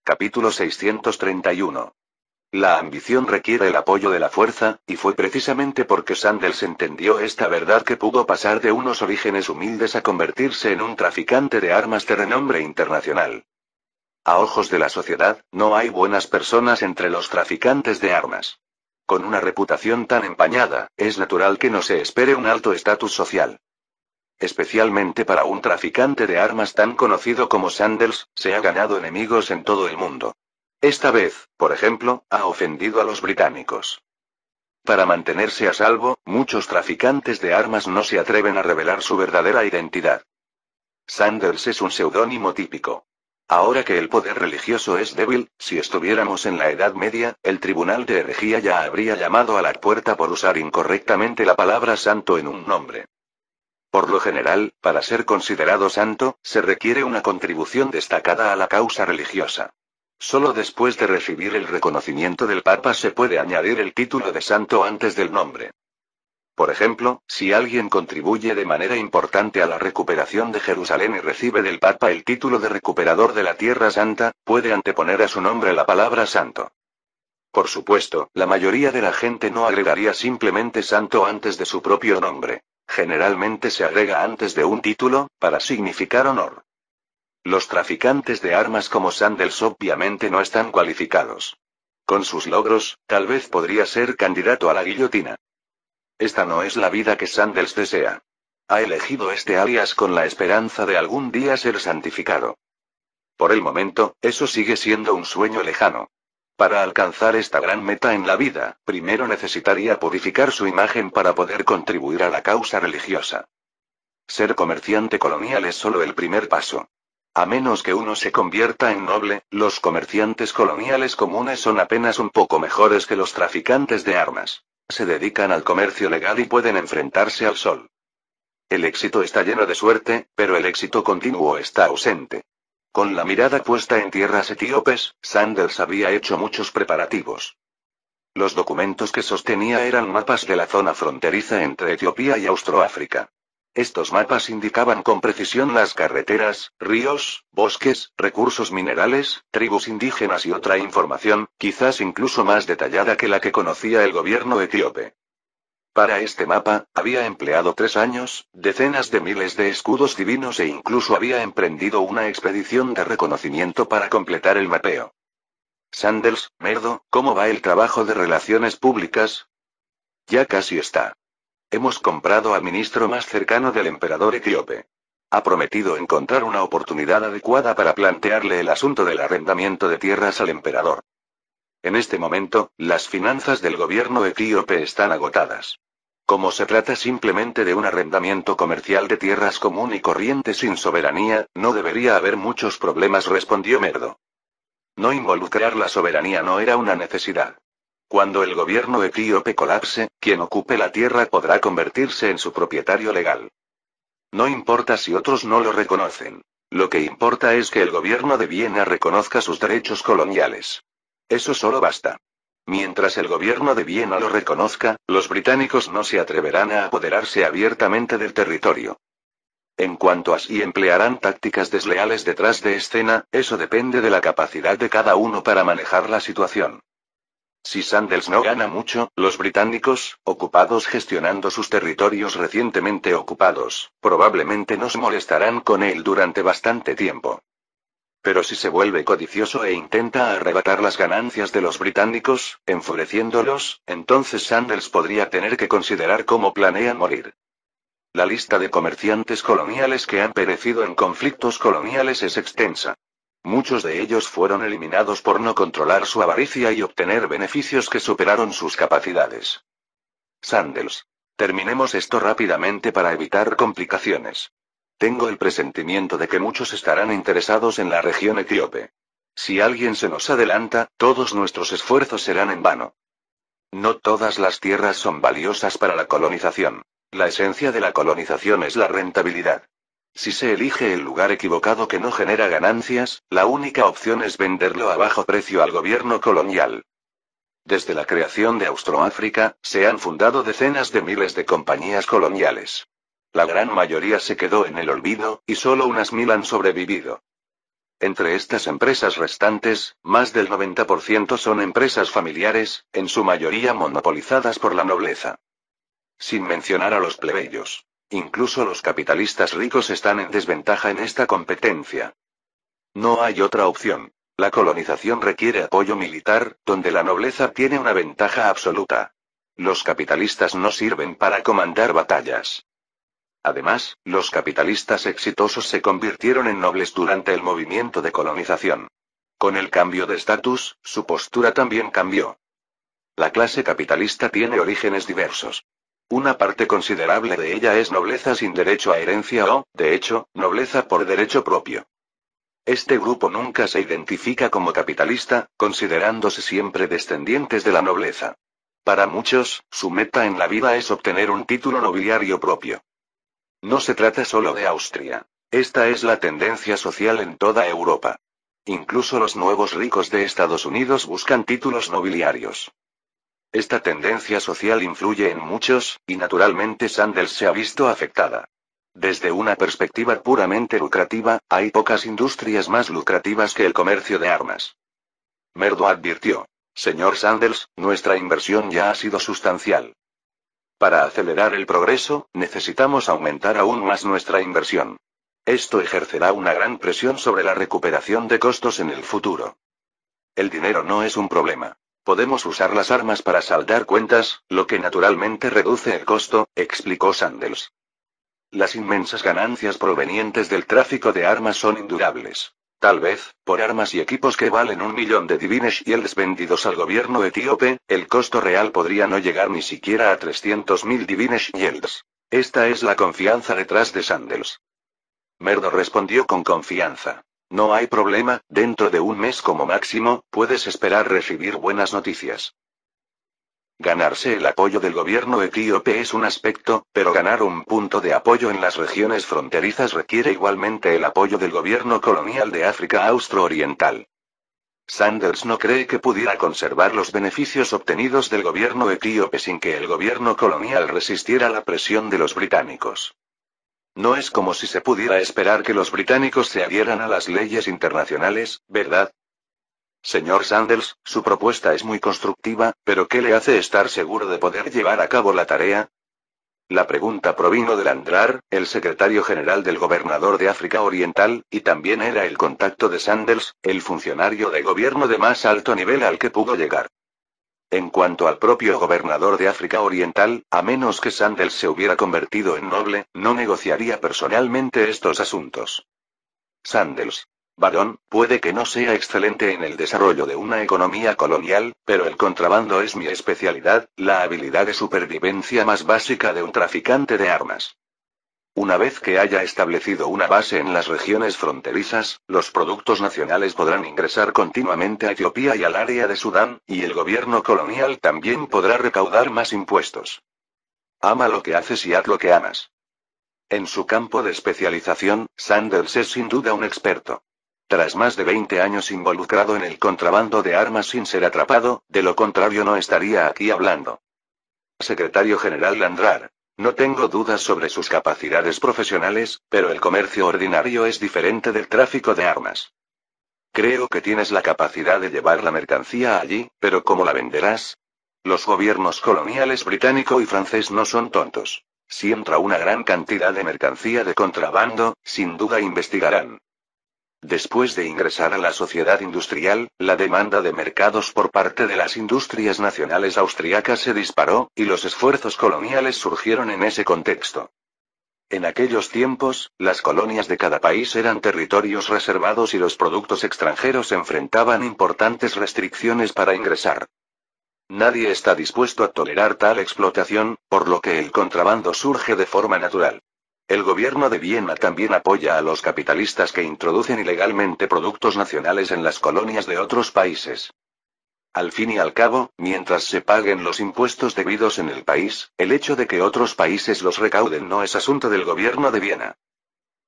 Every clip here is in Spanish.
Capítulo 631. La ambición requiere el apoyo de la fuerza, y fue precisamente porque Sanders entendió esta verdad que pudo pasar de unos orígenes humildes a convertirse en un traficante de armas de renombre internacional. A ojos de la sociedad, no hay buenas personas entre los traficantes de armas. Con una reputación tan empañada, es natural que no se espere un alto estatus social. Especialmente para un traficante de armas tan conocido como Sanders, se ha ganado enemigos en todo el mundo. Esta vez, por ejemplo, ha ofendido a los británicos. Para mantenerse a salvo, muchos traficantes de armas no se atreven a revelar su verdadera identidad. Sanders es un seudónimo típico. Ahora que el poder religioso es débil, si estuviéramos en la Edad Media, el tribunal de herejía ya habría llamado a la puerta por usar incorrectamente la palabra santo en un nombre. Por lo general, para ser considerado santo, se requiere una contribución destacada a la causa religiosa. Solo después de recibir el reconocimiento del Papa se puede añadir el título de santo antes del nombre. Por ejemplo, si alguien contribuye de manera importante a la recuperación de Jerusalén y recibe del Papa el título de recuperador de la Tierra Santa, puede anteponer a su nombre la palabra santo. Por supuesto, la mayoría de la gente no agregaría simplemente santo antes de su propio nombre. Generalmente se agrega antes de un título, para significar honor. Los traficantes de armas como Sanders obviamente no están cualificados. Con sus logros, tal vez podría ser candidato a la guillotina. Esta no es la vida que Sanders desea. Ha elegido este alias con la esperanza de algún día ser santificado. Por el momento, eso sigue siendo un sueño lejano. Para alcanzar esta gran meta en la vida, primero necesitaría purificar su imagen para poder contribuir a la causa religiosa. Ser comerciante colonial es solo el primer paso. A menos que uno se convierta en noble, los comerciantes coloniales comunes son apenas un poco mejores que los traficantes de armas. Se dedican al comercio legal y pueden enfrentarse al sol. El éxito está lleno de suerte, pero el éxito continuo está ausente. Con la mirada puesta en tierras etíopes, Sanders había hecho muchos preparativos. Los documentos que sostenía eran mapas de la zona fronteriza entre Etiopía y Austroáfrica. Estos mapas indicaban con precisión las carreteras, ríos, bosques, recursos minerales, tribus indígenas y otra información, quizás incluso más detallada que la que conocía el gobierno etíope. Para este mapa, había empleado 3 años, decenas de miles de escudos divinos e incluso había emprendido una expedición de reconocimiento para completar el mapeo. Sanders, Merdo, ¿cómo va el trabajo de relaciones públicas? Ya casi está. Hemos comprado al ministro más cercano del emperador etíope. Ha prometido encontrar una oportunidad adecuada para plantearle el asunto del arrendamiento de tierras al emperador. En este momento, las finanzas del gobierno etíope están agotadas. Como se trata simplemente de un arrendamiento comercial de tierras común y corriente sin soberanía, no debería haber muchos problemas, respondió Merdo. No involucrar la soberanía no era una necesidad. Cuando el gobierno etíope colapse, quien ocupe la tierra podrá convertirse en su propietario legal. No importa si otros no lo reconocen. Lo que importa es que el gobierno de Viena reconozca sus derechos coloniales. Eso solo basta. Mientras el gobierno de Viena lo reconozca, los británicos no se atreverán a apoderarse abiertamente del territorio. En cuanto a si emplearán tácticas desleales detrás de escena, eso depende de la capacidad de cada uno para manejar la situación. Si Sanders no gana mucho, los británicos, ocupados gestionando sus territorios recientemente ocupados, probablemente nos molestarán con él durante bastante tiempo. Pero si se vuelve codicioso e intenta arrebatar las ganancias de los británicos, enfureciéndolos, entonces Sanders podría tener que considerar cómo planean morir. La lista de comerciantes coloniales que han perecido en conflictos coloniales es extensa. Muchos de ellos fueron eliminados por no controlar su avaricia y obtener beneficios que superaron sus capacidades. Sanders. Terminemos esto rápidamente para evitar complicaciones. Tengo el presentimiento de que muchos estarán interesados en la región etíope. Si alguien se nos adelanta, todos nuestros esfuerzos serán en vano. No todas las tierras son valiosas para la colonización. La esencia de la colonización es la rentabilidad. Si se elige el lugar equivocado que no genera ganancias, la única opción es venderlo a bajo precio al gobierno colonial. Desde la creación de Austroáfrica, se han fundado decenas de miles de compañías coloniales. La gran mayoría se quedó en el olvido, y solo unas 1000 han sobrevivido. Entre estas empresas restantes, más del 90% son empresas familiares, en su mayoría monopolizadas por la nobleza. Sin mencionar a los plebeyos. Incluso los capitalistas ricos están en desventaja en esta competencia. No hay otra opción. La colonización requiere apoyo militar, donde la nobleza tiene una ventaja absoluta. Los capitalistas no sirven para comandar batallas. Además, los capitalistas exitosos se convirtieron en nobles durante el movimiento de colonización. Con el cambio de estatus, su postura también cambió. La clase capitalista tiene orígenes diversos. Una parte considerable de ella es nobleza sin derecho a herencia o, de hecho, nobleza por derecho propio. Este grupo nunca se identifica como capitalista, considerándose siempre descendientes de la nobleza. Para muchos, su meta en la vida es obtener un título nobiliario propio. No se trata solo de Austria. Esta es la tendencia social en toda Europa. Incluso los nuevos ricos de Estados Unidos buscan títulos nobiliarios. Esta tendencia social influye en muchos, y naturalmente Sandels se ha visto afectada. Desde una perspectiva puramente lucrativa, hay pocas industrias más lucrativas que el comercio de armas. Merdo advirtió. Señor Sandels, nuestra inversión ya ha sido sustancial. Para acelerar el progreso, necesitamos aumentar aún más nuestra inversión. Esto ejercerá una gran presión sobre la recuperación de costos en el futuro. El dinero no es un problema. Podemos usar las armas para saldar cuentas, lo que naturalmente reduce el costo, explicó Sandels. Las inmensas ganancias provenientes del tráfico de armas son indudables. Tal vez, por armas y equipos que valen 1 millón de Divines Yields vendidos al gobierno etíope, el costo real podría no llegar ni siquiera a 300.000 Divines Yields. Esta es la confianza detrás de Sandels. Merdo respondió con confianza. No hay problema, dentro de un mes como máximo, puedes esperar recibir buenas noticias. Ganarse el apoyo del gobierno etíope es un aspecto, pero ganar un punto de apoyo en las regiones fronterizas requiere igualmente el apoyo del gobierno colonial de África Austro-Oriental. Sanders no cree que pudiera conservar los beneficios obtenidos del gobierno etíope sin que el gobierno colonial resistiera la presión de los británicos. No es como si se pudiera esperar que los británicos se adhieran a las leyes internacionales, ¿verdad? Señor Sanders, su propuesta es muy constructiva, pero ¿qué le hace estar seguro de poder llevar a cabo la tarea? La pregunta provino de Landrar, el secretario general del gobernador de África Oriental, y también era el contacto de Sanders, el funcionario de gobierno de más alto nivel al que pudo llegar. En cuanto al propio gobernador de África Oriental, a menos que Sanders se hubiera convertido en noble, no negociaría personalmente estos asuntos. Sanders. Barón, puede que no sea excelente en el desarrollo de una economía colonial, pero el contrabando es mi especialidad, la habilidad de supervivencia más básica de un traficante de armas. Una vez que haya establecido una base en las regiones fronterizas, los productos nacionales podrán ingresar continuamente a Etiopía y al área de Sudán, y el gobierno colonial también podrá recaudar más impuestos. Ama lo que haces y haz lo que amas. En su campo de especialización, Sanders es sin duda un experto. Tras más de 20 años involucrado en el contrabando de armas sin ser atrapado, de lo contrario no estaría aquí hablando. Secretario General Landrar. No tengo dudas sobre sus capacidades profesionales, pero el comercio ordinario es diferente del tráfico de armas. Creo que tienes la capacidad de llevar la mercancía allí, pero ¿cómo la venderás? Los gobiernos coloniales británico y francés no son tontos. Si entra una gran cantidad de mercancía de contrabando, sin duda investigarán. Después de ingresar a la sociedad industrial, la demanda de mercados por parte de las industrias nacionales austriacas se disparó, y los esfuerzos coloniales surgieron en ese contexto. En aquellos tiempos, las colonias de cada país eran territorios reservados y los productos extranjeros enfrentaban importantes restricciones para ingresar. Nadie está dispuesto a tolerar tal explotación, por lo que el contrabando surge de forma natural. El gobierno de Viena también apoya a los capitalistas que introducen ilegalmente productos nacionales en las colonias de otros países. Al fin y al cabo, mientras se paguen los impuestos debidos en el país, el hecho de que otros países los recauden no es asunto del gobierno de Viena.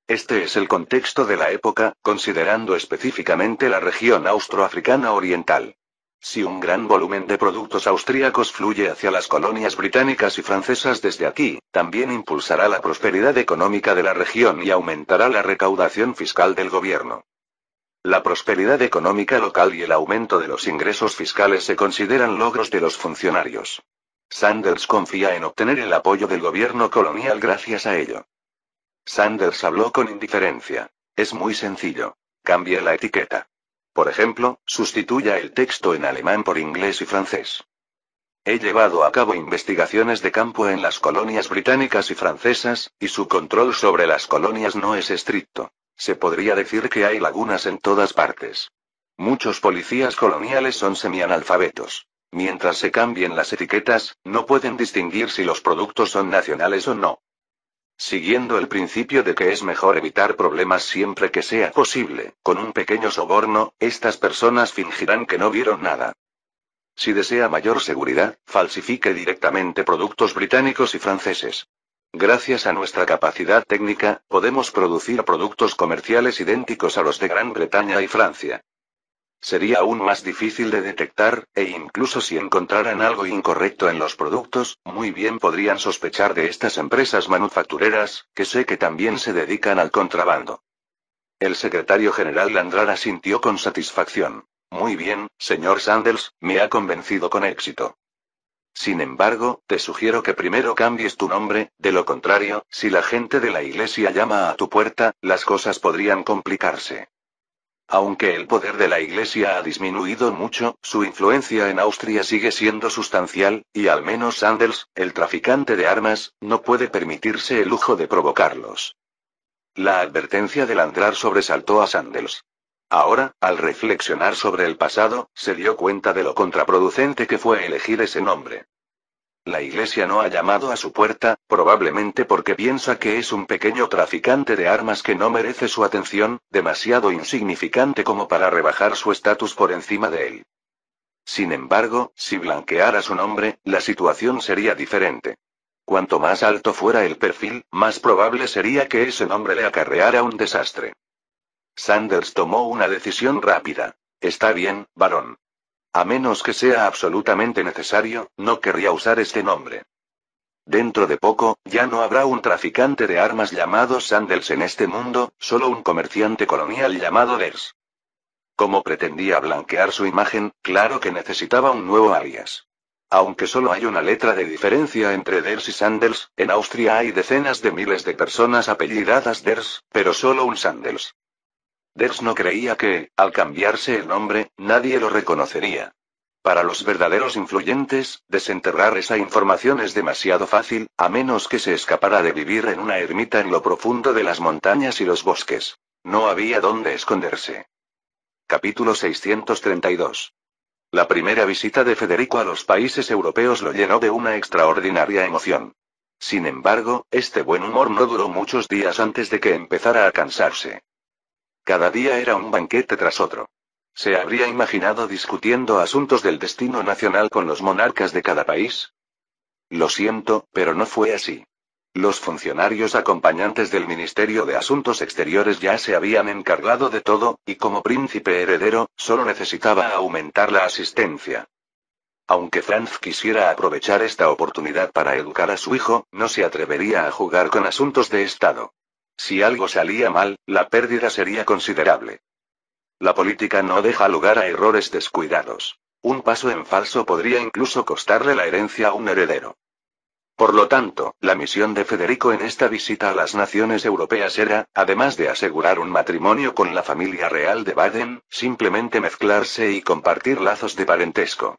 Este es el contexto de la época, considerando específicamente la región austroafricana oriental. Si un gran volumen de productos austríacos fluye hacia las colonias británicas y francesas desde aquí, también impulsará la prosperidad económica de la región y aumentará la recaudación fiscal del gobierno. La prosperidad económica local y el aumento de los ingresos fiscales se consideran logros de los funcionarios. Sanders confía en obtener el apoyo del gobierno colonial gracias a ello. Sanders habló con indiferencia. Es muy sencillo. Cambie la etiqueta. Por ejemplo, sustituya el texto en alemán por inglés y francés. He llevado a cabo investigaciones de campo en las colonias británicas y francesas, y su control sobre las colonias no es estricto. Se podría decir que hay lagunas en todas partes. Muchos policías coloniales son semianalfabetos. Mientras se cambien las etiquetas, no pueden distinguir si los productos son nacionales o no. Siguiendo el principio de que es mejor evitar problemas siempre que sea posible, con un pequeño soborno, estas personas fingirán que no vieron nada. Si desea mayor seguridad, falsifique directamente productos británicos y franceses. Gracias a nuestra capacidad técnica, podemos producir productos comerciales idénticos a los de Gran Bretaña y Francia. Sería aún más difícil de detectar, e incluso si encontraran algo incorrecto en los productos, muy bien podrían sospechar de estas empresas manufactureras, que sé que también se dedican al contrabando. El secretario general Landrar asintió con satisfacción. Muy bien, señor Sanders, me ha convencido con éxito. Sin embargo, te sugiero que primero cambies tu nombre, de lo contrario, si la gente de la iglesia llama a tu puerta, las cosas podrían complicarse. Aunque el poder de la iglesia ha disminuido mucho, su influencia en Austria sigue siendo sustancial, y al menos Sanders, el traficante de armas, no puede permitirse el lujo de provocarlos. La advertencia de Landrar sobresaltó a Sanders. Ahora, al reflexionar sobre el pasado, se dio cuenta de lo contraproducente que fue elegir ese nombre. La iglesia no ha llamado a su puerta, probablemente porque piensa que es un pequeño traficante de armas que no merece su atención, demasiado insignificante como para rebajar su estatus por encima de él. Sin embargo, si blanqueara su nombre, la situación sería diferente. Cuanto más alto fuera el perfil, más probable sería que ese nombre le acarreara un desastre. Sanders tomó una decisión rápida. Está bien, varón. A menos que sea absolutamente necesario, no querría usar este nombre. Dentro de poco, ya no habrá un traficante de armas llamado Sanders en este mundo, solo un comerciante colonial llamado Ders. Como pretendía blanquear su imagen, claro que necesitaba un nuevo alias. Aunque solo hay una letra de diferencia entre Ders y Sanders, en Austria hay decenas de miles de personas apellidadas Ders, pero solo un Sanders. Ders no creía que, al cambiarse el nombre, nadie lo reconocería. Para los verdaderos influyentes, desenterrar esa información es demasiado fácil, a menos que se escapara de vivir en una ermita en lo profundo de las montañas y los bosques. No había dónde esconderse. Capítulo 632. La primera visita de Federico a los países europeos lo llenó de una extraordinaria emoción. Sin embargo, este buen humor no duró muchos días antes de que empezara a cansarse. Cada día era un banquete tras otro. ¿Se habría imaginado discutiendo asuntos del destino nacional con los monarcas de cada país? Lo siento, pero no fue así. Los funcionarios acompañantes del Ministerio de Asuntos Exteriores ya se habían encargado de todo, y como príncipe heredero, solo necesitaba aumentar la asistencia. Aunque Franz quisiera aprovechar esta oportunidad para educar a su hijo, no se atrevería a jugar con asuntos de Estado. Si algo salía mal, la pérdida sería considerable. La política no deja lugar a errores descuidados. Un paso en falso podría incluso costarle la herencia a un heredero. Por lo tanto, la misión de Federico en esta visita a las naciones europeas era, además de asegurar un matrimonio con la familia real de Baden, simplemente mezclarse y compartir lazos de parentesco.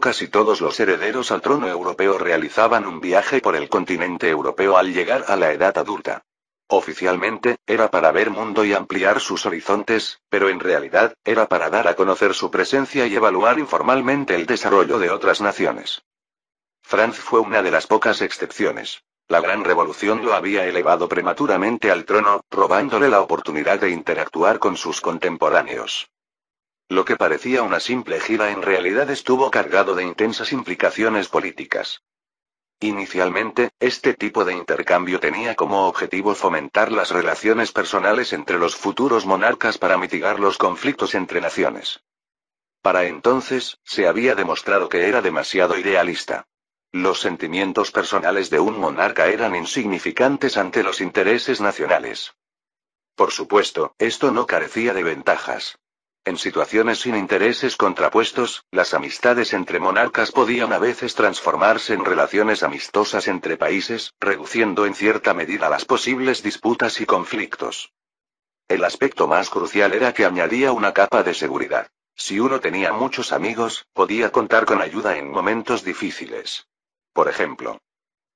Casi todos los herederos al trono europeo realizaban un viaje por el continente europeo al llegar a la edad adulta. Oficialmente, era para ver mundo y ampliar sus horizontes, pero en realidad, era para dar a conocer su presencia y evaluar informalmente el desarrollo de otras naciones. Franz fue una de las pocas excepciones. La Gran Revolución lo había elevado prematuramente al trono, robándole la oportunidad de interactuar con sus contemporáneos. Lo que parecía una simple gira en realidad estuvo cargado de intensas implicaciones políticas. Inicialmente, este tipo de intercambio tenía como objetivo fomentar las relaciones personales entre los futuros monarcas para mitigar los conflictos entre naciones. Para entonces, se había demostrado que era demasiado idealista. Los sentimientos personales de un monarca eran insignificantes ante los intereses nacionales. Por supuesto, esto no carecía de ventajas. En situaciones sin intereses contrapuestos, las amistades entre monarcas podían a veces transformarse en relaciones amistosas entre países, reduciendo en cierta medida las posibles disputas y conflictos. El aspecto más crucial era que añadía una capa de seguridad. Si uno tenía muchos amigos, podía contar con ayuda en momentos difíciles. Por ejemplo,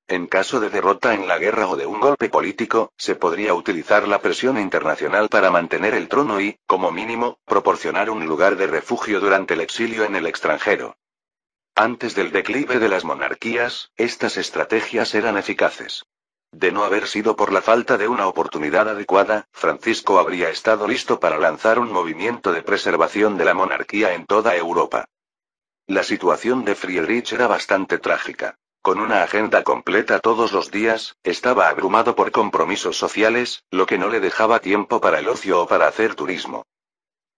en caso de derrota en la guerra o de un golpe político, se podría utilizar la presión internacional para mantener el trono y, como mínimo, proporcionar un lugar de refugio durante el exilio en el extranjero. Antes del declive de las monarquías, estas estrategias eran eficaces. De no haber sido por la falta de una oportunidad adecuada, Francisco habría estado listo para lanzar un movimiento de preservación de la monarquía en toda Europa. La situación de Friedrich era bastante trágica. Con una agenda completa todos los días, estaba abrumado por compromisos sociales, lo que no le dejaba tiempo para el ocio o para hacer turismo.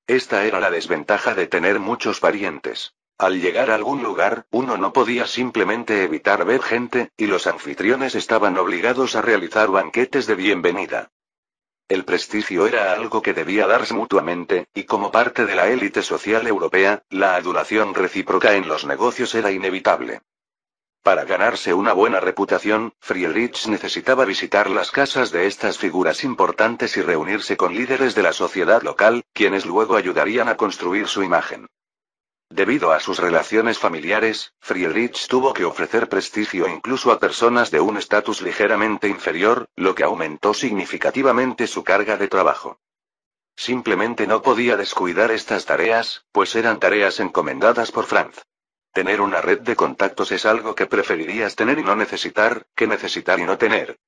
Esta era la desventaja de tener muchos parientes. Al llegar a algún lugar, uno no podía simplemente evitar ver gente, y los anfitriones estaban obligados a realizar banquetes de bienvenida. El prestigio era algo que debía darse mutuamente, y como parte de la élite social europea, la adulación recíproca en los negocios era inevitable. Para ganarse una buena reputación, Friedrich necesitaba visitar las casas de estas figuras importantes y reunirse con líderes de la sociedad local, quienes luego ayudarían a construir su imagen. Debido a sus relaciones familiares, Friedrich tuvo que ofrecer prestigio incluso a personas de un estatus ligeramente inferior, lo que aumentó significativamente su carga de trabajo. Simplemente no podía descuidar estas tareas, pues eran tareas encomendadas por Franz. Tener una red de contactos es algo que preferirías tener y no necesitar, que necesitar y no tener.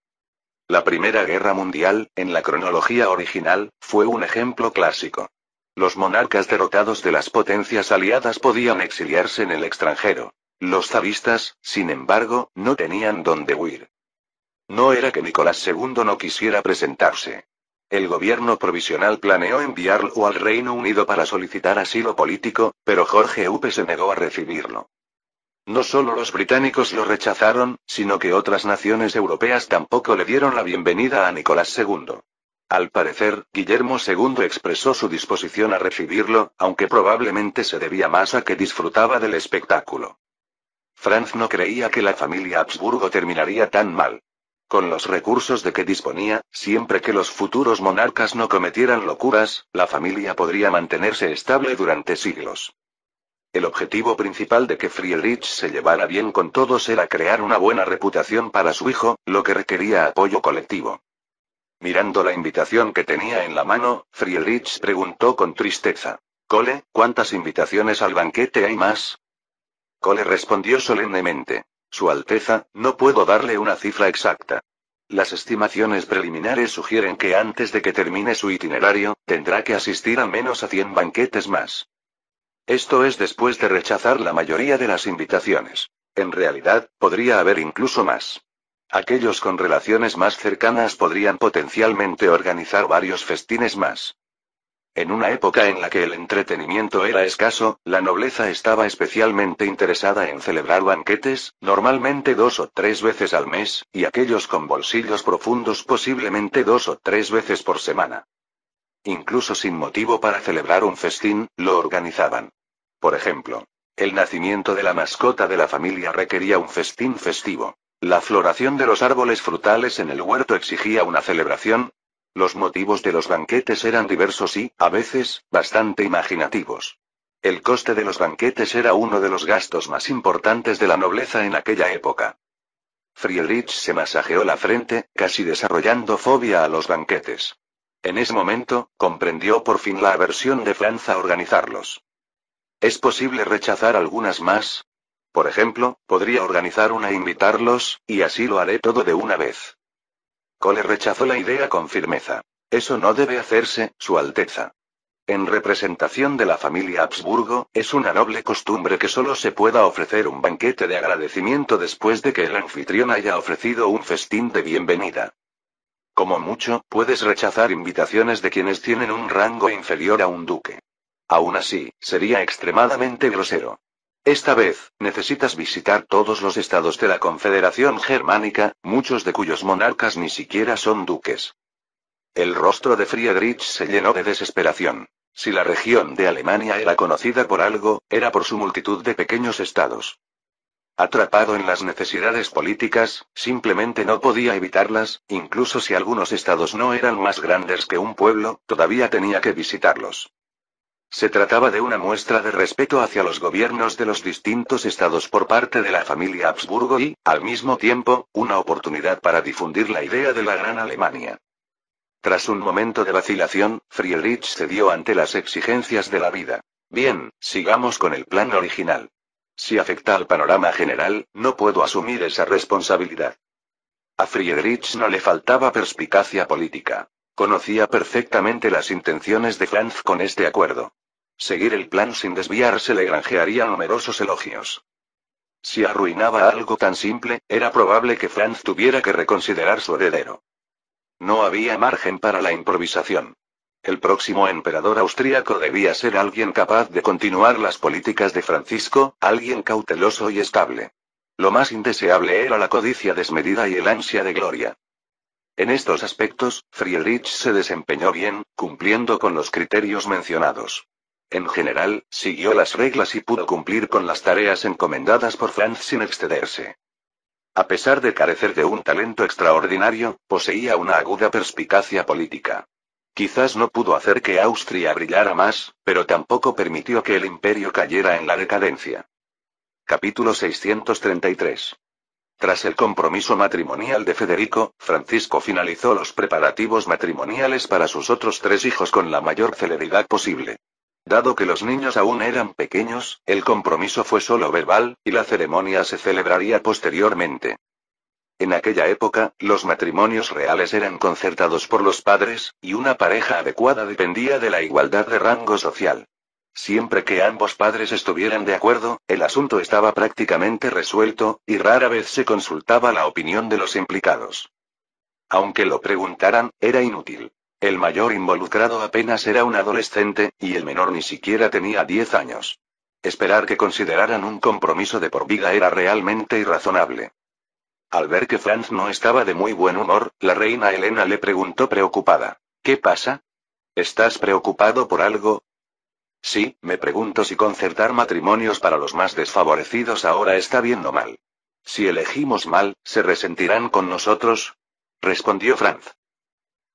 La Primera Guerra Mundial, en la cronología original, fue un ejemplo clásico. Los monarcas derrotados de las potencias aliadas podían exiliarse en el extranjero. Los zaristas, sin embargo, no tenían dónde huir. No era que Nicolás II no quisiera presentarse. El gobierno provisional planeó enviarlo al Reino Unido para solicitar asilo político, pero Jorge V se negó a recibirlo. No solo los británicos lo rechazaron, sino que otras naciones europeas tampoco le dieron la bienvenida a Nicolás II. Al parecer, Guillermo II expresó su disposición a recibirlo, aunque probablemente se debía más a que disfrutaba del espectáculo. Franz no creía que la familia Habsburgo terminaría tan mal. Con los recursos de que disponía, siempre que los futuros monarcas no cometieran locuras, la familia podría mantenerse estable durante siglos. El objetivo principal de que Friedrich se llevara bien con todos era crear una buena reputación para su hijo, lo que requería apoyo colectivo. Mirando la invitación que tenía en la mano, Friedrich preguntó con tristeza: «Cole, ¿cuántas invitaciones al banquete hay más?» Cole respondió solemnemente: «Su Alteza, no puedo darle una cifra exacta. Las estimaciones preliminares sugieren que antes de que termine su itinerario, tendrá que asistir al menos a 100 banquetes más. Esto es después de rechazar la mayoría de las invitaciones. En realidad, podría haber incluso más. Aquellos con relaciones más cercanas podrían potencialmente organizar varios festines más». En una época en la que el entretenimiento era escaso, la nobleza estaba especialmente interesada en celebrar banquetes, normalmente 2 o 3 veces al mes, y aquellos con bolsillos profundos posiblemente 2 o 3 veces por semana. Incluso sin motivo para celebrar un festín, lo organizaban. Por ejemplo, el nacimiento de la mascota de la familia requería un festín festivo. La floración de los árboles frutales en el huerto exigía una celebración. Los motivos de los banquetes eran diversos y, a veces, bastante imaginativos. El coste de los banquetes era uno de los gastos más importantes de la nobleza en aquella época. Friedrich se masajeó la frente, casi desarrollando fobia a los banquetes. En ese momento, comprendió por fin la aversión de Franz a organizarlos. ¿Es posible rechazar algunas más? Por ejemplo, podría organizar una e invitarlos, y así lo haré todo de una vez. Cole rechazó la idea con firmeza. Eso no debe hacerse, Su Alteza. En representación de la familia Habsburgo, es una noble costumbre que solo se pueda ofrecer un banquete de agradecimiento después de que el anfitrión haya ofrecido un festín de bienvenida. Como mucho, puedes rechazar invitaciones de quienes tienen un rango inferior a un duque. Aún así, sería extremadamente grosero. Esta vez, necesitas visitar todos los estados de la Confederación Germánica, muchos de cuyos monarcas ni siquiera son duques. El rostro de Friedrich se llenó de desesperación. Si la región de Alemania era conocida por algo, era por su multitud de pequeños estados. Atrapado en las necesidades políticas, simplemente no podía evitarlas, incluso si algunos estados no eran más grandes que un pueblo, todavía tenía que visitarlos. Se trataba de una muestra de respeto hacia los gobiernos de los distintos estados por parte de la familia Habsburgo y, al mismo tiempo, una oportunidad para difundir la idea de la Gran Alemania. Tras un momento de vacilación, Friedrich cedió ante las exigencias de la vida. Bien, sigamos con el plan original. Si afecta al panorama general, no puedo asumir esa responsabilidad. A Friedrich no le faltaba perspicacia política. Conocía perfectamente las intenciones de Franz con este acuerdo. Seguir el plan sin desviarse le granjearía numerosos elogios. Si arruinaba algo tan simple, era probable que Franz tuviera que reconsiderar su heredero. No había margen para la improvisación. El próximo emperador austríaco debía ser alguien capaz de continuar las políticas de Francisco, alguien cauteloso y estable. Lo más indeseable era la codicia desmedida y el ansia de gloria. En estos aspectos, Friedrich se desempeñó bien, cumpliendo con los criterios mencionados. En general, siguió las reglas y pudo cumplir con las tareas encomendadas por Franz sin excederse. A pesar de carecer de un talento extraordinario, poseía una aguda perspicacia política. Quizás no pudo hacer que Austria brillara más, pero tampoco permitió que el imperio cayera en la decadencia. Capítulo 633. Tras el compromiso matrimonial de Federico, Francisco finalizó los preparativos matrimoniales para sus otros 3 hijos con la mayor celeridad posible. Dado que los niños aún eran pequeños, el compromiso fue solo verbal, y la ceremonia se celebraría posteriormente. En aquella época, los matrimonios reales eran concertados por los padres, y una pareja adecuada dependía de la igualdad de rango social. Siempre que ambos padres estuvieran de acuerdo, el asunto estaba prácticamente resuelto, y rara vez se consultaba la opinión de los implicados. Aunque lo preguntaran, era inútil. El mayor involucrado apenas era un adolescente, y el menor ni siquiera tenía 10 años. Esperar que consideraran un compromiso de por vida era realmente irrazonable. Al ver que Franz no estaba de muy buen humor, la reina Helena le preguntó preocupada: ¿Qué pasa? ¿Estás preocupado por algo? Sí, me pregunto si concertar matrimonios para los más desfavorecidos ahora está bien o mal. Si elegimos mal, ¿se resentirán con nosotros?, respondió Franz.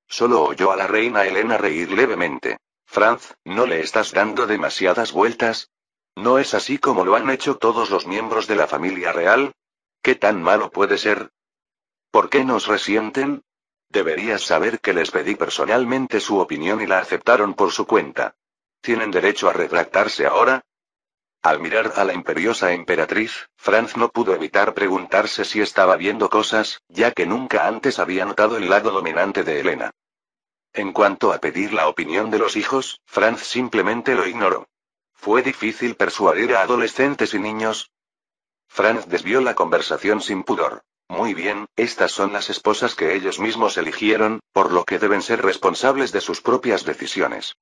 Solo oyó a la reina Helena reír levemente. Franz, ¿no le estás dando demasiadas vueltas? ¿No es así como lo han hecho todos los miembros de la familia real? ¿Qué tan malo puede ser? ¿Por qué nos resienten? Deberías saber que les pedí personalmente su opinión y la aceptaron por su cuenta. ¿Tienen derecho a retractarse ahora? Al mirar a la imperiosa emperatriz, Franz no pudo evitar preguntarse si estaba viendo cosas, ya que nunca antes había notado el lado dominante de Helena. En cuanto a pedir la opinión de los hijos, Franz simplemente lo ignoró. ¿Fue difícil persuadir a adolescentes y niños? Franz desvió la conversación sin pudor. Muy bien, estas son las esposas que ellos mismos eligieron, por lo que deben ser responsables de sus propias decisiones.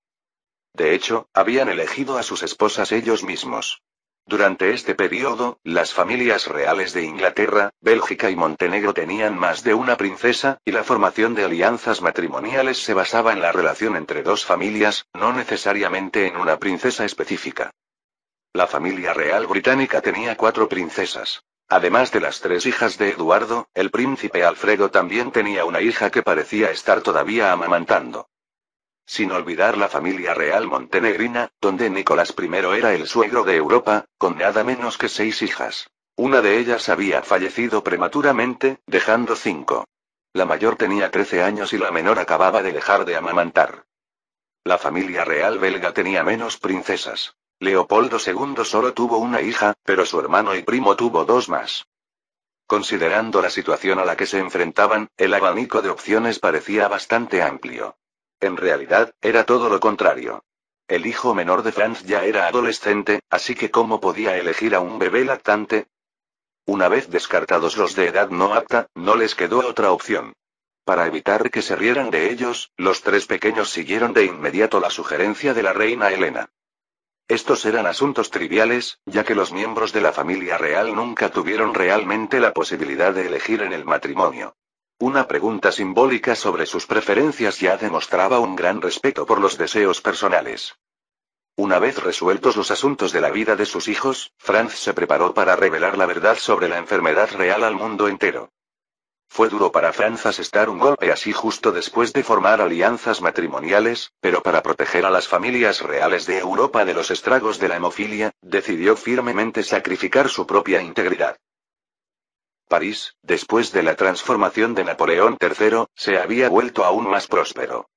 De hecho, habían elegido a sus esposas ellos mismos. Durante este periodo, las familias reales de Inglaterra, Bélgica y Montenegro tenían más de una princesa, y la formación de alianzas matrimoniales se basaba en la relación entre 2 familias, no necesariamente en una princesa específica. La familia real británica tenía 4 princesas. Además de las 3 hijas de Eduardo, el príncipe Alfredo también tenía una hija que parecía estar todavía amamantando. Sin olvidar la familia real montenegrina, donde Nicolás I era el suegro de Europa, con nada menos que 6 hijas. Una de ellas había fallecido prematuramente, dejando 5. La mayor tenía 13 años y la menor acababa de dejar de amamantar. La familia real belga tenía menos princesas. Leopoldo II solo tuvo una hija, pero su hermano y primo tuvo 2 más. Considerando la situación a la que se enfrentaban, el abanico de opciones parecía bastante amplio. En realidad, era todo lo contrario. El hijo menor de Franz ya era adolescente, así que ¿cómo podía elegir a un bebé lactante? Una vez descartados los de edad no apta, no les quedó otra opción. Para evitar que se rieran de ellos, los 3 pequeños siguieron de inmediato la sugerencia de la reina Helena. Estos eran asuntos triviales, ya que los miembros de la familia real nunca tuvieron realmente la posibilidad de elegir en el matrimonio. Una pregunta simbólica sobre sus preferencias ya demostraba un gran respeto por los deseos personales. Una vez resueltos los asuntos de la vida de sus hijos, Franz se preparó para revelar la verdad sobre la enfermedad real al mundo entero. Fue duro para Franz asestar un golpe así justo después de formar alianzas matrimoniales, pero para proteger a las familias reales de Europa de los estragos de la hemofilia, decidió firmemente sacrificar su propia integridad. París, después de la transformación de Napoleón III, se había vuelto aún más próspero.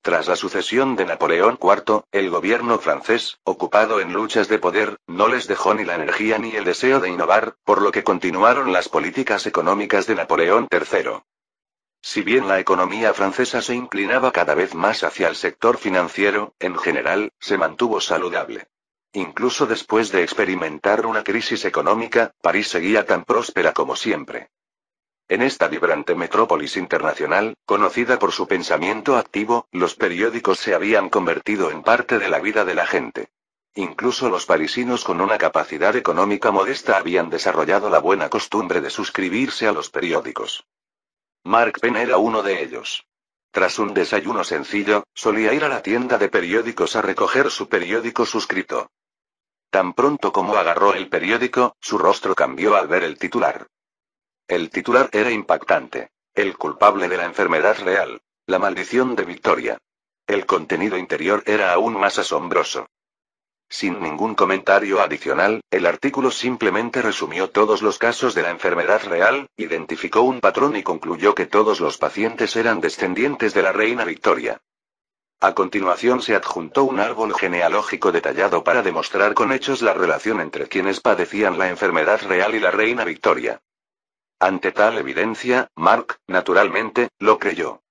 Tras la sucesión de Napoleón IV, el gobierno francés, ocupado en luchas de poder, no les dejó ni la energía ni el deseo de innovar, por lo que continuaron las políticas económicas de Napoleón III. Si bien la economía francesa se inclinaba cada vez más hacia el sector financiero, en general, se mantuvo saludable. Incluso después de experimentar una crisis económica, París seguía tan próspera como siempre. En esta vibrante metrópolis internacional, conocida por su pensamiento activo, los periódicos se habían convertido en parte de la vida de la gente. Incluso los parisinos con una capacidad económica modesta habían desarrollado la buena costumbre de suscribirse a los periódicos. Mark Penn era uno de ellos. Tras un desayuno sencillo, solía ir a la tienda de periódicos a recoger su periódico suscrito. Tan pronto como agarró el periódico, su rostro cambió al ver el titular. El titular era impactante. El culpable de la enfermedad real. La maldición de Victoria. El contenido interior era aún más asombroso. Sin ningún comentario adicional, el artículo simplemente resumió todos los casos de la enfermedad real, identificó un patrón y concluyó que todos los pacientes eran descendientes de la reina Victoria. A continuación se adjuntó un árbol genealógico detallado para demostrar con hechos la relación entre quienes padecían la enfermedad real y la reina Victoria. Ante tal evidencia, Mark, naturalmente, lo creyó.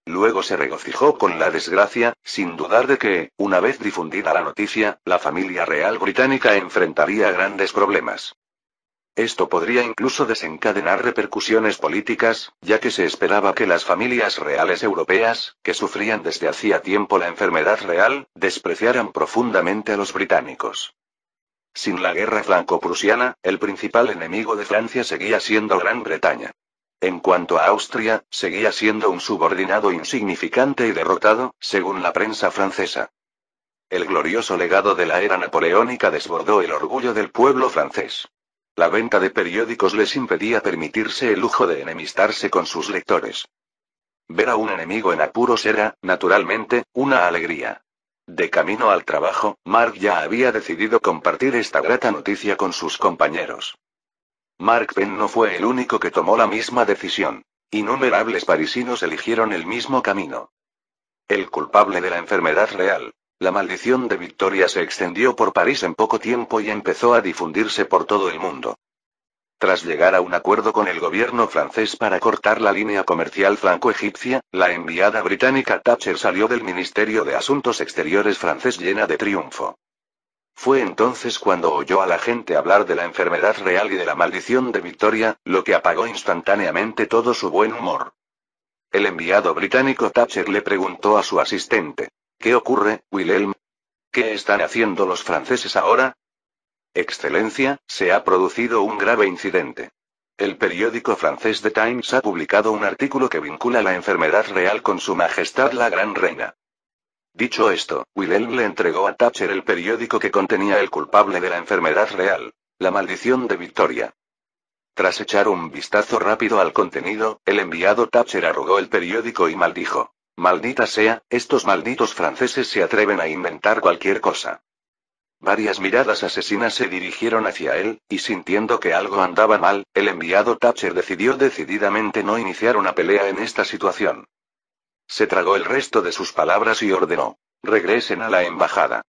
Luego se regocijó con la desgracia, sin dudar de que, una vez difundida la noticia, la familia real británica enfrentaría grandes problemas. Esto podría incluso desencadenar repercusiones políticas, ya que se esperaba que las familias reales europeas, que sufrían desde hacía tiempo la enfermedad real, despreciaran profundamente a los británicos. Sin la guerra franco-prusiana, el principal enemigo de Francia seguía siendo Gran Bretaña. En cuanto a Austria, seguía siendo un subordinado insignificante y derrotado, según la prensa francesa. El glorioso legado de la era napoleónica desbordó el orgullo del pueblo francés. La venta de periódicos les impedía permitirse el lujo de enemistarse con sus lectores. Ver a un enemigo en apuros era, naturalmente, una alegría. De camino al trabajo, Mark ya había decidido compartir esta grata noticia con sus compañeros. Mark Penn no fue el único que tomó la misma decisión. Innumerables parisinos eligieron el mismo camino. El culpable de la enfermedad real. La maldición de Victoria se extendió por París en poco tiempo y empezó a difundirse por todo el mundo. Tras llegar a un acuerdo con el gobierno francés para cortar la línea comercial franco-egipcia, la enviada británica Thatcher salió del Ministerio de Asuntos Exteriores francés llena de triunfo. Fue entonces cuando oyó a la gente hablar de la enfermedad real y de la maldición de Victoria, lo que apagó instantáneamente todo su buen humor. El enviado británico Thatcher le preguntó a su asistente: ¿Qué ocurre, Wilhelm? ¿Qué están haciendo los franceses ahora? Excelencia, se ha producido un grave incidente. El periódico francés The Times ha publicado un artículo que vincula la enfermedad real con Su Majestad la Gran Reina. Dicho esto, Wilhelm le entregó a Thatcher el periódico que contenía el culpable de la enfermedad real, la maldición de Victoria. Tras echar un vistazo rápido al contenido, el enviado Thatcher arrugó el periódico y maldijo: «Maldita sea, estos malditos franceses se atreven a inventar cualquier cosa». Varias miradas asesinas se dirigieron hacia él, y sintiendo que algo andaba mal, el enviado Thatcher decidió decididamente no iniciar una pelea en esta situación. Se tragó el resto de sus palabras y ordenó: «Regresen a la embajada».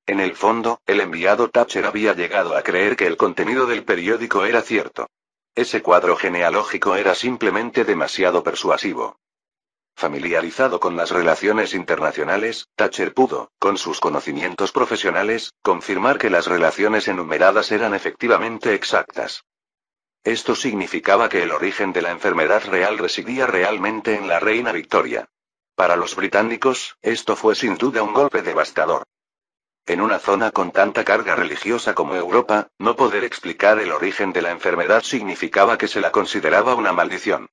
En el fondo, el enviado Thatcher había llegado a creer que el contenido del periódico era cierto. Ese cuadro genealógico era simplemente demasiado persuasivo. Familiarizado con las relaciones internacionales, Thatcher pudo, con sus conocimientos profesionales, confirmar que las relaciones enumeradas eran efectivamente exactas. Esto significaba que el origen de la enfermedad real residía realmente en la reina Victoria. Para los británicos, esto fue sin duda un golpe devastador. En una zona con tanta carga religiosa como Europa, no poder explicar el origen de la enfermedad significaba que se la consideraba una maldición.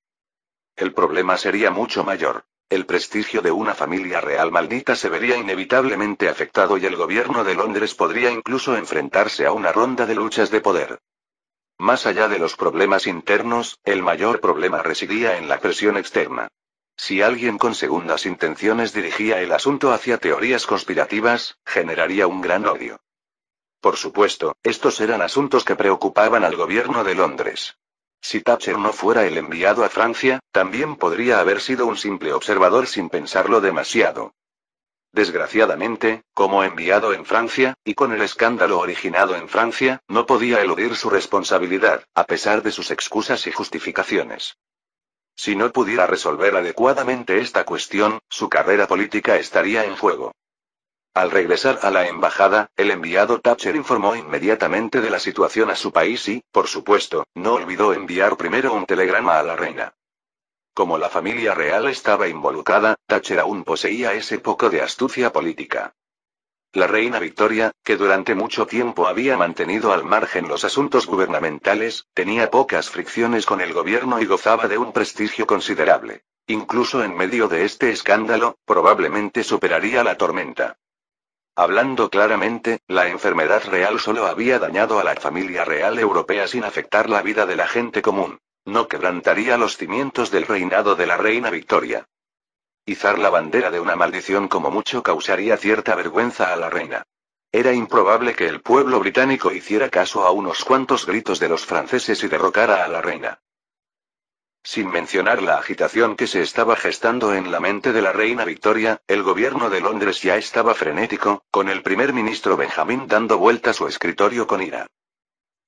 El problema sería mucho mayor. El prestigio de una familia real maldita se vería inevitablemente afectado y el gobierno de Londres podría incluso enfrentarse a una ronda de luchas de poder. Más allá de los problemas internos, el mayor problema residía en la presión externa. Si alguien con segundas intenciones dirigía el asunto hacia teorías conspirativas, generaría un gran odio. Por supuesto, estos eran asuntos que preocupaban al gobierno de Londres. Si Thatcher no fuera el enviado a Francia, también podría haber sido un simple observador sin pensarlo demasiado. Desgraciadamente, como enviado en Francia, y con el escándalo originado en Francia, no podía eludir su responsabilidad, a pesar de sus excusas y justificaciones. Si no pudiera resolver adecuadamente esta cuestión, su carrera política estaría en juego. Al regresar a la embajada, el enviado Thatcher informó inmediatamente de la situación a su país y, por supuesto, no olvidó enviar primero un telegrama a la reina. Como la familia real estaba involucrada, Thatcher aún poseía ese poco de astucia política. La reina Victoria, que durante mucho tiempo había mantenido al margen los asuntos gubernamentales, tenía pocas fricciones con el gobierno y gozaba de un prestigio considerable. Incluso en medio de este escándalo, probablemente superaría la tormenta. Hablando claramente, la enfermedad real solo había dañado a la familia real europea sin afectar la vida de la gente común. No quebrantaría los cimientos del reinado de la reina Victoria. Izar la bandera de una maldición como mucho causaría cierta vergüenza a la reina. Era improbable que el pueblo británico hiciera caso a unos cuantos gritos de los franceses y derrocara a la reina. Sin mencionar la agitación que se estaba gestando en la mente de la reina Victoria, el gobierno de Londres ya estaba frenético, con el primer ministro Benjamin dando vuelta a su escritorio con ira.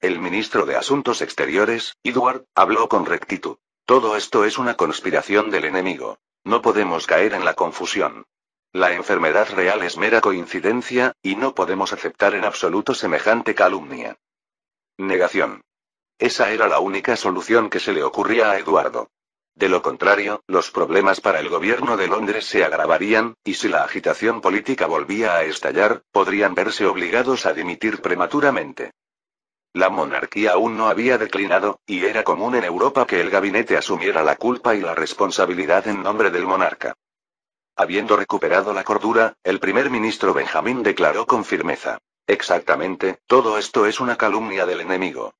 El ministro de Asuntos Exteriores, Edward, habló con rectitud. Todo esto es una conspiración del enemigo. No podemos caer en la confusión. La enfermedad real es mera coincidencia, y no podemos aceptar en absoluto semejante calumnia. Negación. Esa era la única solución que se le ocurría a Eduardo. De lo contrario, los problemas para el gobierno de Londres se agravarían, y si la agitación política volvía a estallar, podrían verse obligados a dimitir prematuramente. La monarquía aún no había declinado, y era común en Europa que el gabinete asumiera la culpa y la responsabilidad en nombre del monarca. Habiendo recuperado la cordura, el primer ministro Benjamin declaró con firmeza. Exactamente, todo esto es una calumnia del enemigo.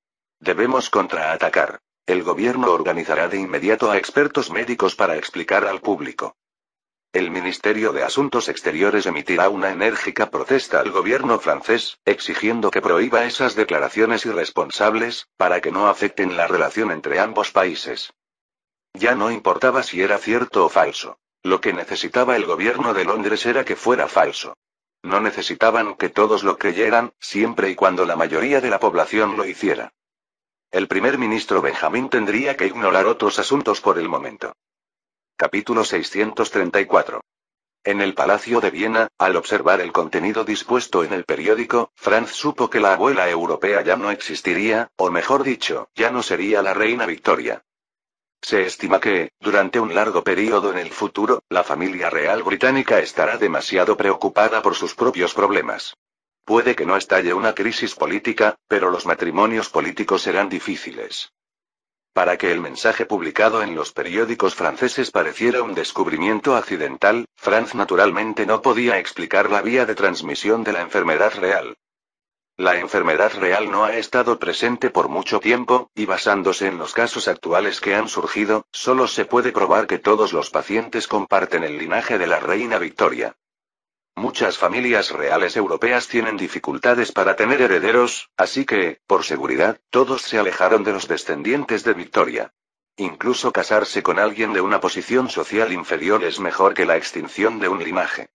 Debemos contraatacar. El gobierno organizará de inmediato a expertos médicos para explicar al público. El Ministerio de Asuntos Exteriores emitirá una enérgica protesta al gobierno francés, exigiendo que prohíba esas declaraciones irresponsables, para que no afecten la relación entre ambos países. Ya no importaba si era cierto o falso. Lo que necesitaba el gobierno de Londres era que fuera falso. No necesitaban que todos lo creyeran, siempre y cuando la mayoría de la población lo hiciera. El primer ministro Benjamin tendría que ignorar otros asuntos por el momento. Capítulo 634. En el Palacio de Viena, al observar el contenido dispuesto en el periódico, Franz supo que la abuela europea ya no existiría, o mejor dicho, ya no sería la reina Victoria. Se estima que, durante un largo período en el futuro, la familia real británica estará demasiado preocupada por sus propios problemas. Puede que no estalle una crisis política, pero los matrimonios políticos serán difíciles. Para que el mensaje publicado en los periódicos franceses pareciera un descubrimiento accidental, Franz naturalmente no podía explicar la vía de transmisión de la enfermedad real. La enfermedad real no ha estado presente por mucho tiempo, y basándose en los casos actuales que han surgido, solo se puede probar que todos los pacientes comparten el linaje de la reina Victoria. Muchas familias reales europeas tienen dificultades para tener herederos, así que, por seguridad, todos se alejaron de los descendientes de Victoria. Incluso casarse con alguien de una posición social inferior es mejor que la extinción de un linaje.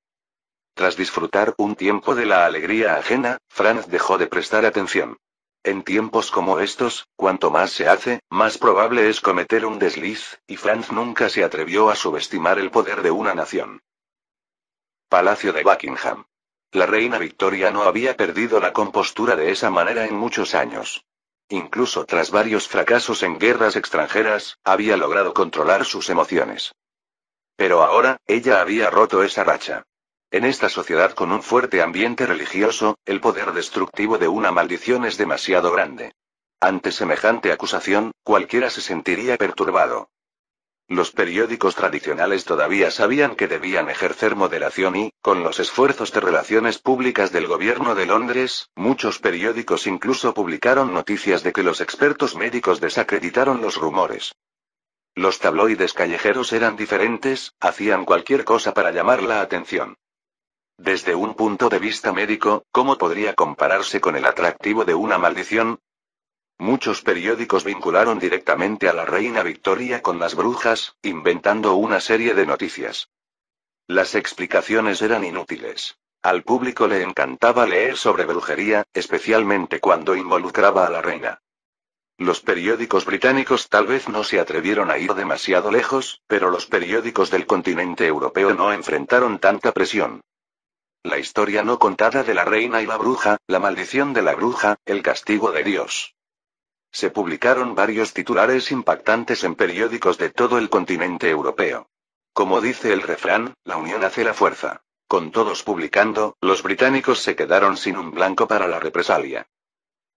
Tras disfrutar un tiempo de la alegría ajena, Franz dejó de prestar atención. En tiempos como estos, cuanto más se hace, más probable es cometer un desliz, y Franz nunca se atrevió a subestimar el poder de una nación. Palacio de Buckingham. La reina Victoria no había perdido la compostura de esa manera en muchos años. Incluso tras varios fracasos en guerras extranjeras, había logrado controlar sus emociones. Pero ahora, ella había roto esa racha. En esta sociedad con un fuerte ambiente religioso, el poder destructivo de una maldición es demasiado grande. Ante semejante acusación, cualquiera se sentiría perturbado. Los periódicos tradicionales todavía sabían que debían ejercer moderación y, con los esfuerzos de relaciones públicas del gobierno de Londres, muchos periódicos incluso publicaron noticias de que los expertos médicos desacreditaron los rumores. Los tabloides callejeros eran diferentes, hacían cualquier cosa para llamar la atención. Desde un punto de vista médico, ¿cómo podría compararse con el atractivo de una maldición? Muchos periódicos vincularon directamente a la reina Victoria con las brujas, inventando una serie de noticias. Las explicaciones eran inútiles. Al público le encantaba leer sobre brujería, especialmente cuando involucraba a la reina. Los periódicos británicos tal vez no se atrevieron a ir demasiado lejos, pero los periódicos del continente europeo no enfrentaron tanta presión. La historia no contada de la reina y la bruja, la maldición de la bruja, el castigo de Dios. Se publicaron varios titulares impactantes en periódicos de todo el continente europeo. Como dice el refrán, la unión hace la fuerza. Con todos publicando, los británicos se quedaron sin un blanco para la represalia.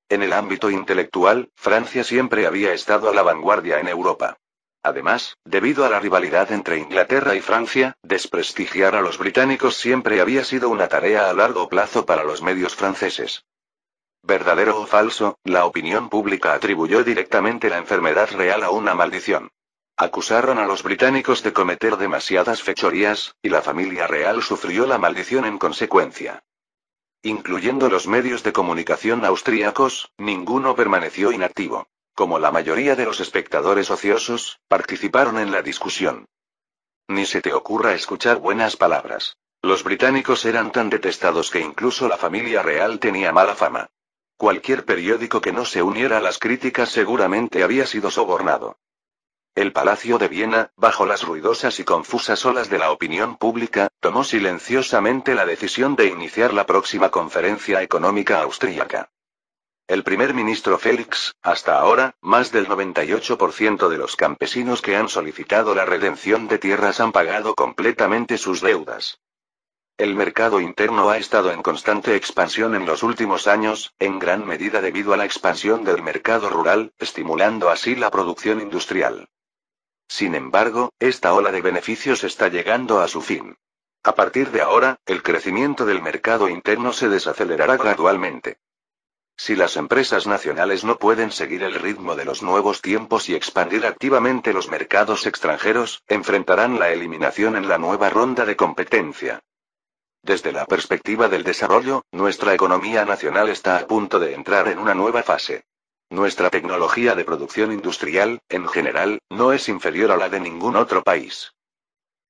En el ámbito intelectual, Francia siempre había estado a la vanguardia en Europa. Además, debido a la rivalidad entre Inglaterra y Francia, desprestigiar a los británicos siempre había sido una tarea a largo plazo para los medios franceses. ¿Verdadero o falso? La opinión pública atribuyó directamente la enfermedad real a una maldición. Acusaron a los británicos de cometer demasiadas fechorías, y la familia real sufrió la maldición en consecuencia. Incluyendo los medios de comunicación austríacos, ninguno permaneció inactivo. Como la mayoría de los espectadores ociosos, participaron en la discusión. Ni se te ocurra escuchar buenas palabras. Los británicos eran tan detestados que incluso la familia real tenía mala fama. Cualquier periódico que no se uniera a las críticas seguramente había sido sobornado. El Palacio de Viena, bajo las ruidosas y confusas olas de la opinión pública, tomó silenciosamente la decisión de iniciar la próxima conferencia económica austríaca. El primer ministro Félix, hasta ahora, más del 98% de los campesinos que han solicitado la redención de tierras han pagado completamente sus deudas. El mercado interno ha estado en constante expansión en los últimos años, en gran medida debido a la expansión del mercado rural, estimulando así la producción industrial. Sin embargo, esta ola de beneficios está llegando a su fin. A partir de ahora, el crecimiento del mercado interno se desacelerará gradualmente. Si las empresas nacionales no pueden seguir el ritmo de los nuevos tiempos y expandir activamente los mercados extranjeros, enfrentarán la eliminación en la nueva ronda de competencia. Desde la perspectiva del desarrollo, nuestra economía nacional está a punto de entrar en una nueva fase. Nuestra tecnología de producción industrial, en general, no es inferior a la de ningún otro país.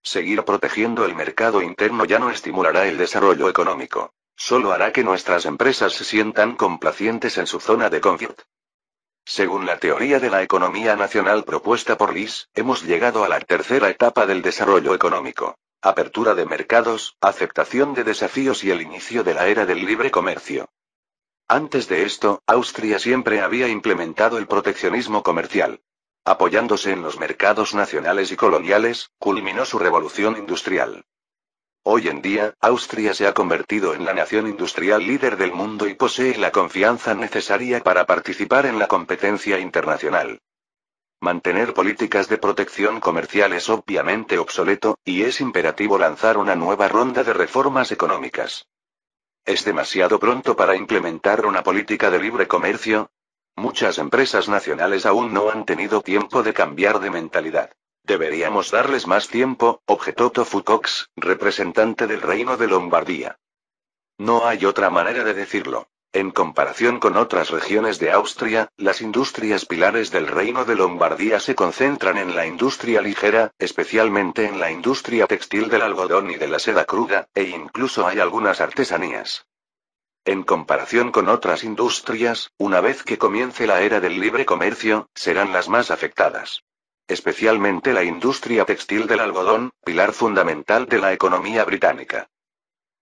Seguir protegiendo el mercado interno ya no estimulará el desarrollo económico. Solo hará que nuestras empresas se sientan complacientes en su zona de confort. Según la teoría de la economía nacional propuesta por Lis, hemos llegado a la tercera etapa del desarrollo económico. Apertura de mercados, aceptación de desafíos y el inicio de la era del libre comercio. Antes de esto, Austria siempre había implementado el proteccionismo comercial. Apoyándose en los mercados nacionales y coloniales, culminó su revolución industrial. Hoy en día, Austria se ha convertido en la nación industrial líder del mundo y posee la confianza necesaria para participar en la competencia internacional. Mantener políticas de protección comercial es obviamente obsoleto, y es imperativo lanzar una nueva ronda de reformas económicas. ¿Es demasiado pronto para implementar una política de libre comercio? Muchas empresas nacionales aún no han tenido tiempo de cambiar de mentalidad. Deberíamos darles más tiempo, objetó Tofu Cox, representante del Reino de Lombardía. No hay otra manera de decirlo. En comparación con otras regiones de Austria, las industrias pilares del Reino de Lombardía se concentran en la industria ligera, especialmente en la industria textil del algodón y de la seda cruda, e incluso hay algunas artesanías. En comparación con otras industrias, una vez que comience la era del libre comercio, serán las más afectadas. Especialmente la industria textil del algodón, pilar fundamental de la economía británica.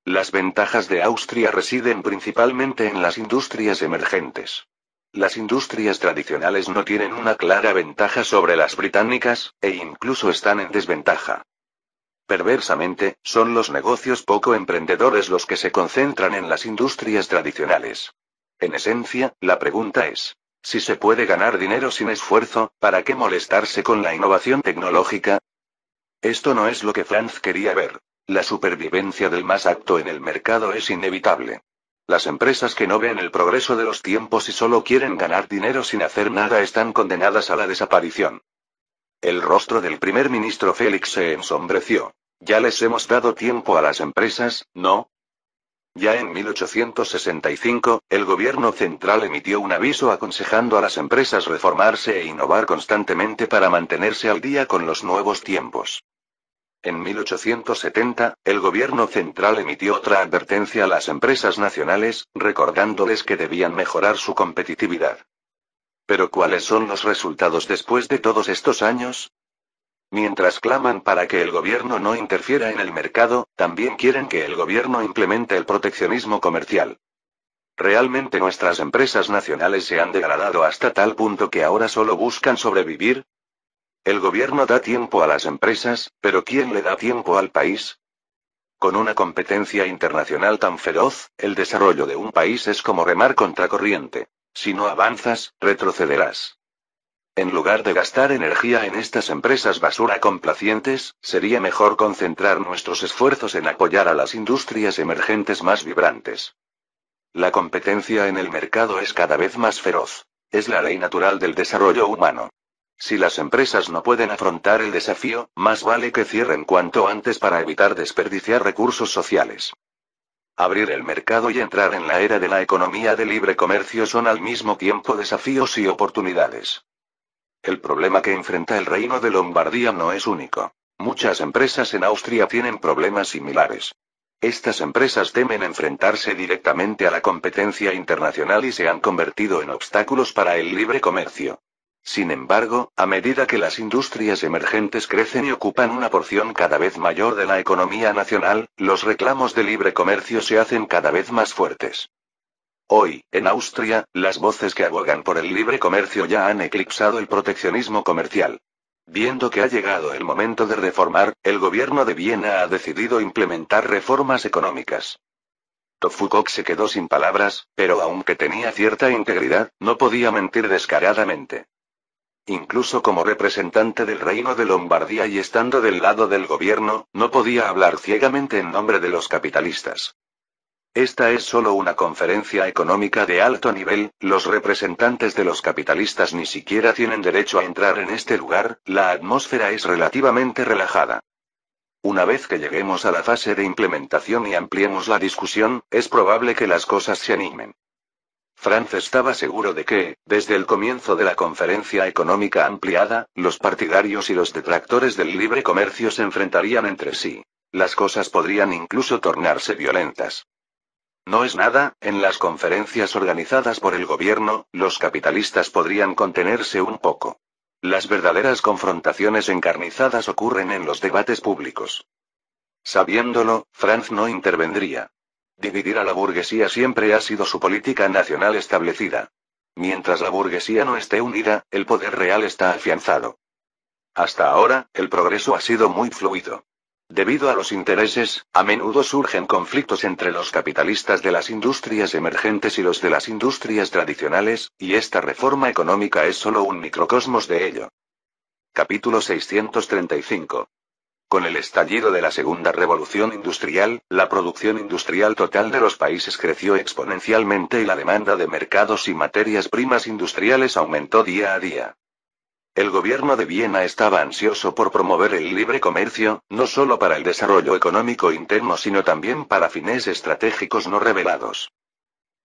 Las ventajas de Austria residen principalmente en las industrias emergentes. Las industrias tradicionales no tienen una clara ventaja sobre las británicas, e incluso están en desventaja. Perversamente, son los negocios poco emprendedores los que se concentran en las industrias tradicionales. En esencia, la pregunta es, Si se puede ganar dinero sin esfuerzo, ¿para qué molestarse con la innovación tecnológica? Esto no es lo que Franz quería ver. La supervivencia del más apto en el mercado es inevitable. Las empresas que no ven el progreso de los tiempos y solo quieren ganar dinero sin hacer nada están condenadas a la desaparición. El rostro del primer ministro Félix se ensombreció. Ya les hemos dado tiempo a las empresas, ¿no? Ya en 1865, el gobierno central emitió un aviso aconsejando a las empresas reformarse e innovar constantemente para mantenerse al día con los nuevos tiempos. En 1870, el gobierno central emitió otra advertencia a las empresas nacionales, recordándoles que debían mejorar su competitividad. Pero ¿cuáles son los resultados después de todos estos años? Mientras claman para que el gobierno no interfiera en el mercado, también quieren que el gobierno implemente el proteccionismo comercial. ¿Realmente nuestras empresas nacionales se han degradado hasta tal punto que ahora solo buscan sobrevivir? El gobierno da tiempo a las empresas, pero ¿quién le da tiempo al país? Con una competencia internacional tan feroz, el desarrollo de un país es como remar contracorriente. Si no avanzas, retrocederás. En lugar de gastar energía en estas empresas basura complacientes, sería mejor concentrar nuestros esfuerzos en apoyar a las industrias emergentes más vibrantes. La competencia en el mercado es cada vez más feroz. Es la ley natural del desarrollo humano. Si las empresas no pueden afrontar el desafío, más vale que cierren cuanto antes para evitar desperdiciar recursos sociales. Abrir el mercado y entrar en la era de la economía de libre comercio son al mismo tiempo desafíos y oportunidades. El problema que enfrenta el Reino de Lombardía no es único. Muchas empresas en Austria tienen problemas similares. Estas empresas temen enfrentarse directamente a la competencia internacional y se han convertido en obstáculos para el libre comercio. Sin embargo, a medida que las industrias emergentes crecen y ocupan una porción cada vez mayor de la economía nacional, los reclamos de libre comercio se hacen cada vez más fuertes. Hoy, en Austria, las voces que abogan por el libre comercio ya han eclipsado el proteccionismo comercial. Viendo que ha llegado el momento de reformar, el gobierno de Viena ha decidido implementar reformas económicas. Foucault se quedó sin palabras, pero aunque tenía cierta integridad, no podía mentir descaradamente. Incluso como representante del Reino de Lombardía y estando del lado del gobierno, no podía hablar ciegamente en nombre de los capitalistas. Esta es solo una conferencia económica de alto nivel, los representantes de los capitalistas ni siquiera tienen derecho a entrar en este lugar, la atmósfera es relativamente relajada. Una vez que lleguemos a la fase de implementación y ampliemos la discusión, es probable que las cosas se animen. Franz estaba seguro de que, desde el comienzo de la conferencia económica ampliada, los partidarios y los detractores del libre comercio se enfrentarían entre sí. Las cosas podrían incluso tornarse violentas. No es nada, en las conferencias organizadas por el gobierno, los capitalistas podrían contenerse un poco. Las verdaderas confrontaciones encarnizadas ocurren en los debates públicos. Sabiéndolo, Franz no intervendría. Dividir a la burguesía siempre ha sido su política nacional establecida. Mientras la burguesía no esté unida, el poder real está afianzado. Hasta ahora, el progreso ha sido muy fluido. Debido a los intereses, a menudo surgen conflictos entre los capitalistas de las industrias emergentes y los de las industrias tradicionales, y esta reforma económica es solo un microcosmos de ello. Capítulo 635. Con el estallido de la Segunda Revolución Industrial, la producción industrial total de los países creció exponencialmente y la demanda de mercados y materias primas industriales aumentó día a día. El gobierno de Viena estaba ansioso por promover el libre comercio, no solo para el desarrollo económico interno sino también para fines estratégicos no revelados.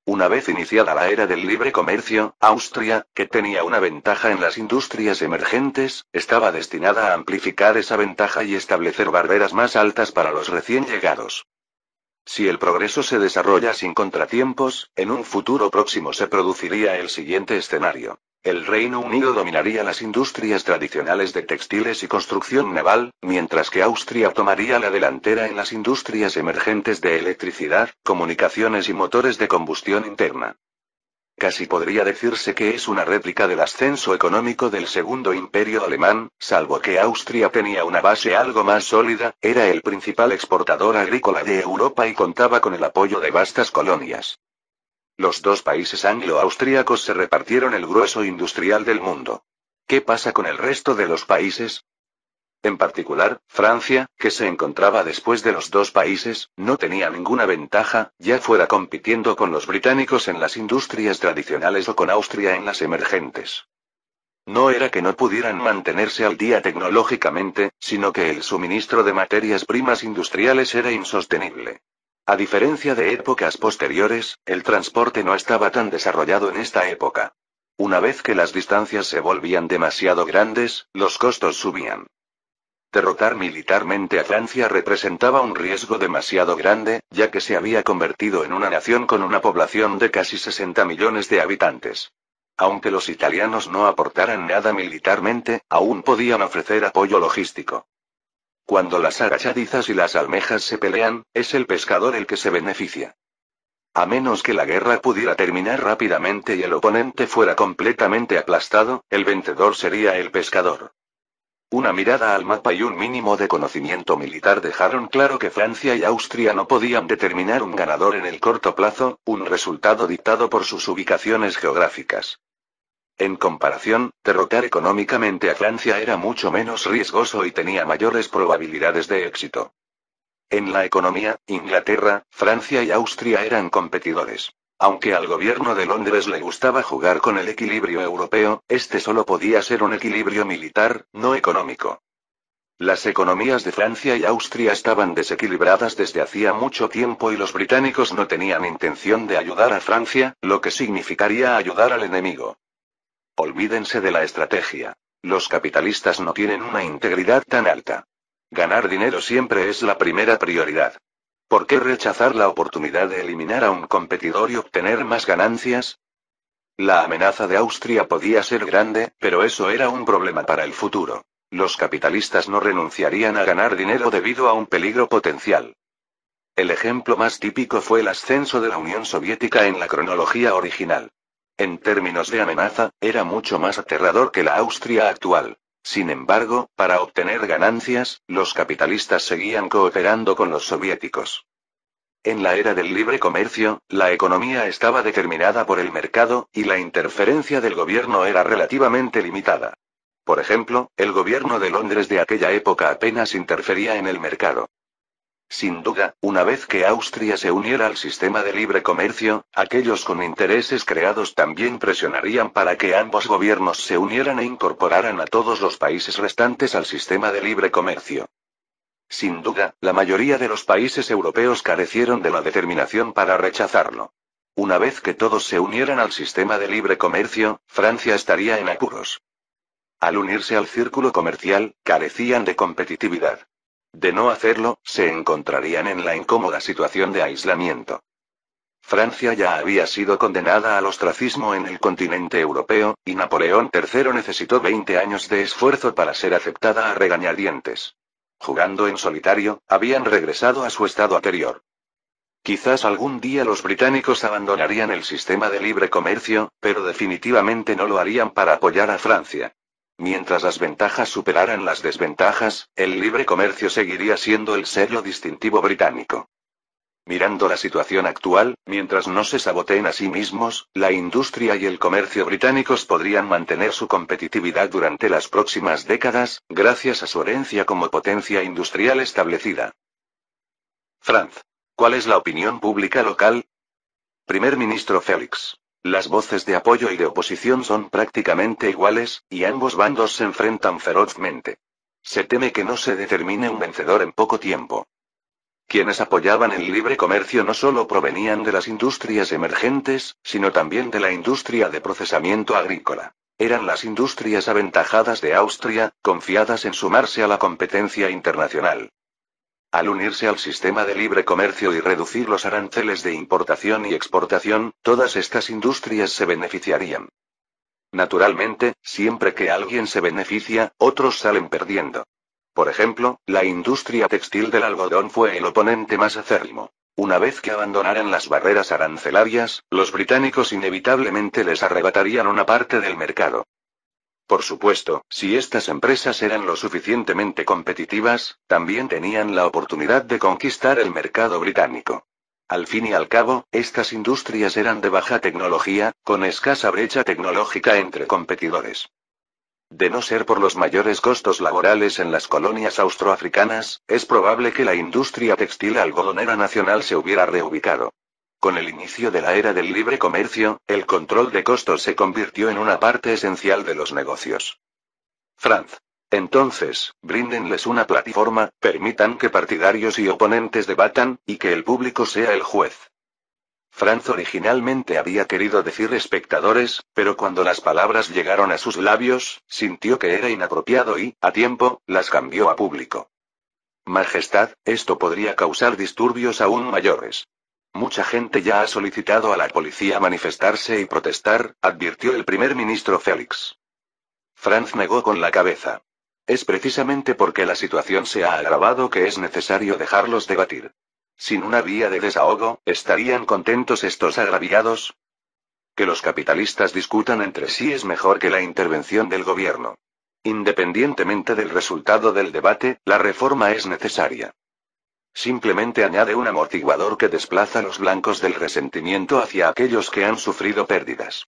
Una vez iniciada la era del libre comercio, Austria, que tenía una ventaja en las industrias emergentes, estaba destinada a amplificar esa ventaja y establecer barreras más altas para los recién llegados. Si el progreso se desarrolla sin contratiempos, en un futuro próximo se produciría el siguiente escenario. El Reino Unido dominaría las industrias tradicionales de textiles y construcción naval, mientras que Austria tomaría la delantera en las industrias emergentes de electricidad, comunicaciones y motores de combustión interna. Casi podría decirse que es una réplica del ascenso económico del Segundo Imperio Alemán, salvo que Austria tenía una base algo más sólida, era el principal exportador agrícola de Europa y contaba con el apoyo de vastas colonias. Los dos países anglo-austríacos se repartieron el grueso industrial del mundo. ¿Qué pasa con el resto de los países? En particular, Francia, que se encontraba después de los dos países, no tenía ninguna ventaja, ya fuera compitiendo con los británicos en las industrias tradicionales o con Austria en las emergentes. No era que no pudieran mantenerse al día tecnológicamente, sino que el suministro de materias primas industriales era insostenible. A diferencia de épocas posteriores, el transporte no estaba tan desarrollado en esta época. Una vez que las distancias se volvían demasiado grandes, los costos subían. Derrotar militarmente a Francia representaba un riesgo demasiado grande, ya que se había convertido en una nación con una población de casi 60 millones de habitantes. Aunque los italianos no aportaran nada militarmente, aún podían ofrecer apoyo logístico. Cuando las agachadizas y las almejas se pelean, es el pescador el que se beneficia. A menos que la guerra pudiera terminar rápidamente y el oponente fuera completamente aplastado, el vencedor sería el pescador. Una mirada al mapa y un mínimo de conocimiento militar dejaron claro que Francia y Austria no podían determinar un ganador en el corto plazo, un resultado dictado por sus ubicaciones geográficas. En comparación, derrotar económicamente a Francia era mucho menos riesgoso y tenía mayores probabilidades de éxito. En la economía, Inglaterra, Francia y Austria eran competidores. Aunque al gobierno de Londres le gustaba jugar con el equilibrio europeo, este solo podía ser un equilibrio militar, no económico. Las economías de Francia y Austria estaban desequilibradas desde hacía mucho tiempo y los británicos no tenían intención de ayudar a Francia, lo que significaría ayudar al enemigo. Olvídense de la estrategia. Los capitalistas no tienen una integridad tan alta. Ganar dinero siempre es la primera prioridad. ¿Por qué rechazar la oportunidad de eliminar a un competidor y obtener más ganancias? La amenaza de Austria podía ser grande, pero eso era un problema para el futuro. Los capitalistas no renunciarían a ganar dinero debido a un peligro potencial. El ejemplo más típico fue el ascenso de la Unión Soviética en la cronología original. En términos de amenaza, era mucho más aterrador que la Austria actual. Sin embargo, para obtener ganancias, los capitalistas seguían cooperando con los soviéticos. En la era del libre comercio, la economía estaba determinada por el mercado, y la interferencia del gobierno era relativamente limitada. Por ejemplo, el gobierno de Londres de aquella época apenas interfería en el mercado. Sin duda, una vez que Austria se uniera al sistema de libre comercio, aquellos con intereses creados también presionarían para que ambos gobiernos se unieran e incorporaran a todos los países restantes al sistema de libre comercio. Sin duda, la mayoría de los países europeos carecieron de la determinación para rechazarlo. Una vez que todos se unieran al sistema de libre comercio, Francia estaría en apuros. Al unirse al círculo comercial, carecían de competitividad. De no hacerlo, se encontrarían en la incómoda situación de aislamiento. Francia ya había sido condenada al ostracismo en el continente europeo, y Napoleón III necesitó 20 años de esfuerzo para ser aceptada a regañadientes. Jugando en solitario, habían regresado a su estado anterior. Quizás algún día los británicos abandonarían el sistema de libre comercio, pero definitivamente no lo harían para apoyar a Francia. Mientras las ventajas superaran las desventajas, el libre comercio seguiría siendo el sello distintivo británico. Mirando la situación actual, mientras no se saboteen a sí mismos, la industria y el comercio británicos podrían mantener su competitividad durante las próximas décadas, gracias a su herencia como potencia industrial establecida. Franz. ¿Cuál es la opinión pública local? Primer ministro Félix. Las voces de apoyo y de oposición son prácticamente iguales, y ambos bandos se enfrentan ferozmente. Se teme que no se determine un vencedor en poco tiempo. Quienes apoyaban el libre comercio no solo provenían de las industrias emergentes, sino también de la industria de procesamiento agrícola. Eran las industrias aventajadas de Austria, confiadas en sumarse a la competencia internacional. Al unirse al sistema de libre comercio y reducir los aranceles de importación y exportación, todas estas industrias se beneficiarían. Naturalmente, siempre que alguien se beneficia, otros salen perdiendo. Por ejemplo, la industria textil del algodón fue el oponente más acérrimo. Una vez que abandonaran las barreras arancelarias, los británicos inevitablemente les arrebatarían una parte del mercado. Por supuesto, si estas empresas eran lo suficientemente competitivas, también tenían la oportunidad de conquistar el mercado británico. Al fin y al cabo, estas industrias eran de baja tecnología, con escasa brecha tecnológica entre competidores. De no ser por los mayores costos laborales en las colonias austroafricanas, es probable que la industria textil algodonera nacional se hubiera reubicado. Con el inicio de la era del libre comercio, el control de costos se convirtió en una parte esencial de los negocios. Franz. Entonces, bríndenles una plataforma, permitan que partidarios y oponentes debatan, y que el público sea el juez. Franz originalmente había querido decir espectadores, pero cuando las palabras llegaron a sus labios, sintió que era inapropiado y, a tiempo, las cambió a público. Majestad, esto podría causar disturbios aún mayores. Mucha gente ya ha solicitado a la policía manifestarse y protestar, advirtió el primer ministro Félix. Franz negó con la cabeza. Es precisamente porque la situación se ha agravado que es necesario dejarlos debatir. Sin una vía de desahogo, ¿estarían contentos estos agraviados? Que los capitalistas discutan entre sí es mejor que la intervención del gobierno. Independientemente del resultado del debate, la reforma es necesaria. Simplemente añade un amortiguador que desplaza a los blancos del resentimiento hacia aquellos que han sufrido pérdidas.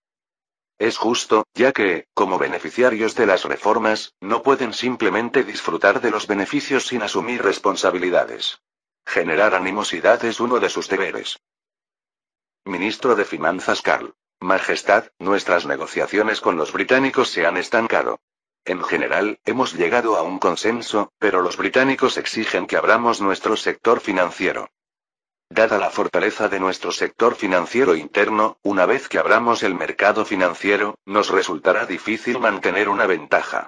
Es justo, ya que, como beneficiarios de las reformas, no pueden simplemente disfrutar de los beneficios sin asumir responsabilidades. Generar animosidad es uno de sus deberes. Ministro de Finanzas Karl. Majestad, nuestras negociaciones con los británicos se han estancado. En general, hemos llegado a un consenso, pero los británicos exigen que abramos nuestro sector financiero. Dada la fortaleza de nuestro sector financiero interno, una vez que abramos el mercado financiero, nos resultará difícil mantener una ventaja.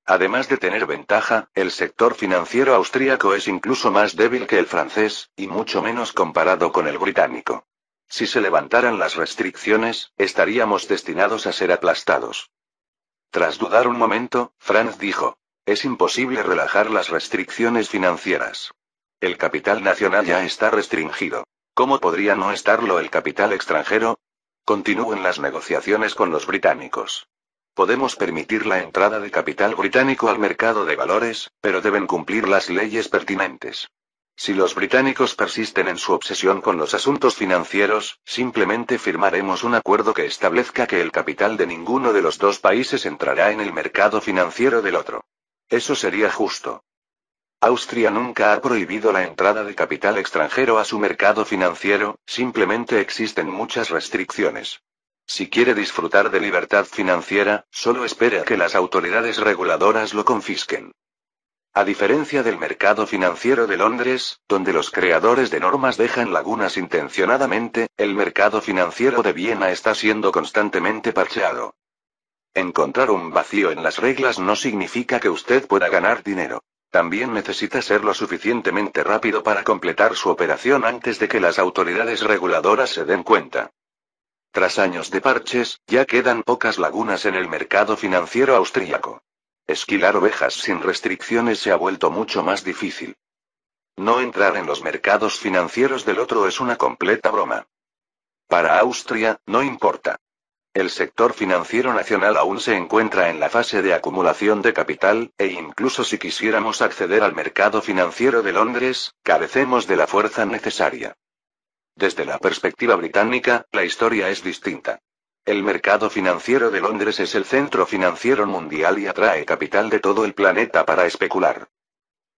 Además de tener ventaja, el sector financiero austríaco es incluso más débil que el francés, y mucho menos comparado con el británico. Si se levantaran las restricciones, estaríamos destinados a ser aplastados. Tras dudar un momento, Franz dijo: es imposible relajar las restricciones financieras. El capital nacional ya está restringido. ¿Cómo podría no estarlo el capital extranjero? Continúen las negociaciones con los británicos. Podemos permitir la entrada de capital británico al mercado de valores, pero deben cumplir las leyes pertinentes. Si los británicos persisten en su obsesión con los asuntos financieros, simplemente firmaremos un acuerdo que establezca que el capital de ninguno de los dos países entrará en el mercado financiero del otro. Eso sería justo. Austria nunca ha prohibido la entrada de capital extranjero a su mercado financiero, simplemente existen muchas restricciones. Si quiere disfrutar de libertad financiera, solo espere a que las autoridades reguladoras lo confisquen. A diferencia del mercado financiero de Londres, donde los creadores de normas dejan lagunas intencionadamente, el mercado financiero de Viena está siendo constantemente parcheado. Encontrar un vacío en las reglas no significa que usted pueda ganar dinero. También necesita ser lo suficientemente rápido para completar su operación antes de que las autoridades reguladoras se den cuenta. Tras años de parches, ya quedan pocas lagunas en el mercado financiero austríaco. Esquilar ovejas sin restricciones se ha vuelto mucho más difícil. No entrar en los mercados financieros del otro es una completa broma. Para Austria, no importa. El sector financiero nacional aún se encuentra en la fase de acumulación de capital, e incluso si quisiéramos acceder al mercado financiero de Londres, carecemos de la fuerza necesaria. Desde la perspectiva británica, la historia es distinta. El mercado financiero de Londres es el centro financiero mundial y atrae capital de todo el planeta para especular.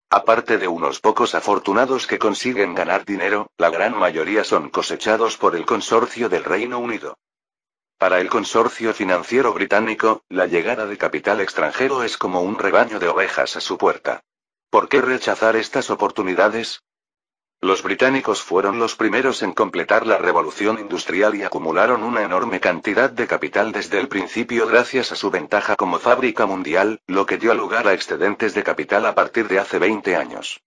Aparte de unos pocos afortunados que consiguen ganar dinero, la gran mayoría son cosechados por el consorcio del Reino Unido. Para el consorcio financiero británico, la llegada de capital extranjero es como un rebaño de ovejas a su puerta. ¿Por qué rechazar estas oportunidades? Los británicos fueron los primeros en completar la revolución industrial y acumularon una enorme cantidad de capital desde el principio gracias a su ventaja como fábrica mundial, lo que dio lugar a excedentes de capital a partir de hace 20 años.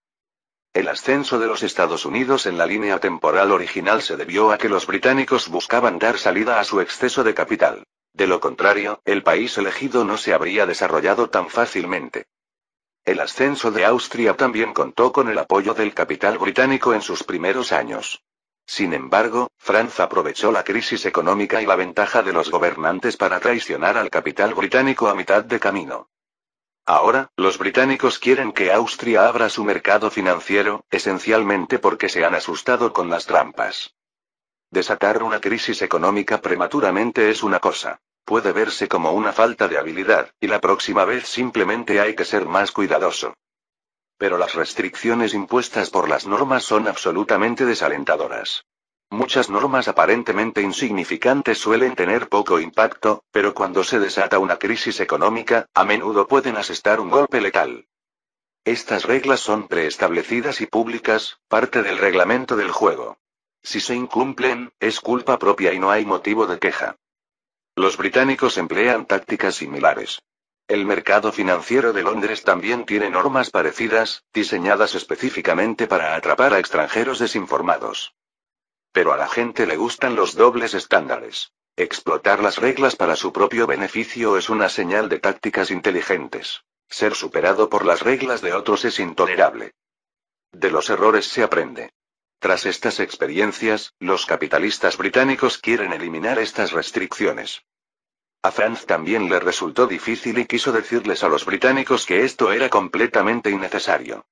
El ascenso de los Estados Unidos en la línea temporal original se debió a que los británicos buscaban dar salida a su exceso de capital. De lo contrario, el país elegido no se habría desarrollado tan fácilmente. El ascenso de Austria también contó con el apoyo del capital británico en sus primeros años. Sin embargo, Francia aprovechó la crisis económica y la ventaja de los gobernantes para traicionar al capital británico a mitad de camino. Ahora, los británicos quieren que Austria abra su mercado financiero, esencialmente porque se han asustado con las trampas. Desatar una crisis económica prematuramente es una cosa. Puede verse como una falta de habilidad, y la próxima vez simplemente hay que ser más cuidadoso. Pero las restricciones impuestas por las normas son absolutamente desalentadoras. Muchas normas aparentemente insignificantes suelen tener poco impacto, pero cuando se desata una crisis económica, a menudo pueden asestar un golpe letal. Estas reglas son preestablecidas y públicas, parte del reglamento del juego. Si se incumplen, es culpa propia y no hay motivo de queja. Los británicos emplean tácticas similares. El mercado financiero de Londres también tiene normas parecidas, diseñadas específicamente para atrapar a extranjeros desinformados. Pero a la gente le gustan los dobles estándares. Explotar las reglas para su propio beneficio es una señal de tácticas inteligentes. Ser superado por las reglas de otros es intolerable. De los errores se aprende. Tras estas experiencias, los capitalistas británicos quieren eliminar estas restricciones. A Franz también le resultó difícil y quiso decirles a los británicos que esto era completamente innecesario.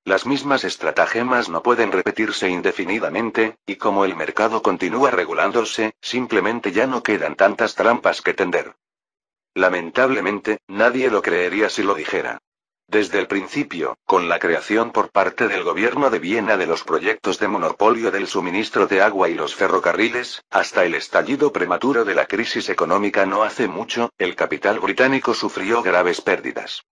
Las mismas estratagemas no pueden repetirse indefinidamente, y como el mercado continúa regulándose, simplemente ya no quedan tantas trampas que tender. Lamentablemente, nadie lo creería si lo dijera. Desde el principio, con la creación por parte del gobierno de Viena de los proyectos de monopolio del suministro de agua y los ferrocarriles, hasta el estallido prematuro de la crisis económica no hace mucho, el capital británico sufrió graves pérdidas.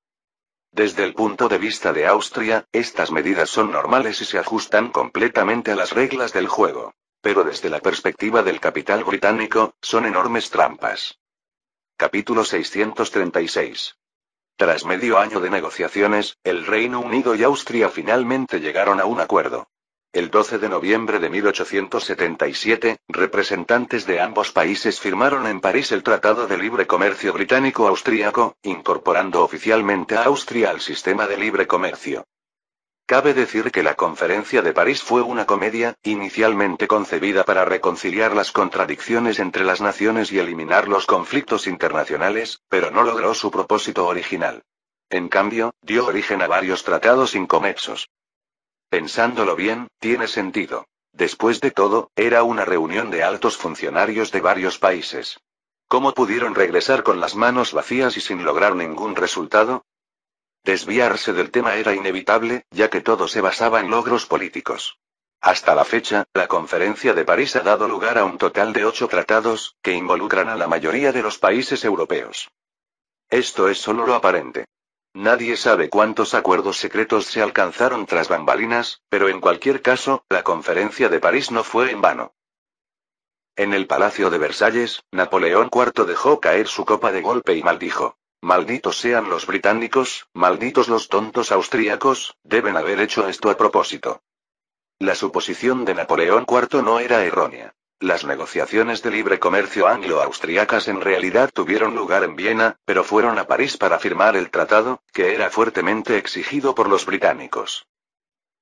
Desde el punto de vista de Austria, estas medidas son normales y se ajustan completamente a las reglas del juego. Pero desde la perspectiva del capital británico, son enormes trampas. Capítulo 636. Tras medio año de negociaciones, el Reino Unido y Austria finalmente llegaron a un acuerdo. El 12 de noviembre de 1877, representantes de ambos países firmaron en París el Tratado de Libre Comercio Británico-Austríaco, incorporando oficialmente a Austria al sistema de libre comercio. Cabe decir que la Conferencia de París fue una comedia, inicialmente concebida para reconciliar las contradicciones entre las naciones y eliminar los conflictos internacionales, pero no logró su propósito original. En cambio, dio origen a varios tratados inconexos. Pensándolo bien, tiene sentido. Después de todo, era una reunión de altos funcionarios de varios países. ¿Cómo pudieron regresar con las manos vacías y sin lograr ningún resultado? Desviarse del tema era inevitable, ya que todo se basaba en logros políticos. Hasta la fecha, la Conferencia de París ha dado lugar a un total de 8 tratados, que involucran a la mayoría de los países europeos. Esto es solo lo aparente. Nadie sabe cuántos acuerdos secretos se alcanzaron tras bambalinas, pero en cualquier caso, la Conferencia de París no fue en vano. En el Palacio de Versalles, Napoleón IV dejó caer su copa de golpe y maldijo. Malditos sean los británicos, malditos los tontos austríacos, deben haber hecho esto a propósito. La suposición de Napoleón IV no era errónea. Las negociaciones de libre comercio anglo-austriacas en realidad tuvieron lugar en Viena, pero fueron a París para firmar el tratado, que era fuertemente exigido por los británicos.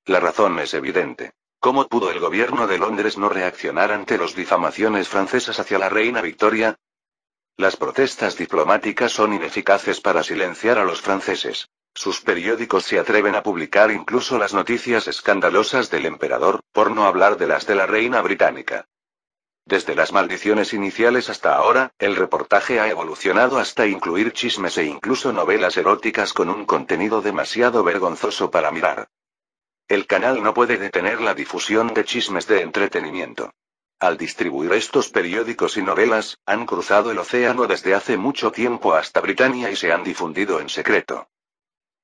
La razón es evidente. ¿Cómo pudo el gobierno de Londres no reaccionar ante las difamaciones francesas hacia la reina Victoria? Las protestas diplomáticas son ineficaces para silenciar a los franceses. Sus periódicos se atreven a publicar incluso las noticias escandalosas del emperador, por no hablar de las de la reina británica. Desde las maldiciones iniciales hasta ahora, el reportaje ha evolucionado hasta incluir chismes e incluso novelas eróticas con un contenido demasiado vergonzoso para mirar. El canal no puede detener la difusión de chismes de entretenimiento. Al distribuir estos periódicos y novelas, han cruzado el océano desde hace mucho tiempo hasta Britania y se han difundido en secreto.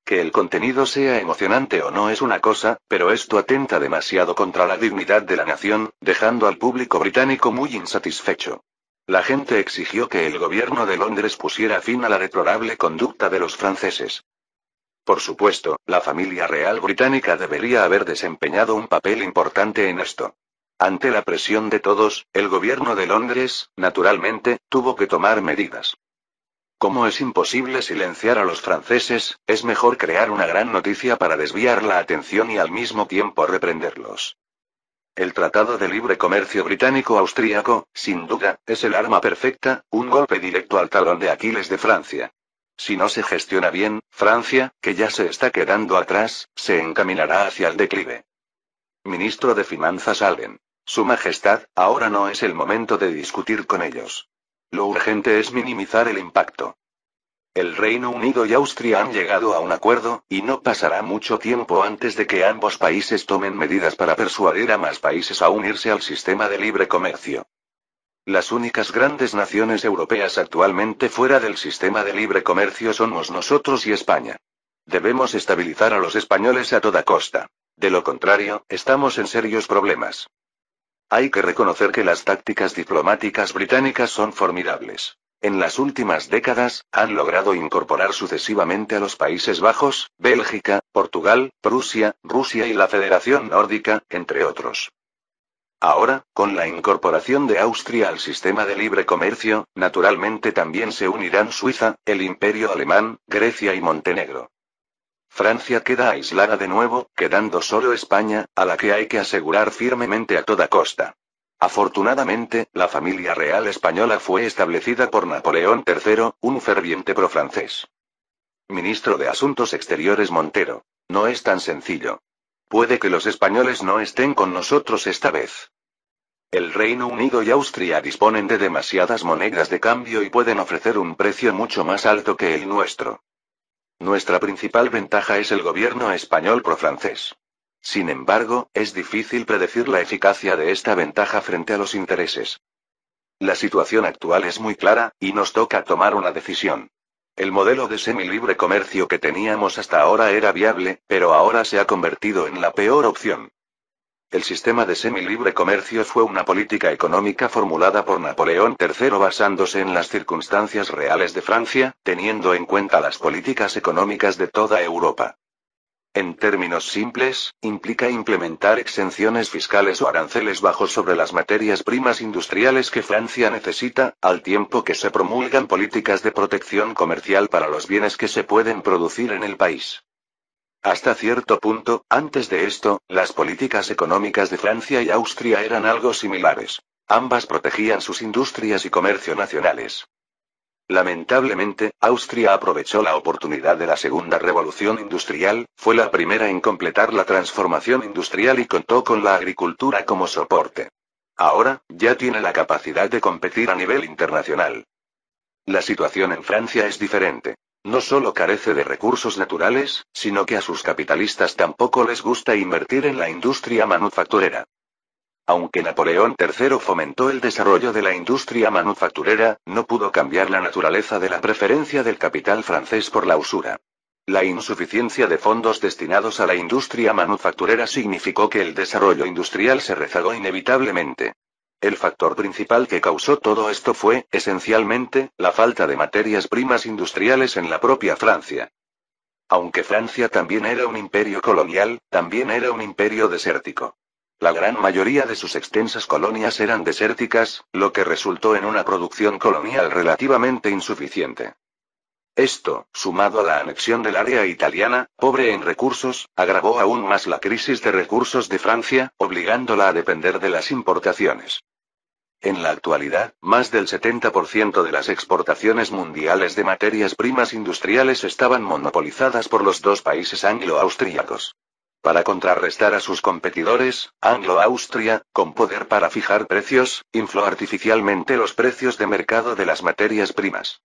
Que el contenido sea emocionante o no es una cosa, pero esto atenta demasiado contra la dignidad de la nación, dejando al público británico muy insatisfecho. La gente exigió que el gobierno de Londres pusiera fin a la deplorable conducta de los franceses. Por supuesto, la familia real británica debería haber desempeñado un papel importante en esto. Ante la presión de todos, el gobierno de Londres, naturalmente, tuvo que tomar medidas. Como es imposible silenciar a los franceses, es mejor crear una gran noticia para desviar la atención y al mismo tiempo reprenderlos. El Tratado de Libre Comercio Británico-Austríaco, sin duda, es el arma perfecta, un golpe directo al talón de Aquiles de Francia. Si no se gestiona bien, Francia, que ya se está quedando atrás, se encaminará hacia el declive. Ministro de Finanzas Allen. Su Majestad, ahora no es el momento de discutir con ellos. Lo urgente es minimizar el impacto. El Reino Unido y Austria han llegado a un acuerdo, y no pasará mucho tiempo antes de que ambos países tomen medidas para persuadir a más países a unirse al sistema de libre comercio. Las únicas grandes naciones europeas actualmente fuera del sistema de libre comercio somos nosotros y España. Debemos estabilizar a los españoles a toda costa. De lo contrario, estamos en serios problemas. Hay que reconocer que las tácticas diplomáticas británicas son formidables. En las últimas décadas, han logrado incorporar sucesivamente a los Países Bajos, Bélgica, Portugal, Prusia, Rusia y la Federación Nórdica, entre otros. Ahora, con la incorporación de Austria al sistema de libre comercio, naturalmente también se unirán Suiza, el Imperio Alemán, Grecia y Montenegro. Francia queda aislada de nuevo, quedando solo España, a la que hay que asegurar firmemente a toda costa. Afortunadamente, la familia real española fue establecida por Napoleón III, un ferviente profrancés. Ministro de Asuntos Exteriores Montero. No es tan sencillo. Puede que los españoles no estén con nosotros esta vez. El Reino Unido y Austria disponen de demasiadas monedas de cambio y pueden ofrecer un precio mucho más alto que el nuestro. Nuestra principal ventaja es el gobierno español profrancés. Sin embargo, es difícil predecir la eficacia de esta ventaja frente a los intereses. La situación actual es muy clara, y nos toca tomar una decisión. El modelo de semilibre comercio que teníamos hasta ahora era viable, pero ahora se ha convertido en la peor opción. El sistema de semilibre comercio fue una política económica formulada por Napoleón III basándose en las circunstancias reales de Francia, teniendo en cuenta las políticas económicas de toda Europa. En términos simples, implica implementar exenciones fiscales o aranceles bajos sobre las materias primas industriales que Francia necesita, al tiempo que se promulgan políticas de protección comercial para los bienes que se pueden producir en el país. Hasta cierto punto, antes de esto, las políticas económicas de Francia y Austria eran algo similares. Ambas protegían sus industrias y comercio nacionales. Lamentablemente, Austria aprovechó la oportunidad de la segunda revolución industrial, fue la primera en completar la transformación industrial y contó con la agricultura como soporte. Ahora, ya tiene la capacidad de competir a nivel internacional. La situación en Francia es diferente. No solo carece de recursos naturales, sino que a sus capitalistas tampoco les gusta invertir en la industria manufacturera. Aunque Napoleón III fomentó el desarrollo de la industria manufacturera, no pudo cambiar la naturaleza de la preferencia del capital francés por la usura. La insuficiencia de fondos destinados a la industria manufacturera significó que el desarrollo industrial se rezagó inevitablemente. El factor principal que causó todo esto fue, esencialmente, la falta de materias primas industriales en la propia Francia. Aunque Francia también era un imperio colonial, también era un imperio desértico. La gran mayoría de sus extensas colonias eran desérticas, lo que resultó en una producción colonial relativamente insuficiente. Esto, sumado a la anexión del área italiana, pobre en recursos, agravó aún más la crisis de recursos de Francia, obligándola a depender de las importaciones. En la actualidad, más del 70% de las exportaciones mundiales de materias primas industriales estaban monopolizadas por los dos países anglo-austríacos. Para contrarrestar a sus competidores, Anglo-Austria, con poder para fijar precios, infló artificialmente los precios de mercado de las materias primas.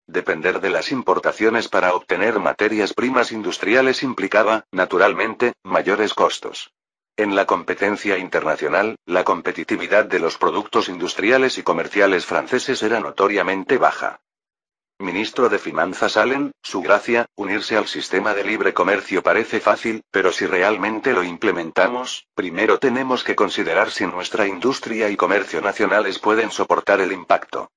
Depender de las importaciones para obtener materias primas industriales implicaba, naturalmente, mayores costos. En la competencia internacional, la competitividad de los productos industriales y comerciales franceses era notoriamente baja. Ministro de Finanzas Allen, Su Gracia, unirse al sistema de libre comercio parece fácil, pero si realmente lo implementamos, primero tenemos que considerar si nuestra industria y comercio nacionales pueden soportar el impacto.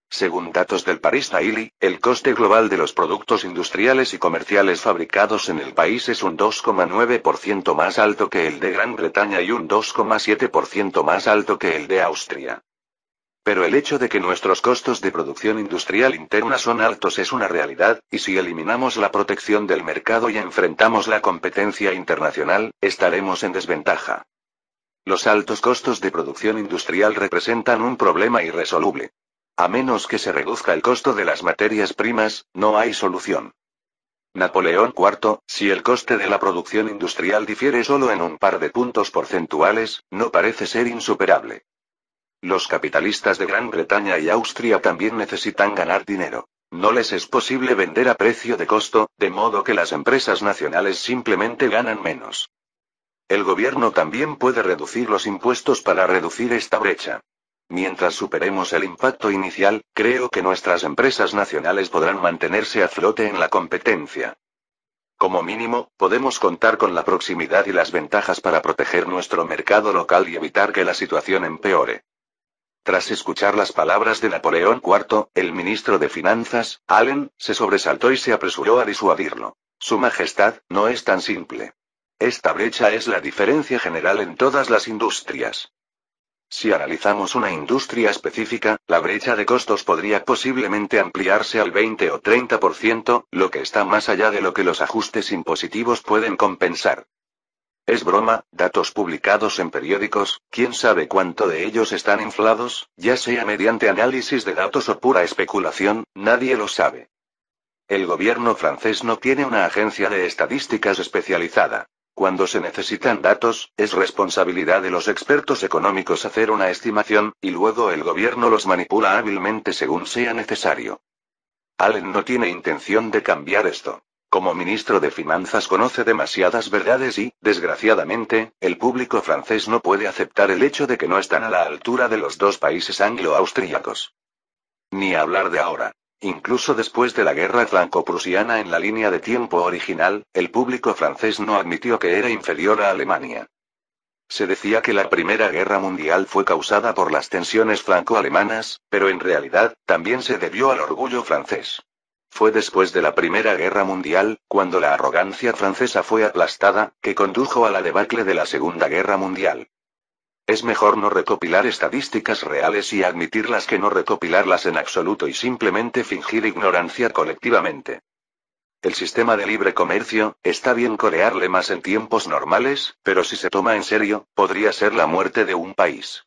Según datos del Paris Daily, el coste global de los productos industriales y comerciales fabricados en el país es un 2,9% más alto que el de Gran Bretaña y un 2,7% más alto que el de Austria. Pero el hecho de que nuestros costos de producción industrial interna son altos es una realidad, y si eliminamos la protección del mercado y enfrentamos la competencia internacional, estaremos en desventaja. Los altos costos de producción industrial representan un problema irresoluble. A menos que se reduzca el costo de las materias primas, no hay solución. Napoleón IV, si el coste de la producción industrial difiere solo en un par de puntos porcentuales, no parece ser insuperable. Los capitalistas de Gran Bretaña y Austria también necesitan ganar dinero. No les es posible vender a precio de costo, de modo que las empresas nacionales simplemente ganan menos. El gobierno también puede reducir los impuestos para reducir esta brecha. Mientras superemos el impacto inicial, creo que nuestras empresas nacionales podrán mantenerse a flote en la competencia. Como mínimo, podemos contar con la proximidad y las ventajas para proteger nuestro mercado local y evitar que la situación empeore. Tras escuchar las palabras de Napoleón IV, el ministro de Finanzas, Allen, se sobresaltó y se apresuró a disuadirlo. Su Majestad, no es tan simple. Esta brecha es la diferencia general en todas las industrias. Si analizamos una industria específica, la brecha de costos podría posiblemente ampliarse al 20 o 30%, lo que está más allá de lo que los ajustes impositivos pueden compensar. Es broma, datos publicados en periódicos, quién sabe cuánto de ellos están inflados, ya sea mediante análisis de datos o pura especulación, nadie lo sabe. El gobierno francés no tiene una agencia de estadísticas especializada. Cuando se necesitan datos, es responsabilidad de los expertos económicos hacer una estimación, y luego el gobierno los manipula hábilmente según sea necesario. Allen no tiene intención de cambiar esto. Como ministro de Finanzas conoce demasiadas verdades y, desgraciadamente, el público francés no puede aceptar el hecho de que no están a la altura de los dos países anglo-austríacos. Ni hablar de ahora. Incluso después de la guerra franco-prusiana en la línea de tiempo original, el público francés no admitió que era inferior a Alemania. Se decía que la Primera Guerra Mundial fue causada por las tensiones franco-alemanas, pero en realidad, también se debió al orgullo francés. Fue después de la Primera Guerra Mundial, cuando la arrogancia francesa fue aplastada, que condujo a la debacle de la Segunda Guerra Mundial. Es mejor no recopilar estadísticas reales y admitirlas que no recopilarlas en absoluto y simplemente fingir ignorancia colectivamente. El sistema de libre comercio, está bien corearle más en tiempos normales, pero si se toma en serio, podría ser la muerte de un país.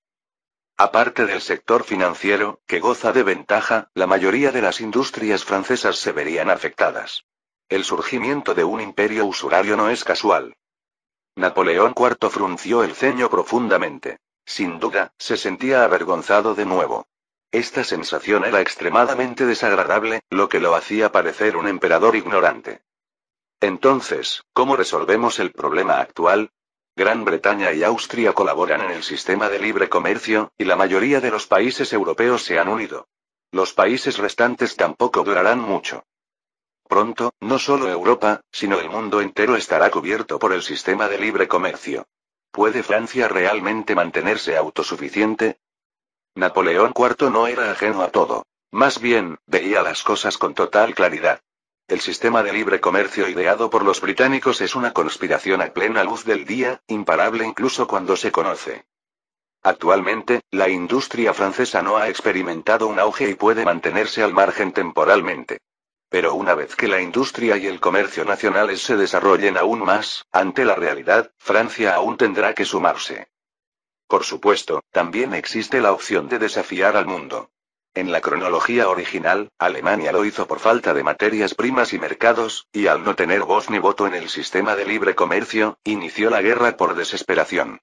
Aparte del sector financiero, que goza de ventaja, la mayoría de las industrias francesas se verían afectadas. El surgimiento de un imperio usurario no es casual. Napoleón IV frunció el ceño profundamente. Sin duda, se sentía avergonzado de nuevo. Esta sensación era extremadamente desagradable, lo que lo hacía parecer un emperador ignorante. Entonces, ¿cómo resolvemos el problema actual? Gran Bretaña y Austria colaboran en el sistema de libre comercio, y la mayoría de los países europeos se han unido. Los países restantes tampoco durarán mucho. Pronto, no solo Europa, sino el mundo entero estará cubierto por el sistema de libre comercio. ¿Puede Francia realmente mantenerse autosuficiente? Napoleón IV no era ajeno a todo. Más bien, veía las cosas con total claridad. El sistema de libre comercio ideado por los británicos es una conspiración a plena luz del día, imparable incluso cuando se conoce. Actualmente, la industria francesa no ha experimentado un auge y puede mantenerse al margen temporalmente. Pero una vez que la industria y el comercio nacionales se desarrollen aún más, ante la realidad, Francia aún tendrá que sumarse. Por supuesto, también existe la opción de desafiar al mundo. En la cronología original, Alemania lo hizo por falta de materias primas y mercados, y al no tener voz ni voto en el sistema de libre comercio, inició la guerra por desesperación.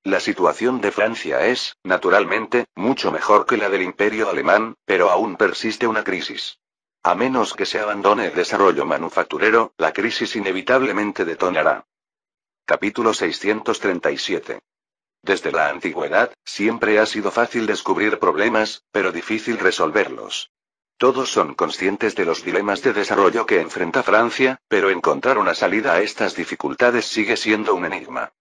La situación de Francia es, naturalmente, mucho mejor que la del Imperio alemán, pero aún persiste una crisis. A menos que se abandone el desarrollo manufacturero, la crisis inevitablemente detonará. Capítulo 637. Desde la antigüedad, siempre ha sido fácil descubrir problemas, pero difícil resolverlos. Todos son conscientes de los dilemas de desarrollo que enfrenta Francia, pero encontrar una salida a estas dificultades sigue siendo un enigma.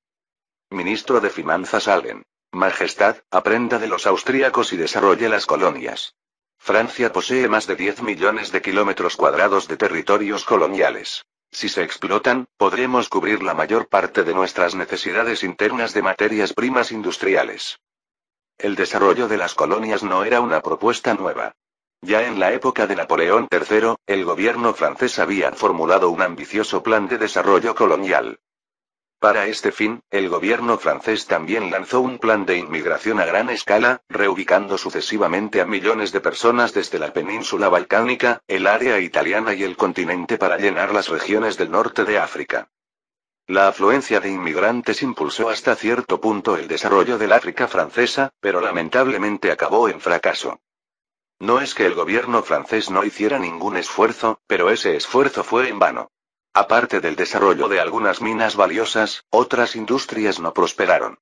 Ministro de Finanzas Allen. Majestad, aprenda de los austríacos y desarrolle las colonias. Francia posee más de 10 millones de kilómetros cuadrados de territorios coloniales. Si se explotan, podremos cubrir la mayor parte de nuestras necesidades internas de materias primas industriales. El desarrollo de las colonias no era una propuesta nueva. Ya en la época de Napoleón III, el gobierno francés había formulado un ambicioso plan de desarrollo colonial. Para este fin, el gobierno francés también lanzó un plan de inmigración a gran escala, reubicando sucesivamente a millones de personas desde la península balcánica, el área italiana y el continente para llenar las regiones del norte de África. La afluencia de inmigrantes impulsó hasta cierto punto el desarrollo del África francesa, pero lamentablemente acabó en fracaso. No es que el gobierno francés no hiciera ningún esfuerzo, pero ese esfuerzo fue en vano. Aparte del desarrollo de algunas minas valiosas, otras industrias no prosperaron.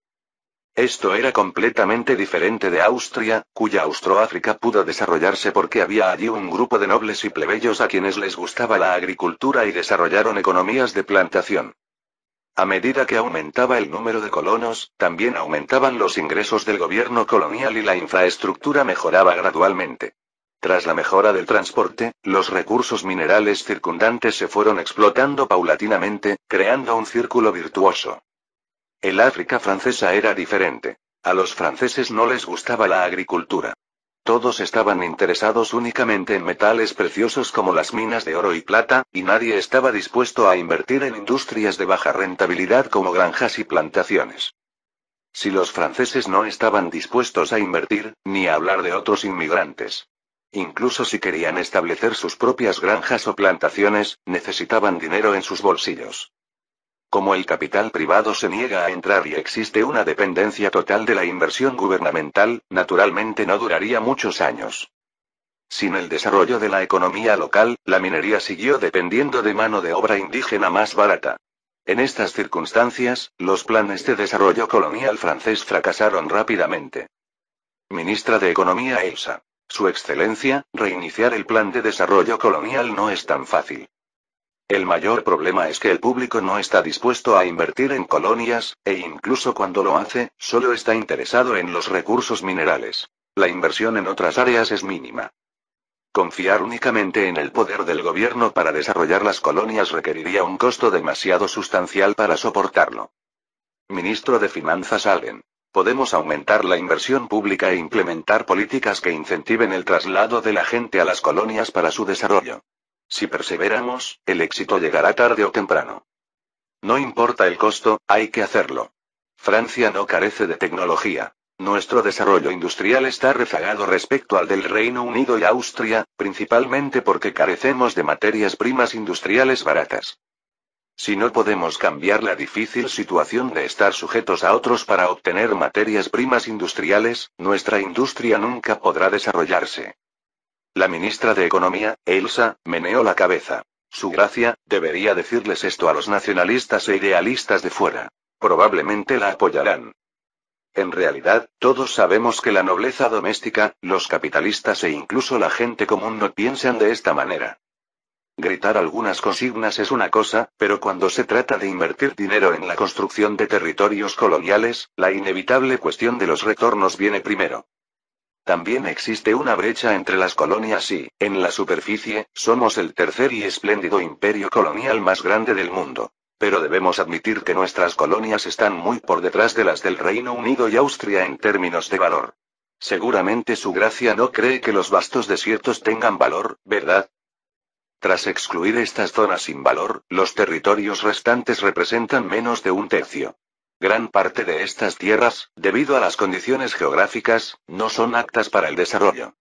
Esto era completamente diferente de Austria, cuya Austroáfrica pudo desarrollarse porque había allí un grupo de nobles y plebeyos a quienes les gustaba la agricultura y desarrollaron economías de plantación. A medida que aumentaba el número de colonos, también aumentaban los ingresos del gobierno colonial y la infraestructura mejoraba gradualmente. Tras la mejora del transporte, los recursos minerales circundantes se fueron explotando paulatinamente, creando un círculo virtuoso. El África francesa era diferente. A los franceses no les gustaba la agricultura. Todos estaban interesados únicamente en metales preciosos como las minas de oro y plata, y nadie estaba dispuesto a invertir en industrias de baja rentabilidad como granjas y plantaciones. Si los franceses no estaban dispuestos a invertir, ni a hablar de otros inmigrantes. Incluso si querían establecer sus propias granjas o plantaciones, necesitaban dinero en sus bolsillos. Como el capital privado se niega a entrar y existe una dependencia total de la inversión gubernamental, naturalmente no duraría muchos años. Sin el desarrollo de la economía local, la minería siguió dependiendo de mano de obra indígena más barata. En estas circunstancias, los planes de desarrollo colonial francés fracasaron rápidamente. Ministra de Economía Elsa. Su Excelencia, reiniciar el plan de desarrollo colonial no es tan fácil. El mayor problema es que el público no está dispuesto a invertir en colonias, e incluso cuando lo hace, solo está interesado en los recursos minerales. La inversión en otras áreas es mínima. Confiar únicamente en el poder del gobierno para desarrollar las colonias requeriría un costo demasiado sustancial para soportarlo. Ministro de Finanzas Allen. Podemos aumentar la inversión pública e implementar políticas que incentiven el traslado de la gente a las colonias para su desarrollo. Si perseveramos, el éxito llegará tarde o temprano. No importa el costo, hay que hacerlo. Francia no carece de tecnología. Nuestro desarrollo industrial está rezagado respecto al del Reino Unido y Austria, principalmente porque carecemos de materias primas industriales baratas. Si no podemos cambiar la difícil situación de estar sujetos a otros para obtener materias primas industriales, nuestra industria nunca podrá desarrollarse. La ministra de Economía, Elsa, meneó la cabeza. Su Gracia, debería decirles esto a los nacionalistas e idealistas de fuera. Probablemente la apoyarán. En realidad, todos sabemos que la nobleza doméstica, los capitalistas e incluso la gente común no piensan de esta manera. Gritar algunas consignas es una cosa, pero cuando se trata de invertir dinero en la construcción de territorios coloniales, la inevitable cuestión de los retornos viene primero. También existe una brecha entre las colonias y, en la superficie, somos el tercer y espléndido imperio colonial más grande del mundo. Pero debemos admitir que nuestras colonias están muy por detrás de las del Reino Unido y Austria en términos de valor. Seguramente su Gracia no cree que los vastos desiertos tengan valor, ¿verdad? Tras excluir estas zonas sin valor, los territorios restantes representan menos de un tercio. Gran parte de estas tierras, debido a las condiciones geográficas, no son aptas para el desarrollo.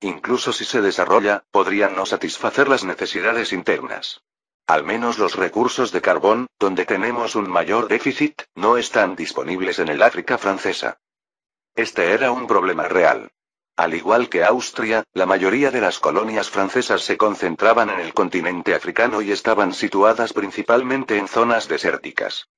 Incluso si se desarrolla, podrían no satisfacer las necesidades internas. Al menos los recursos de carbón, donde tenemos un mayor déficit, no están disponibles en el África francesa. Este era un problema real. Al igual que Austria, la mayoría de las colonias francesas se concentraban en el continente africano y estaban situadas principalmente en zonas desérticas.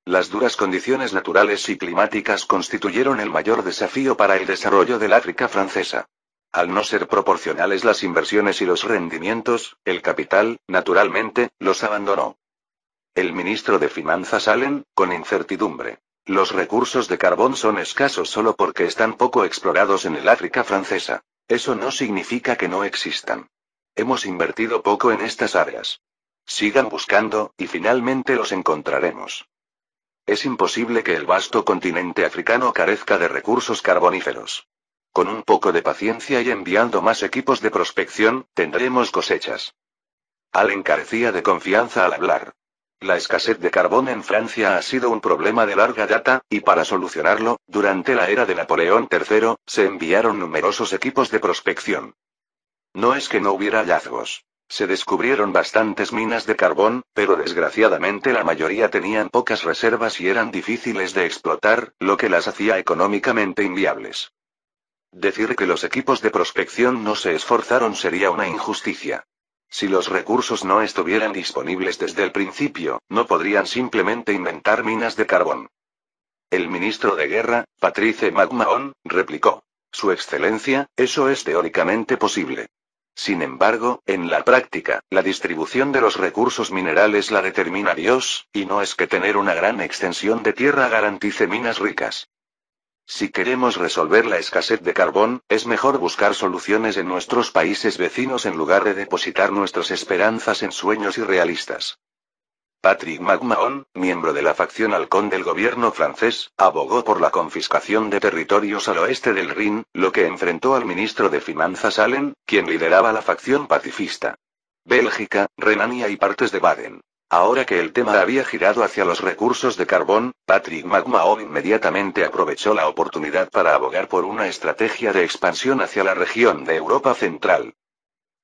Las duras condiciones naturales y climáticas constituyeron el mayor desafío para el desarrollo del África francesa. Al no ser proporcionales las inversiones y los rendimientos, el capital, naturalmente, los abandonó. El ministro de Finanzas Allen, con incertidumbre. Los recursos de carbón son escasos solo porque están poco explorados en el África francesa. Eso no significa que no existan. Hemos invertido poco en estas áreas. Sigan buscando, y finalmente los encontraremos. Es imposible que el vasto continente africano carezca de recursos carboníferos. Con un poco de paciencia y enviando más equipos de prospección, tendremos cosechas. Allen carecía de confianza al hablar. La escasez de carbón en Francia ha sido un problema de larga data, y para solucionarlo, durante la era de Napoleón III, se enviaron numerosos equipos de prospección. No es que no hubiera hallazgos. Se descubrieron bastantes minas de carbón, pero desgraciadamente la mayoría tenían pocas reservas y eran difíciles de explotar, lo que las hacía económicamente inviables. Decir que los equipos de prospección no se esforzaron sería una injusticia. Si los recursos no estuvieran disponibles desde el principio, no podrían simplemente inventar minas de carbón. El ministro de Guerra, Patrice McMahon, replicó. Su Excelencia, eso es teóricamente posible. Sin embargo, en la práctica, la distribución de los recursos minerales la determina Dios, y no es que tener una gran extensión de tierra garantice minas ricas. Si queremos resolver la escasez de carbón, es mejor buscar soluciones en nuestros países vecinos en lugar de depositar nuestras esperanzas en sueños irrealistas. Patrick McMahon, miembro de la facción halcón del gobierno francés, abogó por la confiscación de territorios al oeste del Rin, lo que enfrentó al ministro de Finanzas Allen, quien lideraba la facción pacifista. Bélgica, Renania y partes de Baden. Ahora que el tema había girado hacia los recursos de carbón, Patrick McMahon inmediatamente aprovechó la oportunidad para abogar por una estrategia de expansión hacia la región de Europa Central.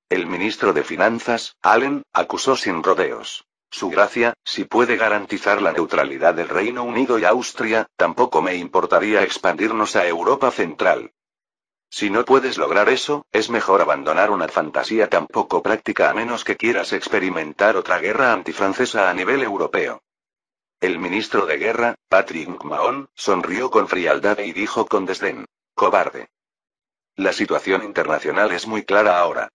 El ministro de Finanzas, Allen, acusó sin rodeos. Su gracia, si puede garantizar la neutralidad del Reino Unido y Austria, tampoco me importaría expandirnos a Europa Central. Si no puedes lograr eso, es mejor abandonar una fantasía tan poco práctica a menos que quieras experimentar otra guerra antifrancesa a nivel europeo. El ministro de Guerra, Patrick McMahon, sonrió con frialdad y dijo con desdén: cobarde. La situación internacional es muy clara ahora.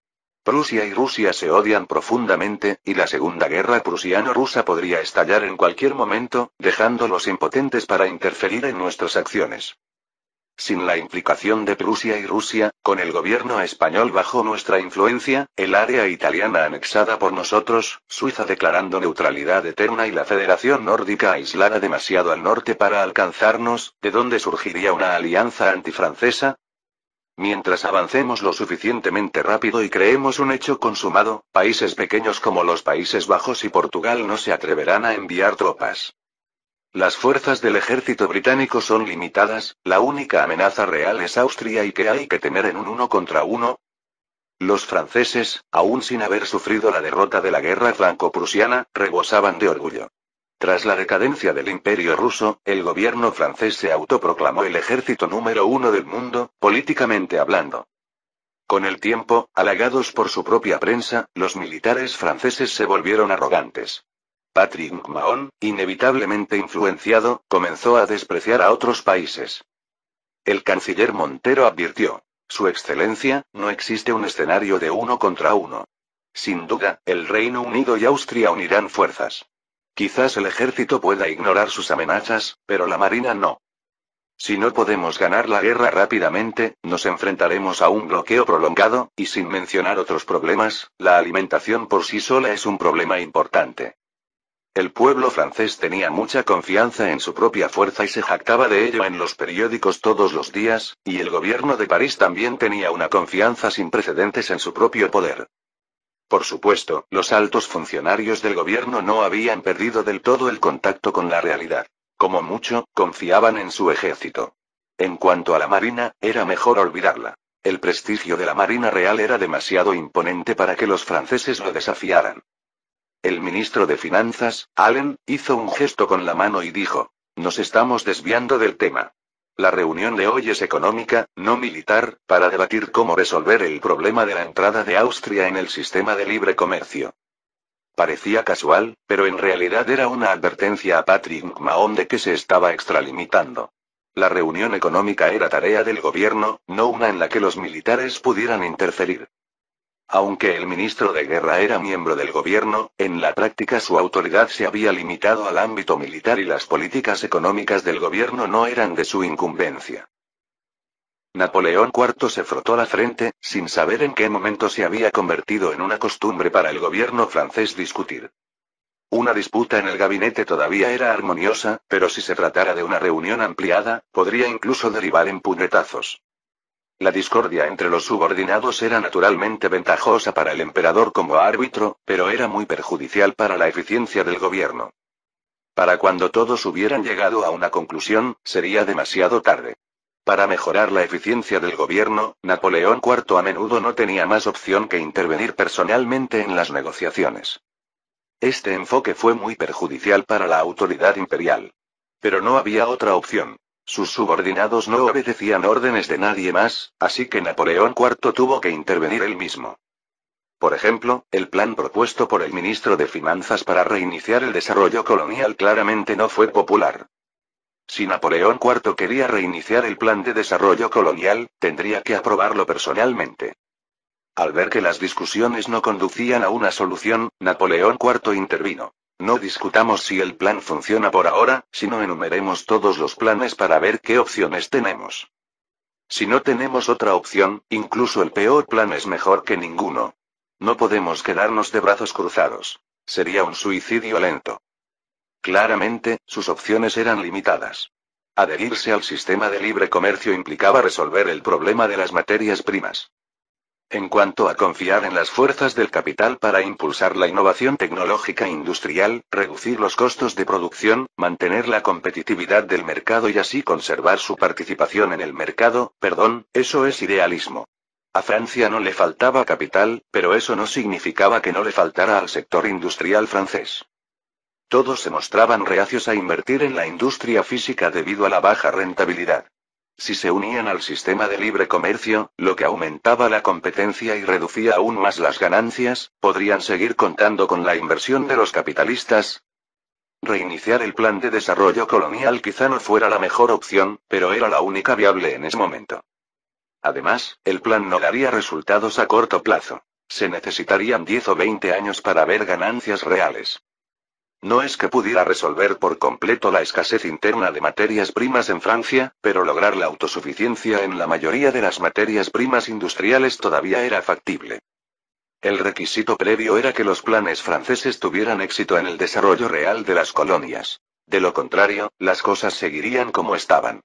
Prusia y Rusia se odian profundamente, y la Segunda Guerra Prusiano-Rusa podría estallar en cualquier momento, dejándolos impotentes para interferir en nuestras acciones. Sin la implicación de Prusia y Rusia, con el gobierno español bajo nuestra influencia, el área italiana anexada por nosotros, Suiza declarando neutralidad eterna y la Federación Nórdica aislada demasiado al norte para alcanzarnos, ¿de dónde surgiría una alianza antifrancesa? Mientras avancemos lo suficientemente rápido y creemos un hecho consumado, países pequeños como los Países Bajos y Portugal no se atreverán a enviar tropas. Las fuerzas del ejército británico son limitadas, la única amenaza real es Austria y ¿qué hay que temer en un 1 contra 1? Los franceses, aún sin haber sufrido la derrota de la guerra franco-prusiana, rebosaban de orgullo. Tras la decadencia del Imperio ruso, el gobierno francés se autoproclamó el ejército número 1 del mundo, políticamente hablando. Con el tiempo, halagados por su propia prensa, los militares franceses se volvieron arrogantes. Patrick McMahon, inevitablemente influenciado, comenzó a despreciar a otros países. El canciller Montero advirtió: Su Excelencia, no existe un escenario de 1 contra 1. Sin duda, el Reino Unido y Austria unirán fuerzas. Quizás el ejército pueda ignorar sus amenazas, pero la marina no. Si no podemos ganar la guerra rápidamente, nos enfrentaremos a un bloqueo prolongado, y sin mencionar otros problemas, la alimentación por sí sola es un problema importante. El pueblo francés tenía mucha confianza en su propia fuerza y se jactaba de ello en los periódicos todos los días, y el gobierno de París también tenía una confianza sin precedentes en su propio poder. Por supuesto, los altos funcionarios del gobierno no habían perdido del todo el contacto con la realidad. Como mucho, confiaban en su ejército. En cuanto a la marina, era mejor olvidarla. El prestigio de la Marina Real era demasiado imponente para que los franceses lo desafiaran. El ministro de Finanzas, Allen, hizo un gesto con la mano y dijo: Nos estamos desviando del tema. La reunión de hoy es económica, no militar, para debatir cómo resolver el problema de la entrada de Austria en el sistema de libre comercio. Parecía casual, pero en realidad era una advertencia a Patrick McMahon de que se estaba extralimitando. La reunión económica era tarea del gobierno, no una en la que los militares pudieran interferir. Aunque el ministro de Guerra era miembro del gobierno, en la práctica su autoridad se había limitado al ámbito militar y las políticas económicas del gobierno no eran de su incumbencia. Napoleón IV se frotó la frente, sin saber en qué momento se había convertido en una costumbre para el gobierno francés discutir. Una disputa en el gabinete todavía era armoniosa, pero si se tratara de una reunión ampliada, podría incluso derivar en puñetazos. La discordia entre los subordinados era naturalmente ventajosa para el emperador como árbitro, pero era muy perjudicial para la eficiencia del gobierno. Para cuando todos hubieran llegado a una conclusión, sería demasiado tarde. Para mejorar la eficiencia del gobierno, Napoleón IV a menudo no tenía más opción que intervenir personalmente en las negociaciones. Este enfoque fue muy perjudicial para la autoridad imperial. Pero no había otra opción. Sus subordinados no obedecían órdenes de nadie más, así que Napoleón IV tuvo que intervenir él mismo. Por ejemplo, el plan propuesto por el ministro de Finanzas para reiniciar el desarrollo colonial claramente no fue popular. Si Napoleón IV quería reiniciar el plan de desarrollo colonial, tendría que aprobarlo personalmente. Al ver que las discusiones no conducían a una solución, Napoleón IV intervino. No discutamos si el plan funciona por ahora, sino enumeremos todos los planes para ver qué opciones tenemos. Si no tenemos otra opción, incluso el peor plan es mejor que ninguno. No podemos quedarnos de brazos cruzados. Sería un suicidio lento. Claramente, sus opciones eran limitadas. Adherirse al sistema de libre comercio implicaba resolver el problema de las materias primas. En cuanto a confiar en las fuerzas del capital para impulsar la innovación tecnológica e industrial, reducir los costos de producción, mantener la competitividad del mercado y así conservar su participación en el mercado, eso es idealismo. A Francia no le faltaba capital, pero eso no significaba que no le faltara al sector industrial francés. Todos se mostraban reacios a invertir en la industria física debido a la baja rentabilidad. Si se unían al sistema de libre comercio, lo que aumentaba la competencia y reducía aún más las ganancias, podrían seguir contando con la inversión de los capitalistas. Reiniciar el plan de desarrollo colonial quizá no fuera la mejor opción, pero era la única viable en ese momento. Además, el plan no daría resultados a corto plazo. Se necesitarían 10 o 20 años para ver ganancias reales. No es que pudiera resolver por completo la escasez interna de materias primas en Francia, pero lograr la autosuficiencia en la mayoría de las materias primas industriales todavía era factible. El requisito previo era que los planes franceses tuvieran éxito en el desarrollo real de las colonias. De lo contrario, las cosas seguirían como estaban.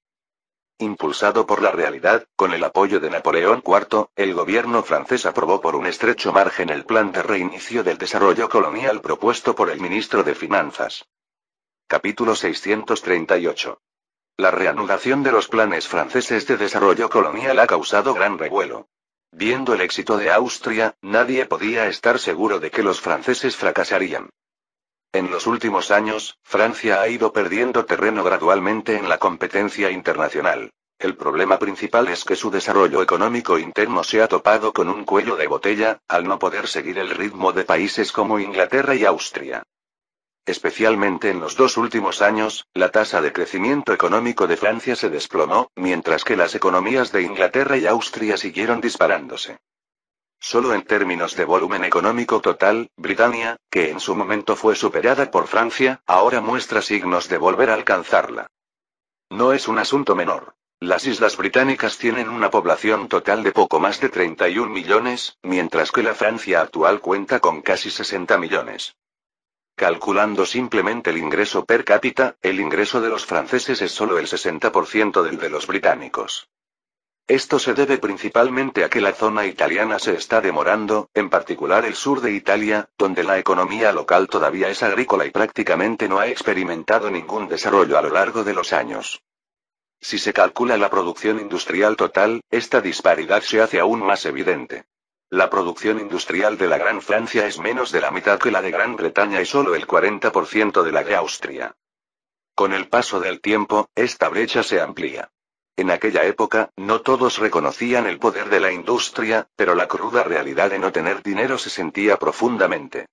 Impulsado por la realidad, con el apoyo de Napoleón IV, el gobierno francés aprobó por un estrecho margen el plan de reinicio del desarrollo colonial propuesto por el ministro de Finanzas. Capítulo 638. La reanudación de los planes franceses de desarrollo colonial ha causado gran revuelo. Viendo el éxito de Austria, nadie podía estar seguro de que los franceses fracasarían. En los últimos años, Francia ha ido perdiendo terreno gradualmente en la competencia internacional. El problema principal es que su desarrollo económico interno se ha topado con un cuello de botella, al no poder seguir el ritmo de países como Inglaterra y Austria. Especialmente en los 2 últimos años, la tasa de crecimiento económico de Francia se desplomó, mientras que las economías de Inglaterra y Austria siguieron disparándose. Solo en términos de volumen económico total, Britania, que en su momento fue superada por Francia, ahora muestra signos de volver a alcanzarla. No es un asunto menor. Las islas británicas tienen una población total de poco más de 31 millones, mientras que la Francia actual cuenta con casi 60 millones. Calculando simplemente el ingreso per cápita, el ingreso de los franceses es solo el 60% del de los británicos. Esto se debe principalmente a que la zona italiana se está demorando, en particular el sur de Italia, donde la economía local todavía es agrícola y prácticamente no ha experimentado ningún desarrollo a lo largo de los años. Si se calcula la producción industrial total, esta disparidad se hace aún más evidente. La producción industrial de la Gran Francia es menos de la mitad que la de Gran Bretaña y solo el 40% de la de Austria. Con el paso del tiempo, esta brecha se amplía. En aquella época, no todos reconocían el poder de la industria, pero la cruda realidad de no tener dinero se sentía profundamente.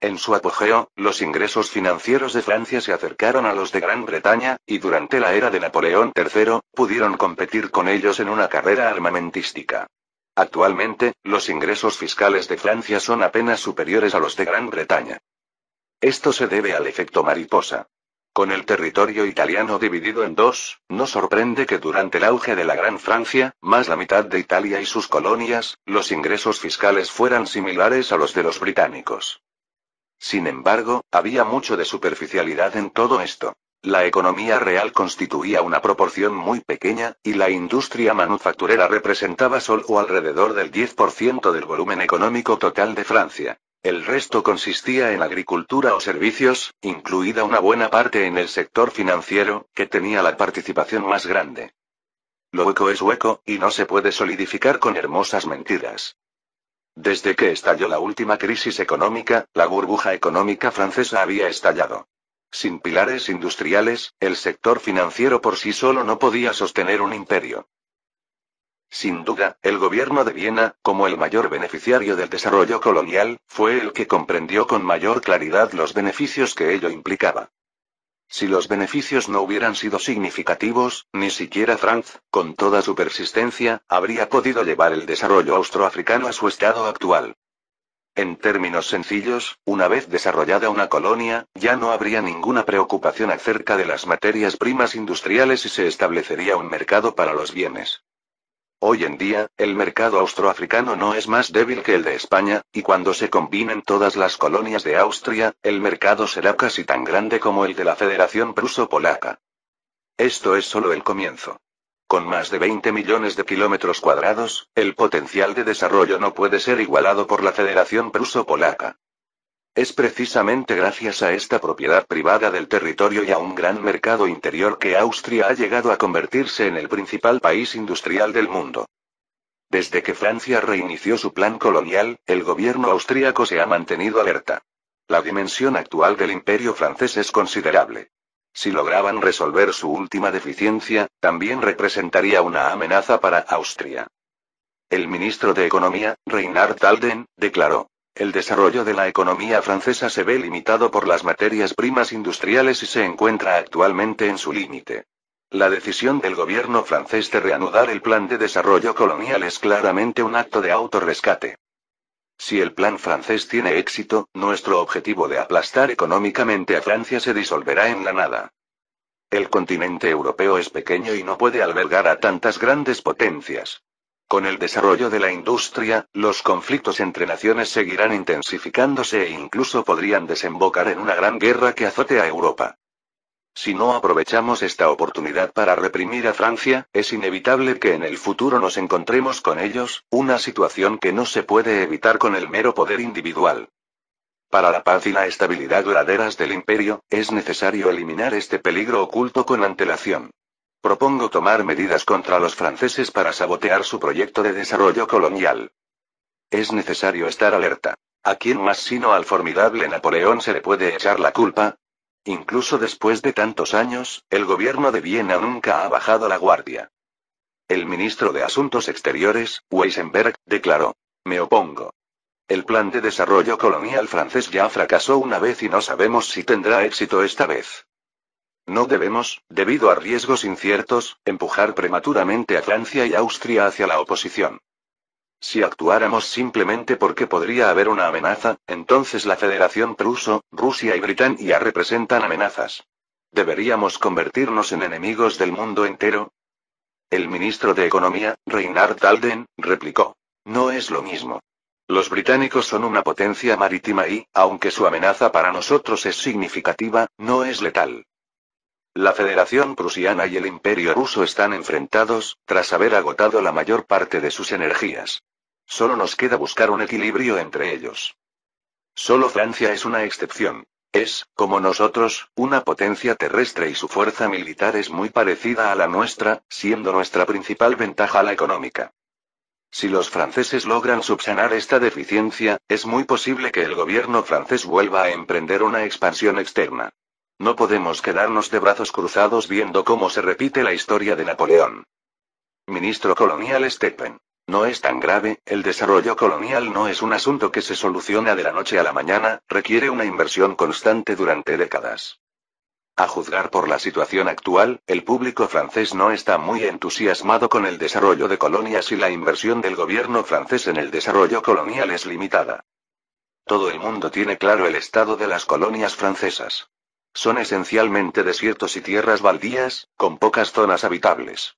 En su apogeo, los ingresos financieros de Francia se acercaron a los de Gran Bretaña, y durante la era de Napoleón III, pudieron competir con ellos en una carrera armamentística. Actualmente, los ingresos fiscales de Francia son apenas superiores a los de Gran Bretaña. Esto se debe al efecto mariposa. Con el territorio italiano dividido en dos, no sorprende que durante el auge de la Gran Francia, más la mitad de Italia y sus colonias, los ingresos fiscales fueran similares a los de los británicos. Sin embargo, había mucho de superficialidad en todo esto. La economía real constituía una proporción muy pequeña, y la industria manufacturera representaba solo alrededor del 10% del volumen económico total de Francia. El resto consistía en agricultura o servicios, incluida una buena parte en el sector financiero, que tenía la participación más grande. Lo hueco es hueco, y no se puede solidificar con hermosas mentiras. Desde que estalló la última crisis económica, la burbuja económica francesa había estallado. Sin pilares industriales, el sector financiero por sí solo no podía sostener un imperio. Sin duda, el gobierno de Viena, como el mayor beneficiario del desarrollo colonial, fue el que comprendió con mayor claridad los beneficios que ello implicaba. Si los beneficios no hubieran sido significativos, ni siquiera Franz, con toda su persistencia, habría podido llevar el desarrollo austroafricano a su estado actual. En términos sencillos, una vez desarrollada una colonia, ya no habría ninguna preocupación acerca de las materias primas industriales y se establecería un mercado para los bienes. Hoy en día, el mercado austroafricano no es más débil que el de España, y cuando se combinen todas las colonias de Austria, el mercado será casi tan grande como el de la Federación Pruso-Polaca. Esto es solo el comienzo. Con más de 20 millones de kilómetros cuadrados, el potencial de desarrollo no puede ser igualado por la Federación Pruso-Polaca. Es precisamente gracias a esta propiedad privada del territorio y a un gran mercado interior que Austria ha llegado a convertirse en el principal país industrial del mundo. Desde que Francia reinició su plan colonial, el gobierno austríaco se ha mantenido alerta. La dimensión actual del imperio francés es considerable. Si lograban resolver su última deficiencia, también representaría una amenaza para Austria. El ministro de Economía, Reinhard Talden, declaró: el desarrollo de la economía francesa se ve limitado por las materias primas industriales y se encuentra actualmente en su límite. La decisión del gobierno francés de reanudar el plan de desarrollo colonial es claramente un acto de autorrescate. Si el plan francés tiene éxito, nuestro objetivo de aplastar económicamente a Francia se disolverá en la nada. El continente europeo es pequeño y no puede albergar a tantas grandes potencias. Con el desarrollo de la industria, los conflictos entre naciones seguirán intensificándose e incluso podrían desembocar en una gran guerra que azote a Europa. Si no aprovechamos esta oportunidad para reprimir a Francia, es inevitable que en el futuro nos encontremos con ellos, una situación que no se puede evitar con el mero poder individual. Para la paz y la estabilidad duraderas del imperio, es necesario eliminar este peligro oculto con antelación. Propongo tomar medidas contra los franceses para sabotear su proyecto de desarrollo colonial. Es necesario estar alerta. ¿A quién más sino al formidable Napoleón se le puede echar la culpa? Incluso después de tantos años, el gobierno de Viena nunca ha bajado la guardia. El ministro de Asuntos Exteriores, Weissenberg, declaró: me opongo. El plan de desarrollo colonial francés ya fracasó una vez y no sabemos si tendrá éxito esta vez. No debemos, debido a riesgos inciertos, empujar prematuramente a Francia y Austria hacia la oposición. Si actuáramos simplemente porque podría haber una amenaza, entonces la Federación Pruso, Rusia y Britania representan amenazas. ¿Deberíamos convertirnos en enemigos del mundo entero? El ministro de Economía, Reinhard Talden, replicó: no es lo mismo. Los británicos son una potencia marítima y, aunque su amenaza para nosotros es significativa, no es letal. La Federación Prusiana y el Imperio Ruso están enfrentados, tras haber agotado la mayor parte de sus energías. Solo nos queda buscar un equilibrio entre ellos. Solo Francia es una excepción. Es, como nosotros, una potencia terrestre y su fuerza militar es muy parecida a la nuestra, siendo nuestra principal ventaja la económica. Si los franceses logran subsanar esta deficiencia, es muy posible que el gobierno francés vuelva a emprender una expansión externa. No podemos quedarnos de brazos cruzados viendo cómo se repite la historia de Napoleón. Ministro colonial Steppen: no es tan grave, el desarrollo colonial no es un asunto que se soluciona de la noche a la mañana, requiere una inversión constante durante décadas. A juzgar por la situación actual, el público francés no está muy entusiasmado con el desarrollo de colonias y la inversión del gobierno francés en el desarrollo colonial es limitada. Todo el mundo tiene claro el estado de las colonias francesas. Son esencialmente desiertos y tierras baldías, con pocas zonas habitables.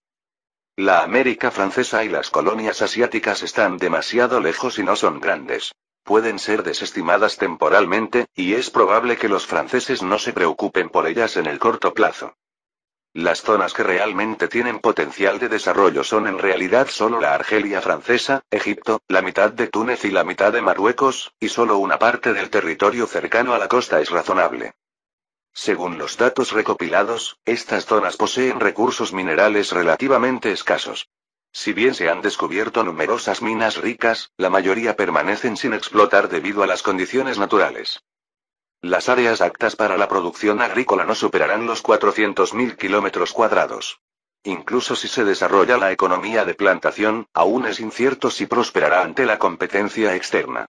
La América francesa y las colonias asiáticas están demasiado lejos y no son grandes. pueden ser desestimadas temporalmente, y es probable que los franceses no se preocupen por ellas en el corto plazo. Las zonas que realmente tienen potencial de desarrollo son en realidad solo la Argelia francesa, Egipto, la mitad de Túnez y la mitad de Marruecos, y solo una parte del territorio cercano a la costa es razonable. Según los datos recopilados, estas zonas poseen recursos minerales relativamente escasos. Si bien se han descubierto numerosas minas ricas, la mayoría permanecen sin explotar debido a las condiciones naturales. Las áreas aptas para la producción agrícola no superarán los 400.000 kilómetros cuadrados. Incluso si se desarrolla la economía de plantación, aún es incierto si prosperará ante la competencia externa.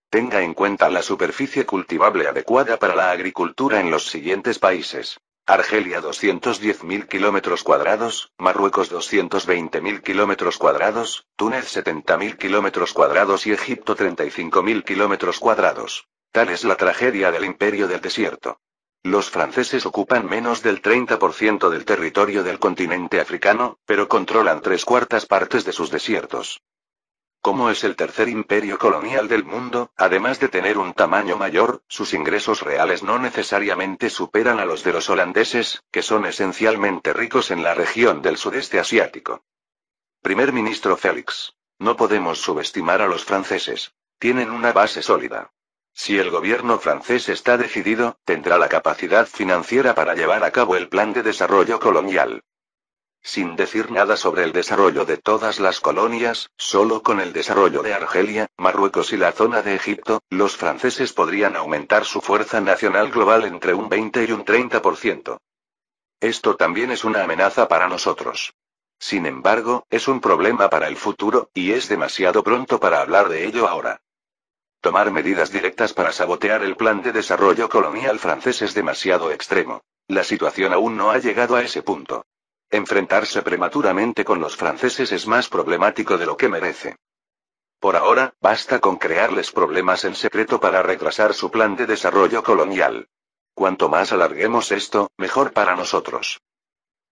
Tenga en cuenta la superficie cultivable adecuada para la agricultura en los siguientes países. Argelia 210.000 kilómetros cuadrados, Marruecos 220.000 kilómetros cuadrados, Túnez 70.000 kilómetros cuadrados y Egipto 35.000 kilómetros cuadrados. Tal es la tragedia del imperio del desierto. Los franceses ocupan menos del 30% del territorio del continente africano, pero controlan 3/4 partes de sus desiertos. Como es el tercer imperio colonial del mundo, además de tener un tamaño mayor, sus ingresos reales no necesariamente superan a los de los holandeses, que son esencialmente ricos en la región del sudeste asiático. Primer ministro Félix. No podemos subestimar a los franceses. Tienen una base sólida. Si el gobierno francés está decidido, tendrá la capacidad financiera para llevar a cabo el plan de desarrollo colonial. Sin decir nada sobre el desarrollo de todas las colonias, solo con el desarrollo de Argelia, Marruecos y la zona de Egipto, los franceses podrían aumentar su fuerza nacional global entre un 20 y un 30%. Esto también es una amenaza para nosotros. Sin embargo, es un problema para el futuro, y es demasiado pronto para hablar de ello ahora. Tomar medidas directas para sabotear el plan de desarrollo colonial francés es demasiado extremo. La situación aún no ha llegado a ese punto. Enfrentarse prematuramente con los franceses es más problemático de lo que merece. Por ahora, basta con crearles problemas en secreto para retrasar su plan de desarrollo colonial. Cuanto más alarguemos esto, mejor para nosotros.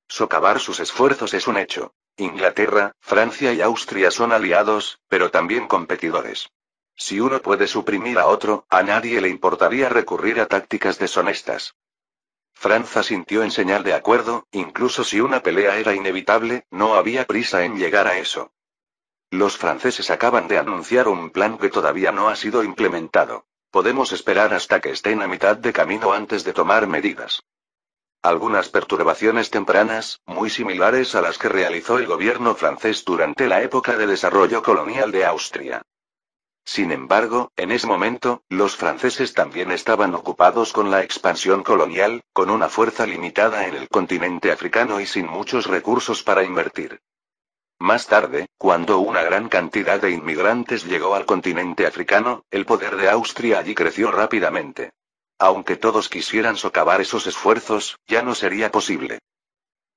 Socavar sus esfuerzos es un hecho. Inglaterra, Francia y Austria son aliados, pero también competidores. Si uno puede suprimir a otro, a nadie le importaría recurrir a tácticas deshonestas. Francia sintió en señal de acuerdo, incluso si una pelea era inevitable, no había prisa en llegar a eso. Los franceses acaban de anunciar un plan que todavía no ha sido implementado. Podemos esperar hasta que estén a mitad de camino antes de tomar medidas. Algunas perturbaciones tempranas, muy similares a las que realizó el gobierno francés durante la época de desarrollo colonial de Austria. Sin embargo, en ese momento, los franceses también estaban ocupados con la expansión colonial, con una fuerza limitada en el continente africano y sin muchos recursos para invertir. Más tarde, cuando una gran cantidad de inmigrantes llegó al continente africano, el poder de Austria allí creció rápidamente. Aunque todos quisieran socavar esos esfuerzos, ya no sería posible.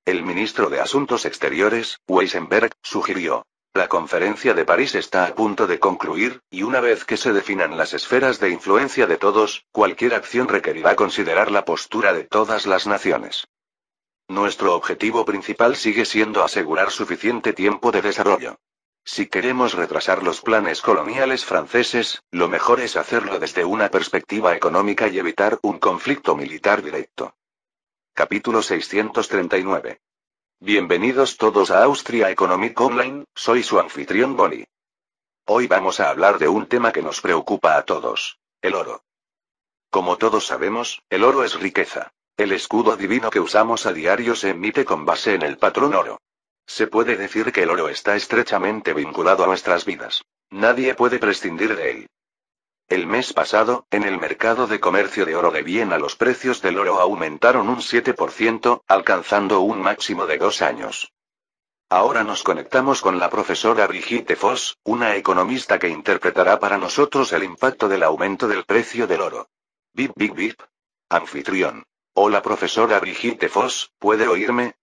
El ministro de Asuntos Exteriores, Weisenberg, sugirió: la conferencia de París está a punto de concluir, y una vez que se definan las esferas de influencia de todos, cualquier acción requerirá considerar la postura de todas las naciones. Nuestro objetivo principal sigue siendo asegurar suficiente tiempo de desarrollo. Si queremos retrasar los planes coloniales franceses, lo mejor es hacerlo desde una perspectiva económica y evitar un conflicto militar directo. Capítulo 639. Bienvenidos todos a Austria Economic Online, soy su anfitrión Bonnie. Hoy vamos a hablar de un tema que nos preocupa a todos: el oro. Como todos sabemos, el oro es riqueza. El escudo divino que usamos a diario se emite con base en el patrón oro. Se puede decir que el oro está estrechamente vinculado a nuestras vidas. Nadie puede prescindir de él. El mes pasado, en el mercado de comercio de oro de Viena los precios del oro aumentaron un 7%, alcanzando un máximo de 2 años. Ahora nos conectamos con la profesora Brigitte Voss, una economista que interpretará para nosotros el impacto del aumento del precio del oro. Bip bip bip. Anfitrión. Hola profesora Brigitte Voss, ¿puede oírme?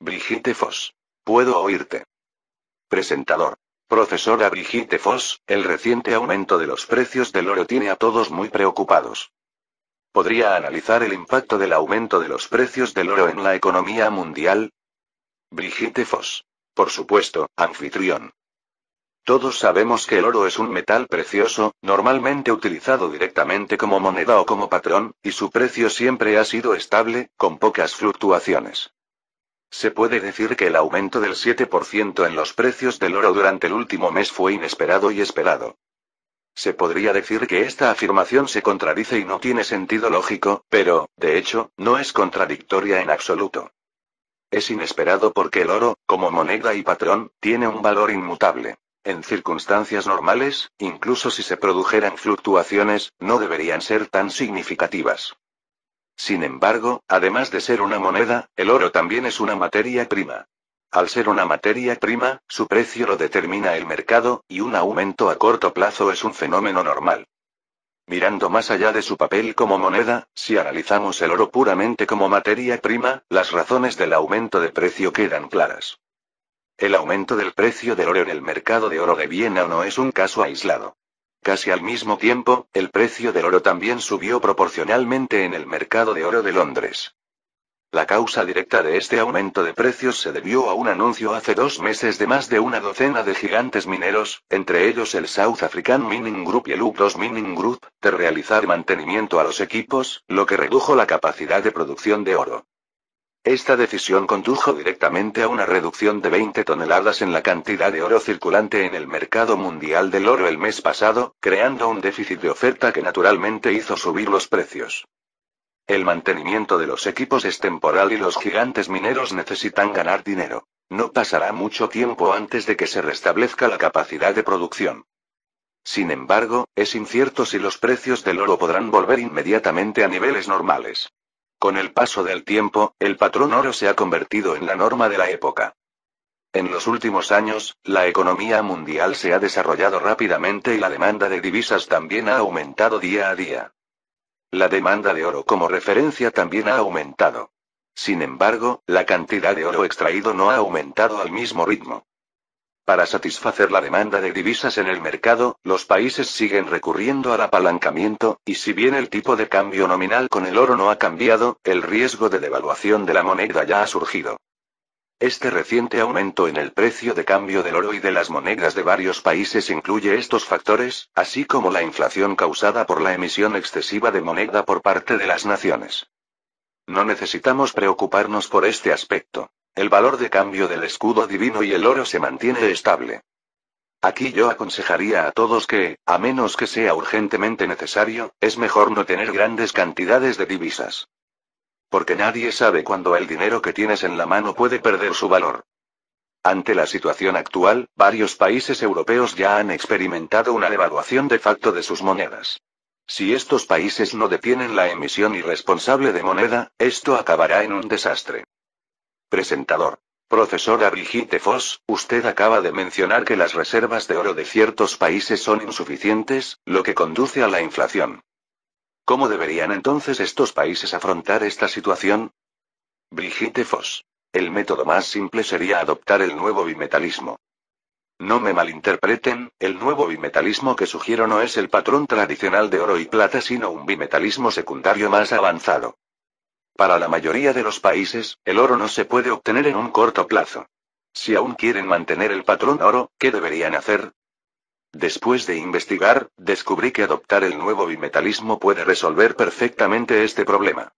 Brigitte Voss. Puedo oírte. Presentador. Profesora Brigitte Voss, el reciente aumento de los precios del oro tiene a todos muy preocupados. ¿Podría analizar el impacto del aumento de los precios del oro en la economía mundial? Brigitte Voss. Por supuesto, anfitrión. Todos sabemos que el oro es un metal precioso, normalmente utilizado directamente como moneda o como patrón, y su precio siempre ha sido estable, con pocas fluctuaciones. Se puede decir que el aumento del 7% en los precios del oro durante el último mes fue inesperado y esperado. Se podría decir que esta afirmación se contradice y no tiene sentido lógico, pero, de hecho, no es contradictoria en absoluto. Es inesperado porque el oro, como moneda y patrón, tiene un valor inmutable. En circunstancias normales, incluso si se produjeran fluctuaciones, no deberían ser tan significativas. Sin embargo, además de ser una moneda, el oro también es una materia prima. Al ser una materia prima, su precio lo determina el mercado, y un aumento a corto plazo es un fenómeno normal. Mirando más allá de su papel como moneda, si analizamos el oro puramente como materia prima, las razones del aumento de precio quedan claras. El aumento del precio del oro en el mercado de oro de Viena no es un caso aislado. Casi al mismo tiempo, el precio del oro también subió proporcionalmente en el mercado de oro de Londres. La causa directa de este aumento de precios se debió a un anuncio hace 2 meses de más de una docena de gigantes mineros, entre ellos el South African Mining Group y el U2 Mining Group, de realizar mantenimiento a los equipos, lo que redujo la capacidad de producción de oro. Esta decisión condujo directamente a una reducción de 20 toneladas en la cantidad de oro circulante en el mercado mundial del oro el mes pasado, creando un déficit de oferta que naturalmente hizo subir los precios. El mantenimiento de los equipos es temporal y los gigantes mineros necesitan ganar dinero. No pasará mucho tiempo antes de que se restablezca la capacidad de producción. Sin embargo, es incierto si los precios del oro podrán volver inmediatamente a niveles normales. Con el paso del tiempo, el patrón oro se ha convertido en la norma de la época. En los últimos años, la economía mundial se ha desarrollado rápidamente y la demanda de divisas también ha aumentado día a día. La demanda de oro como referencia también ha aumentado. Sin embargo, la cantidad de oro extraído no ha aumentado al mismo ritmo. Para satisfacer la demanda de divisas en el mercado, los países siguen recurriendo al apalancamiento, y si bien el tipo de cambio nominal con el oro no ha cambiado, el riesgo de devaluación de la moneda ya ha surgido. Este reciente aumento en el precio de cambio del oro y de las monedas de varios países incluye estos factores, así como la inflación causada por la emisión excesiva de moneda por parte de las naciones. No necesitamos preocuparnos por este aspecto. El valor de cambio del escudo divino y el oro se mantiene estable. Aquí yo aconsejaría a todos que, a menos que sea urgentemente necesario, es mejor no tener grandes cantidades de divisas. Porque nadie sabe cuándo el dinero que tienes en la mano puede perder su valor. Ante la situación actual, varios países europeos ya han experimentado una devaluación de facto de sus monedas. Si estos países no detienen la emisión irresponsable de moneda, esto acabará en un desastre. Presentador. Profesora Brigitte Foss, usted acaba de mencionar que las reservas de oro de ciertos países son insuficientes, lo que conduce a la inflación. ¿Cómo deberían entonces estos países afrontar esta situación? Brigitte Foss. El método más simple sería adoptar el nuevo bimetalismo. No me malinterpreten, el nuevo bimetalismo que sugiero no es el patrón tradicional de oro y plata sino un bimetalismo secundario más avanzado. Para la mayoría de los países, el oro no se puede obtener en un corto plazo. Si aún quieren mantener el patrón oro, ¿qué deberían hacer? Después de investigar, descubrí que adoptar el nuevo bimetalismo puede resolver perfectamente este problema.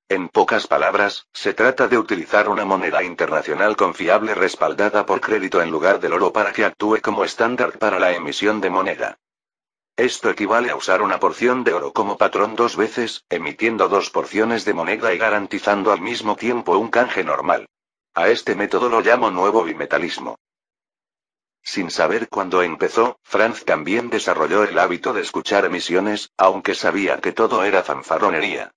En pocas palabras, se trata de utilizar una moneda internacional confiable respaldada por crédito en lugar del oro para que actúe como estándar para la emisión de moneda. Esto equivale a usar una porción de oro como patrón 2 veces, emitiendo 2 porciones de moneda y garantizando al mismo tiempo un canje normal. A este método lo llamo nuevo bimetalismo. Sin saber cuándo empezó, Franz también desarrolló el hábito de escuchar emisiones, aunque sabía que todo era fanfarronería.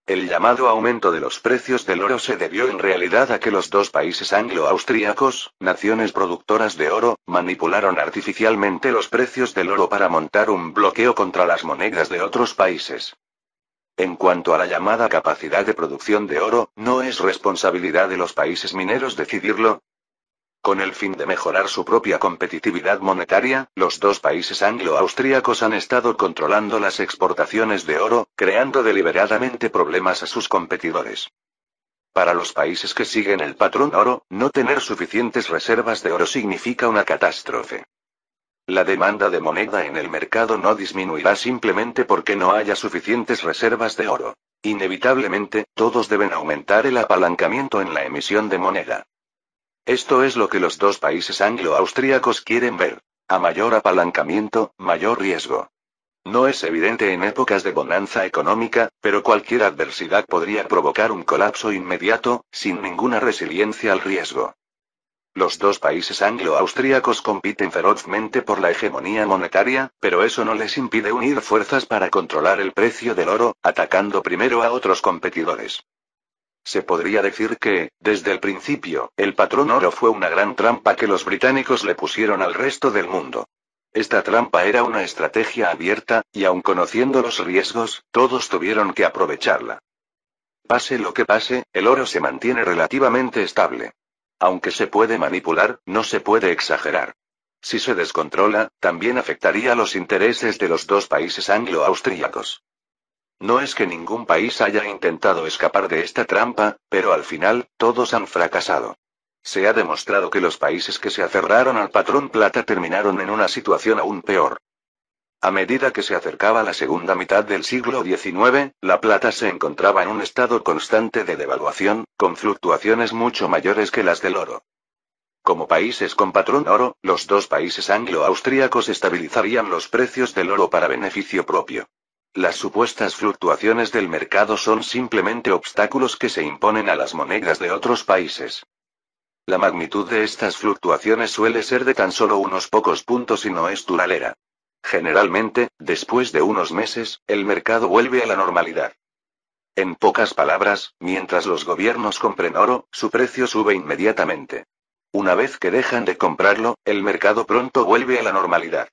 El llamado aumento de los precios del oro se debió en realidad a que los dos países anglo-austríacos, naciones productoras de oro, manipularon artificialmente los precios del oro para montar un bloqueo contra las monedas de otros países. En cuanto a la llamada capacidad de producción de oro, ¿no es responsabilidad de los países mineros decidirlo? Con el fin de mejorar su propia competitividad monetaria, los dos países anglo-austríacos han estado controlando las exportaciones de oro, creando deliberadamente problemas a sus competidores. Para los países que siguen el patrón oro, no tener suficientes reservas de oro significa una catástrofe. La demanda de moneda en el mercado no disminuirá simplemente porque no haya suficientes reservas de oro. Inevitablemente, todos deben aumentar el apalancamiento en la emisión de moneda. Esto es lo que los dos países anglo-austríacos quieren ver. A mayor apalancamiento, mayor riesgo. No es evidente en épocas de bonanza económica, pero cualquier adversidad podría provocar un colapso inmediato, sin ninguna resiliencia al riesgo. Los dos países anglo-austríacos compiten ferozmente por la hegemonía monetaria, pero eso no les impide unir fuerzas para controlar el precio del oro, atacando primero a otros competidores. Se podría decir que, desde el principio, el patrón oro fue una gran trampa que los británicos le pusieron al resto del mundo. Esta trampa era una estrategia abierta, y aun conociendo los riesgos, todos tuvieron que aprovecharla. Pase lo que pase, el oro se mantiene relativamente estable. Aunque se puede manipular, no se puede exagerar. Si se descontrola, también afectaría los intereses de los dos países anglo-austríacos. No es que ningún país haya intentado escapar de esta trampa, pero al final, todos han fracasado. Se ha demostrado que los países que se aferraron al patrón plata terminaron en una situación aún peor. A medida que se acercaba la segunda mitad del siglo XIX, la plata se encontraba en un estado constante de devaluación, con fluctuaciones mucho mayores que las del oro. Como países con patrón oro, los dos países anglo-austríacos estabilizarían los precios del oro para beneficio propio. Las supuestas fluctuaciones del mercado son simplemente obstáculos que se imponen a las monedas de otros países. La magnitud de estas fluctuaciones suele ser de tan solo unos pocos puntos y no es duradera. Generalmente, después de unos meses, el mercado vuelve a la normalidad. En pocas palabras, mientras los gobiernos compren oro, su precio sube inmediatamente. Una vez que dejan de comprarlo, el mercado pronto vuelve a la normalidad.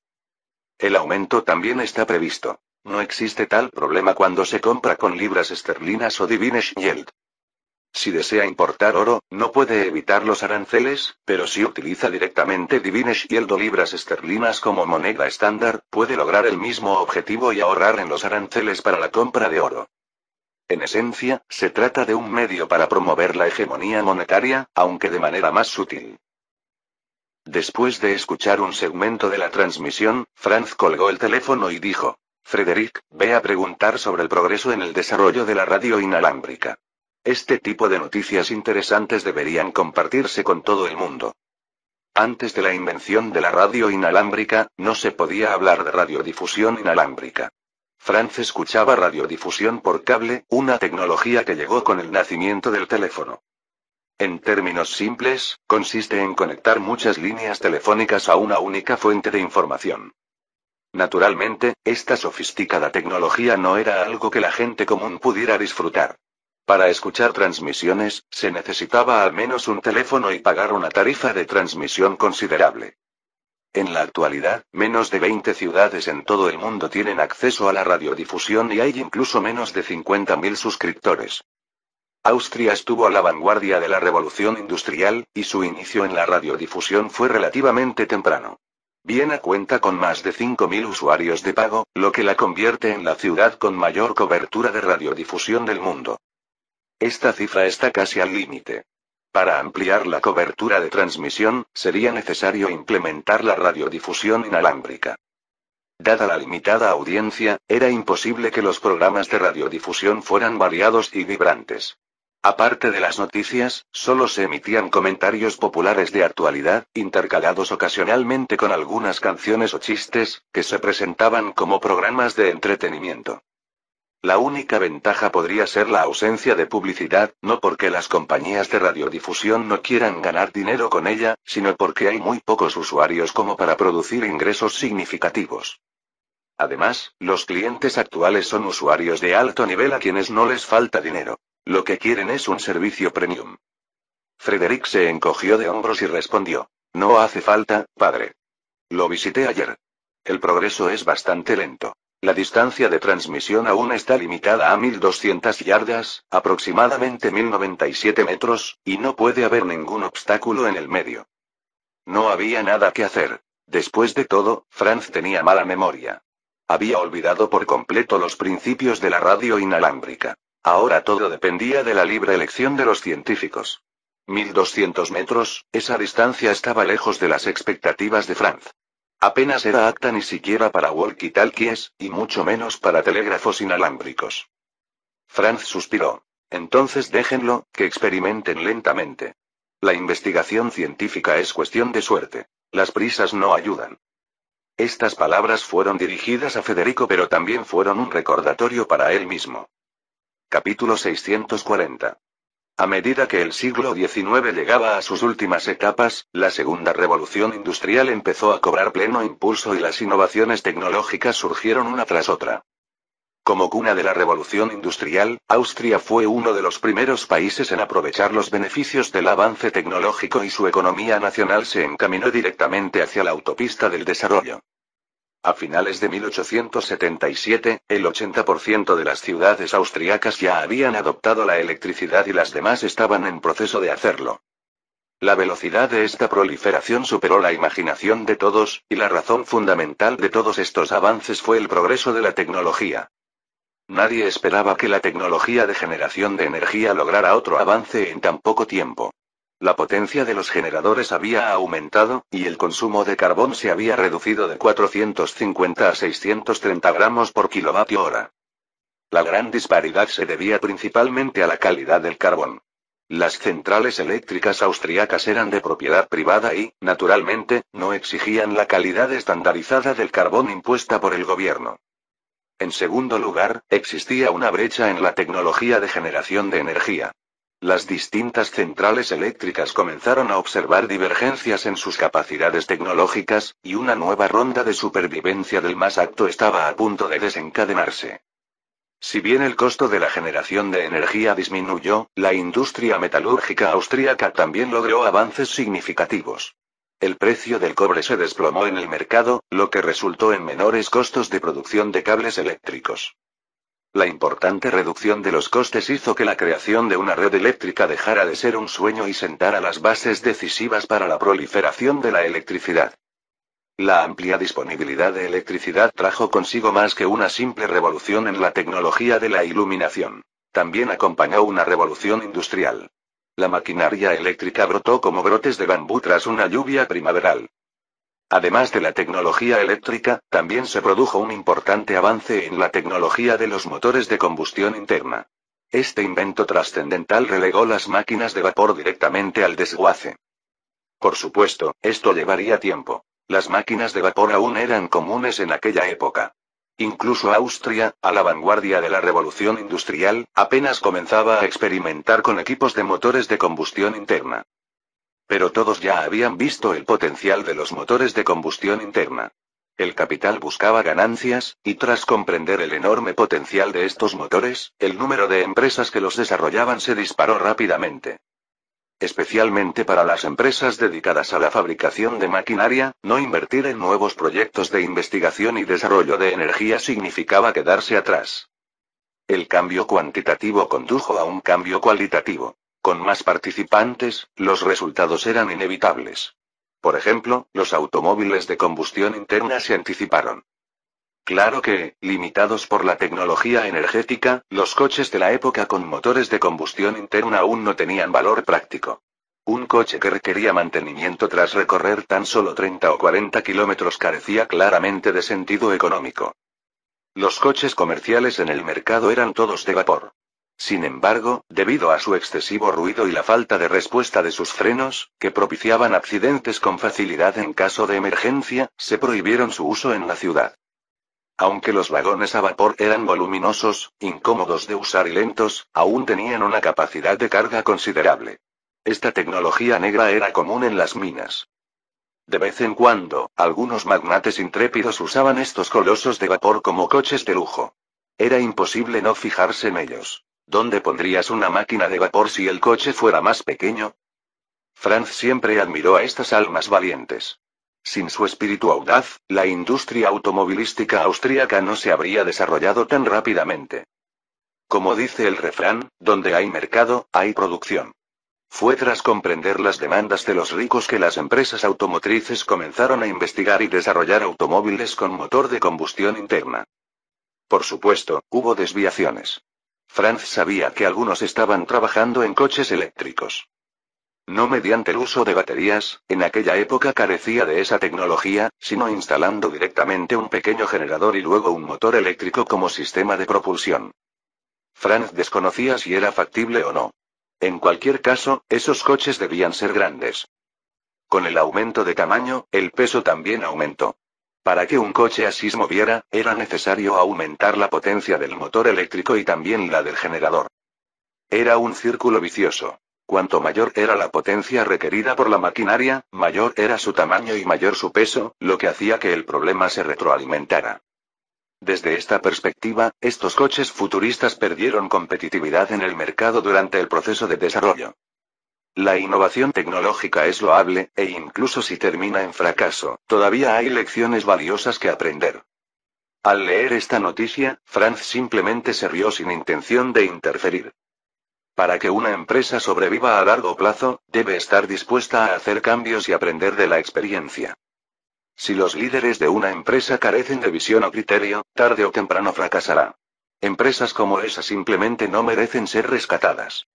El aumento también está previsto. No existe tal problema cuando se compra con libras esterlinas o Divines Yield. Si desea importar oro, no puede evitar los aranceles, pero si utiliza directamente Divines Yield o libras esterlinas como moneda estándar, puede lograr el mismo objetivo y ahorrar en los aranceles para la compra de oro. En esencia, se trata de un medio para promover la hegemonía monetaria, aunque de manera más sutil. Después de escuchar un segmento de la transmisión, Franz colgó el teléfono y dijo: Frederick, ve a preguntar sobre el progreso en el desarrollo de la radio inalámbrica. Este tipo de noticias interesantes deberían compartirse con todo el mundo. Antes de la invención de la radio inalámbrica, no se podía hablar de radiodifusión inalámbrica. Franz escuchaba radiodifusión por cable, una tecnología que llegó con el nacimiento del teléfono. En términos simples, consiste en conectar muchas líneas telefónicas a una única fuente de información. Naturalmente, esta sofisticada tecnología no era algo que la gente común pudiera disfrutar. Para escuchar transmisiones, se necesitaba al menos un teléfono y pagar una tarifa de transmisión considerable. En la actualidad, menos de 20 ciudades en todo el mundo tienen acceso a la radiodifusión y hay incluso menos de 50.000 suscriptores. Austria estuvo a la vanguardia de la revolución industrial, y su inicio en la radiodifusión fue relativamente temprano. Viena cuenta con más de 5.000 usuarios de pago, lo que la convierte en la ciudad con mayor cobertura de radiodifusión del mundo. Esta cifra está casi al límite. Para ampliar la cobertura de transmisión, sería necesario implementar la radiodifusión inalámbrica. Dada la limitada audiencia, era imposible que los programas de radiodifusión fueran variados y vibrantes. Aparte de las noticias, solo se emitían comentarios populares de actualidad, intercalados ocasionalmente con algunas canciones o chistes, que se presentaban como programas de entretenimiento. La única ventaja podría ser la ausencia de publicidad, no porque las compañías de radiodifusión no quieran ganar dinero con ella, sino porque hay muy pocos usuarios como para producir ingresos significativos. Además, los clientes actuales son usuarios de alto nivel a quienes no les falta dinero. Lo que quieren es un servicio premium. Frederick se encogió de hombros y respondió: No hace falta, padre. Lo visité ayer. El progreso es bastante lento. La distancia de transmisión aún está limitada a 1.200 yardas, aproximadamente 1.097 metros, y no puede haber ningún obstáculo en el medio. No había nada que hacer. Después de todo, Franz tenía mala memoria. Había olvidado por completo los principios de la radio inalámbrica. Ahora todo dependía de la libre elección de los científicos. 1.200 metros, esa distancia estaba lejos de las expectativas de Franz. Apenas era apta ni siquiera para walkie-talkies, y mucho menos para telégrafos inalámbricos. Franz suspiró. Entonces déjenlo, que experimenten lentamente. La investigación científica es cuestión de suerte. Las prisas no ayudan. Estas palabras fueron dirigidas a Federico, pero también fueron un recordatorio para él mismo. Capítulo 640. A medida que el siglo XIX llegaba a sus últimas etapas, la segunda revolución industrial empezó a cobrar pleno impulso y las innovaciones tecnológicas surgieron una tras otra. Como cuna de la revolución industrial, Austria fue uno de los primeros países en aprovechar los beneficios del avance tecnológico y su economía nacional se encaminó directamente hacia la autopista del desarrollo. A finales de 1877, el 80% de las ciudades austriacas ya habían adoptado la electricidad y las demás estaban en proceso de hacerlo. La velocidad de esta proliferación superó la imaginación de todos, y la razón fundamental de todos estos avances fue el progreso de la tecnología. Nadie esperaba que la tecnología de generación de energía lograra otro avance en tan poco tiempo. La potencia de los generadores había aumentado, y el consumo de carbón se había reducido de 450 a 630 gramos por kilovatio hora. La gran disparidad se debía principalmente a la calidad del carbón. Las centrales eléctricas austriacas eran de propiedad privada y, naturalmente, no exigían la calidad estandarizada del carbón impuesta por el gobierno. En segundo lugar, existía una brecha en la tecnología de generación de energía. Las distintas centrales eléctricas comenzaron a observar divergencias en sus capacidades tecnológicas, y una nueva ronda de supervivencia del más apto estaba a punto de desencadenarse. Si bien el costo de la generación de energía disminuyó, la industria metalúrgica austríaca también logró avances significativos. El precio del cobre se desplomó en el mercado, lo que resultó en menores costos de producción de cables eléctricos. La importante reducción de los costes hizo que la creación de una red eléctrica dejara de ser un sueño y sentara las bases decisivas para la proliferación de la electricidad. La amplia disponibilidad de electricidad trajo consigo más que una simple revolución en la tecnología de la iluminación. También acompañó una revolución industrial. La maquinaria eléctrica brotó como brotes de bambú tras una lluvia primaveral. Además de la tecnología eléctrica, también se produjo un importante avance en la tecnología de los motores de combustión interna. Este invento trascendental relegó las máquinas de vapor directamente al desguace. Por supuesto, esto llevaría tiempo. Las máquinas de vapor aún eran comunes en aquella época. Incluso Austria, a la vanguardia de la revolución industrial, apenas comenzaba a experimentar con equipos de motores de combustión interna. Pero todos ya habían visto el potencial de los motores de combustión interna. El capital buscaba ganancias, y tras comprender el enorme potencial de estos motores, el número de empresas que los desarrollaban se disparó rápidamente. Especialmente para las empresas dedicadas a la fabricación de maquinaria, no invertir en nuevos proyectos de investigación y desarrollo de energía significaba quedarse atrás. El cambio cuantitativo condujo a un cambio cualitativo. Con más participantes, los resultados eran inevitables. Por ejemplo, los automóviles de combustión interna se anticiparon. Claro que, limitados por la tecnología energética, los coches de la época con motores de combustión interna aún no tenían valor práctico. Un coche que requería mantenimiento tras recorrer tan solo 30 o 40 kilómetros carecía claramente de sentido económico. Los coches comerciales en el mercado eran todos de vapor. Sin embargo, debido a su excesivo ruido y la falta de respuesta de sus frenos, que propiciaban accidentes con facilidad en caso de emergencia, se prohibieron su uso en la ciudad. Aunque los vagones a vapor eran voluminosos, incómodos de usar y lentos, aún tenían una capacidad de carga considerable. Esta tecnología negra era común en las minas. De vez en cuando, algunos magnates intrépidos usaban estos colosos de vapor como coches de lujo. Era imposible no fijarse en ellos. ¿Dónde pondrías una máquina de vapor si el coche fuera más pequeño? Franz siempre admiró a estas almas valientes. Sin su espíritu audaz, la industria automovilística austríaca no se habría desarrollado tan rápidamente. Como dice el refrán, donde hay mercado, hay producción. Fue tras comprender las demandas de los ricos que las empresas automotrices comenzaron a investigar y desarrollar automóviles con motor de combustión interna. Por supuesto, hubo desviaciones. Franz sabía que algunos estaban trabajando en coches eléctricos. No mediante el uso de baterías, en aquella época carecía de esa tecnología, sino instalando directamente un pequeño generador y luego un motor eléctrico como sistema de propulsión. Franz desconocía si era factible o no. En cualquier caso, esos coches debían ser grandes. Con el aumento de tamaño, el peso también aumentó. Para que un coche así se moviera, era necesario aumentar la potencia del motor eléctrico y también la del generador. Era un círculo vicioso. Cuanto mayor era la potencia requerida por la maquinaria, mayor era su tamaño y mayor su peso, lo que hacía que el problema se retroalimentara. Desde esta perspectiva, estos coches futuristas perdieron competitividad en el mercado durante el proceso de desarrollo. La innovación tecnológica es loable, e incluso si termina en fracaso, todavía hay lecciones valiosas que aprender. Al leer esta noticia, Franz simplemente se rió sin intención de interferir. Para que una empresa sobreviva a largo plazo, debe estar dispuesta a hacer cambios y aprender de la experiencia. Si los líderes de una empresa carecen de visión o criterio, tarde o temprano fracasará. Empresas como esa simplemente no merecen ser rescatadas.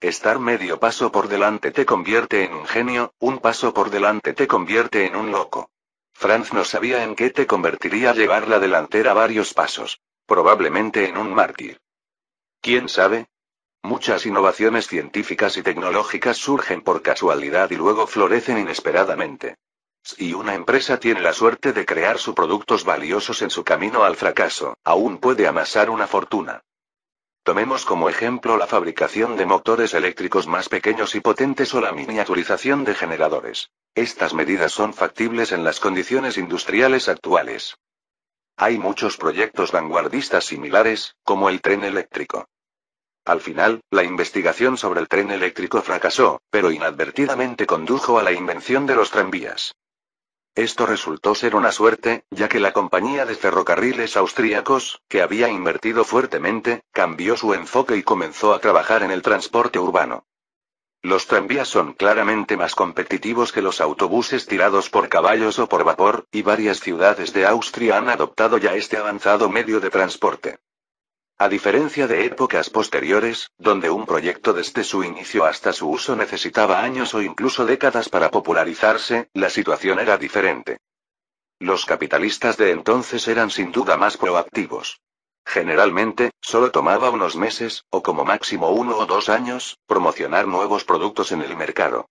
Estar medio paso por delante te convierte en un genio, un paso por delante te convierte en un loco. Franz no sabía en qué te convertiría llevar la delantera varios pasos. Probablemente en un mártir. ¿Quién sabe? Muchas innovaciones científicas y tecnológicas surgen por casualidad y luego florecen inesperadamente. Si una empresa tiene la suerte de crear sus productos valiosos en su camino al fracaso, aún puede amasar una fortuna. Tomemos como ejemplo la fabricación de motores eléctricos más pequeños y potentes o la miniaturización de generadores. Estas medidas son factibles en las condiciones industriales actuales. Hay muchos proyectos vanguardistas similares, como el tren eléctrico. Al final, la investigación sobre el tren eléctrico fracasó, pero inadvertidamente condujo a la invención de los tranvías. Esto resultó ser una suerte, ya que la compañía de ferrocarriles austríacos, que había invertido fuertemente, cambió su enfoque y comenzó a trabajar en el transporte urbano. Los tranvías son claramente más competitivos que los autobuses tirados por caballos o por vapor, y varias ciudades de Austria han adoptado ya este avanzado medio de transporte. A diferencia de épocas posteriores, donde un proyecto desde su inicio hasta su uso necesitaba años o incluso décadas para popularizarse, la situación era diferente. Los capitalistas de entonces eran sin duda más proactivos. Generalmente, solo tomaba unos meses, o como máximo 1 o 2 años, promocionar nuevos productos en el mercado.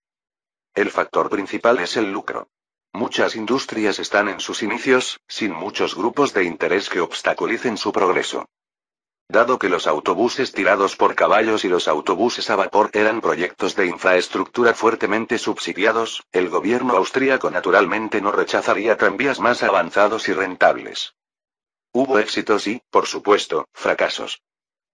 El factor principal es el lucro. Muchas industrias están en sus inicios, sin muchos grupos de interés que obstaculicen su progreso. Dado que los autobuses tirados por caballos y los autobuses a vapor eran proyectos de infraestructura fuertemente subsidiados, el gobierno austríaco naturalmente no rechazaría tranvías más avanzados y rentables. Hubo éxitos y, por supuesto, fracasos.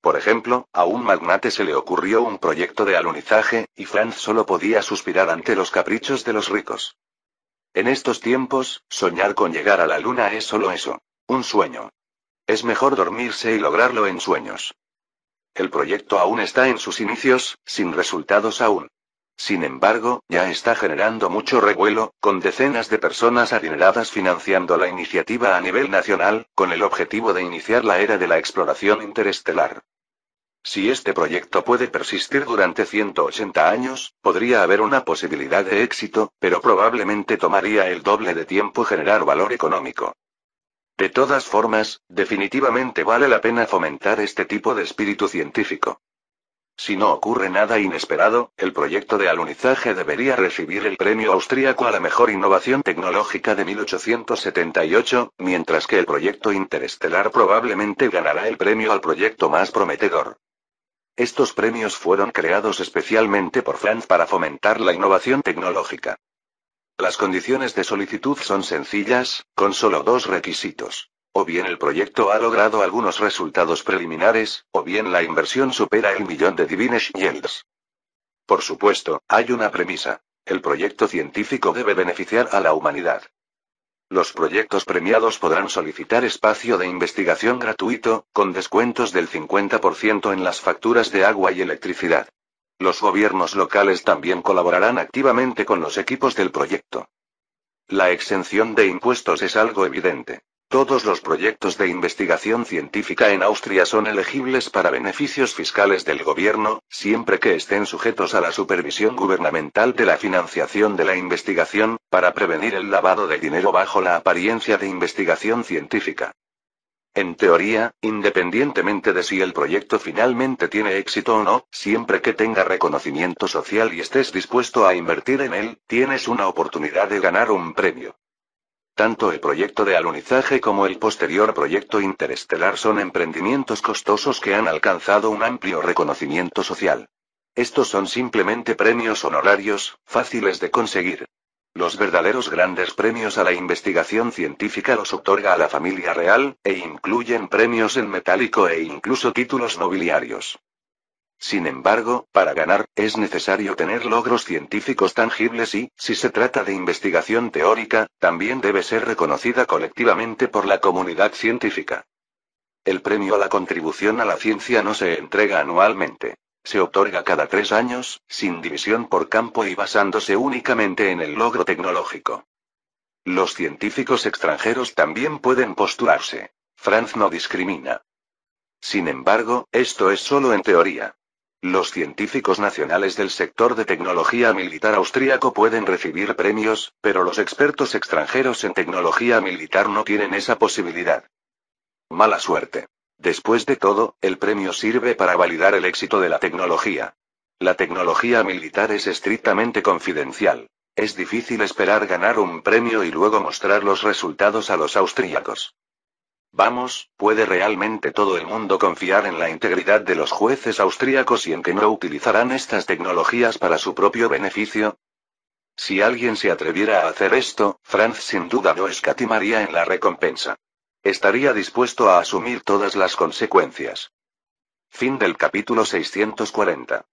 Por ejemplo, a un magnate se le ocurrió un proyecto de alunizaje, y Franz solo podía suspirar ante los caprichos de los ricos. En estos tiempos, soñar con llegar a la luna es solo eso, un sueño. Es mejor dormirse y lograrlo en sueños. El proyecto aún está en sus inicios, sin resultados aún. Sin embargo, ya está generando mucho revuelo, con decenas de personas adineradas financiando la iniciativa a nivel nacional, con el objetivo de iniciar la era de la exploración interestelar. Si este proyecto puede persistir durante 180 años, podría haber una posibilidad de éxito, pero probablemente tomaría el doble de tiempo generar valor económico. De todas formas, definitivamente vale la pena fomentar este tipo de espíritu científico. Si no ocurre nada inesperado, el proyecto de alunizaje debería recibir el premio austríaco a la mejor innovación tecnológica de 1878, mientras que el proyecto interestelar probablemente ganará el premio al proyecto más prometedor. Estos premios fueron creados especialmente por Franz para fomentar la innovación tecnológica. Las condiciones de solicitud son sencillas, con solo 2 requisitos. O bien el proyecto ha logrado algunos resultados preliminares, o bien la inversión supera el millón de Dividenschilds. Por supuesto, hay una premisa. El proyecto científico debe beneficiar a la humanidad. Los proyectos premiados podrán solicitar espacio de investigación gratuito, con descuentos del 50% en las facturas de agua y electricidad. Los gobiernos locales también colaborarán activamente con los equipos del proyecto. La exención de impuestos es algo evidente. Todos los proyectos de investigación científica en Austria son elegibles para beneficios fiscales del gobierno, siempre que estén sujetos a la supervisión gubernamental de la financiación de la investigación, para prevenir el lavado de dinero bajo la apariencia de investigación científica. En teoría, independientemente de si el proyecto finalmente tiene éxito o no, siempre que tenga reconocimiento social y estés dispuesto a invertir en él, tienes una oportunidad de ganar un premio. Tanto el proyecto de alunizaje como el posterior proyecto interestelar son emprendimientos costosos que han alcanzado un amplio reconocimiento social. Estos son simplemente premios honorarios, fáciles de conseguir. Los verdaderos grandes premios a la investigación científica los otorga a la familia real, e incluyen premios en metálico e incluso títulos nobiliarios. Sin embargo, para ganar, es necesario tener logros científicos tangibles y, si se trata de investigación teórica, también debe ser reconocida colectivamente por la comunidad científica. El premio a la contribución a la ciencia no se entrega anualmente. Se otorga cada 3 años, sin división por campo y basándose únicamente en el logro tecnológico. Los científicos extranjeros también pueden postularse. France no discrimina. Sin embargo, esto es solo en teoría. Los científicos nacionales del sector de tecnología militar austríaco pueden recibir premios, pero los expertos extranjeros en tecnología militar no tienen esa posibilidad. Mala suerte. Después de todo, el premio sirve para validar el éxito de la tecnología. La tecnología militar es estrictamente confidencial. Es difícil esperar ganar un premio y luego mostrar los resultados a los austríacos. Vamos, ¿puede realmente todo el mundo confiar en la integridad de los jueces austríacos y en que no utilizarán estas tecnologías para su propio beneficio? Si alguien se atreviera a hacer esto, Franz sin duda no escatimaría en la recompensa. Estaría dispuesto a asumir todas las consecuencias. Fin del capítulo 640.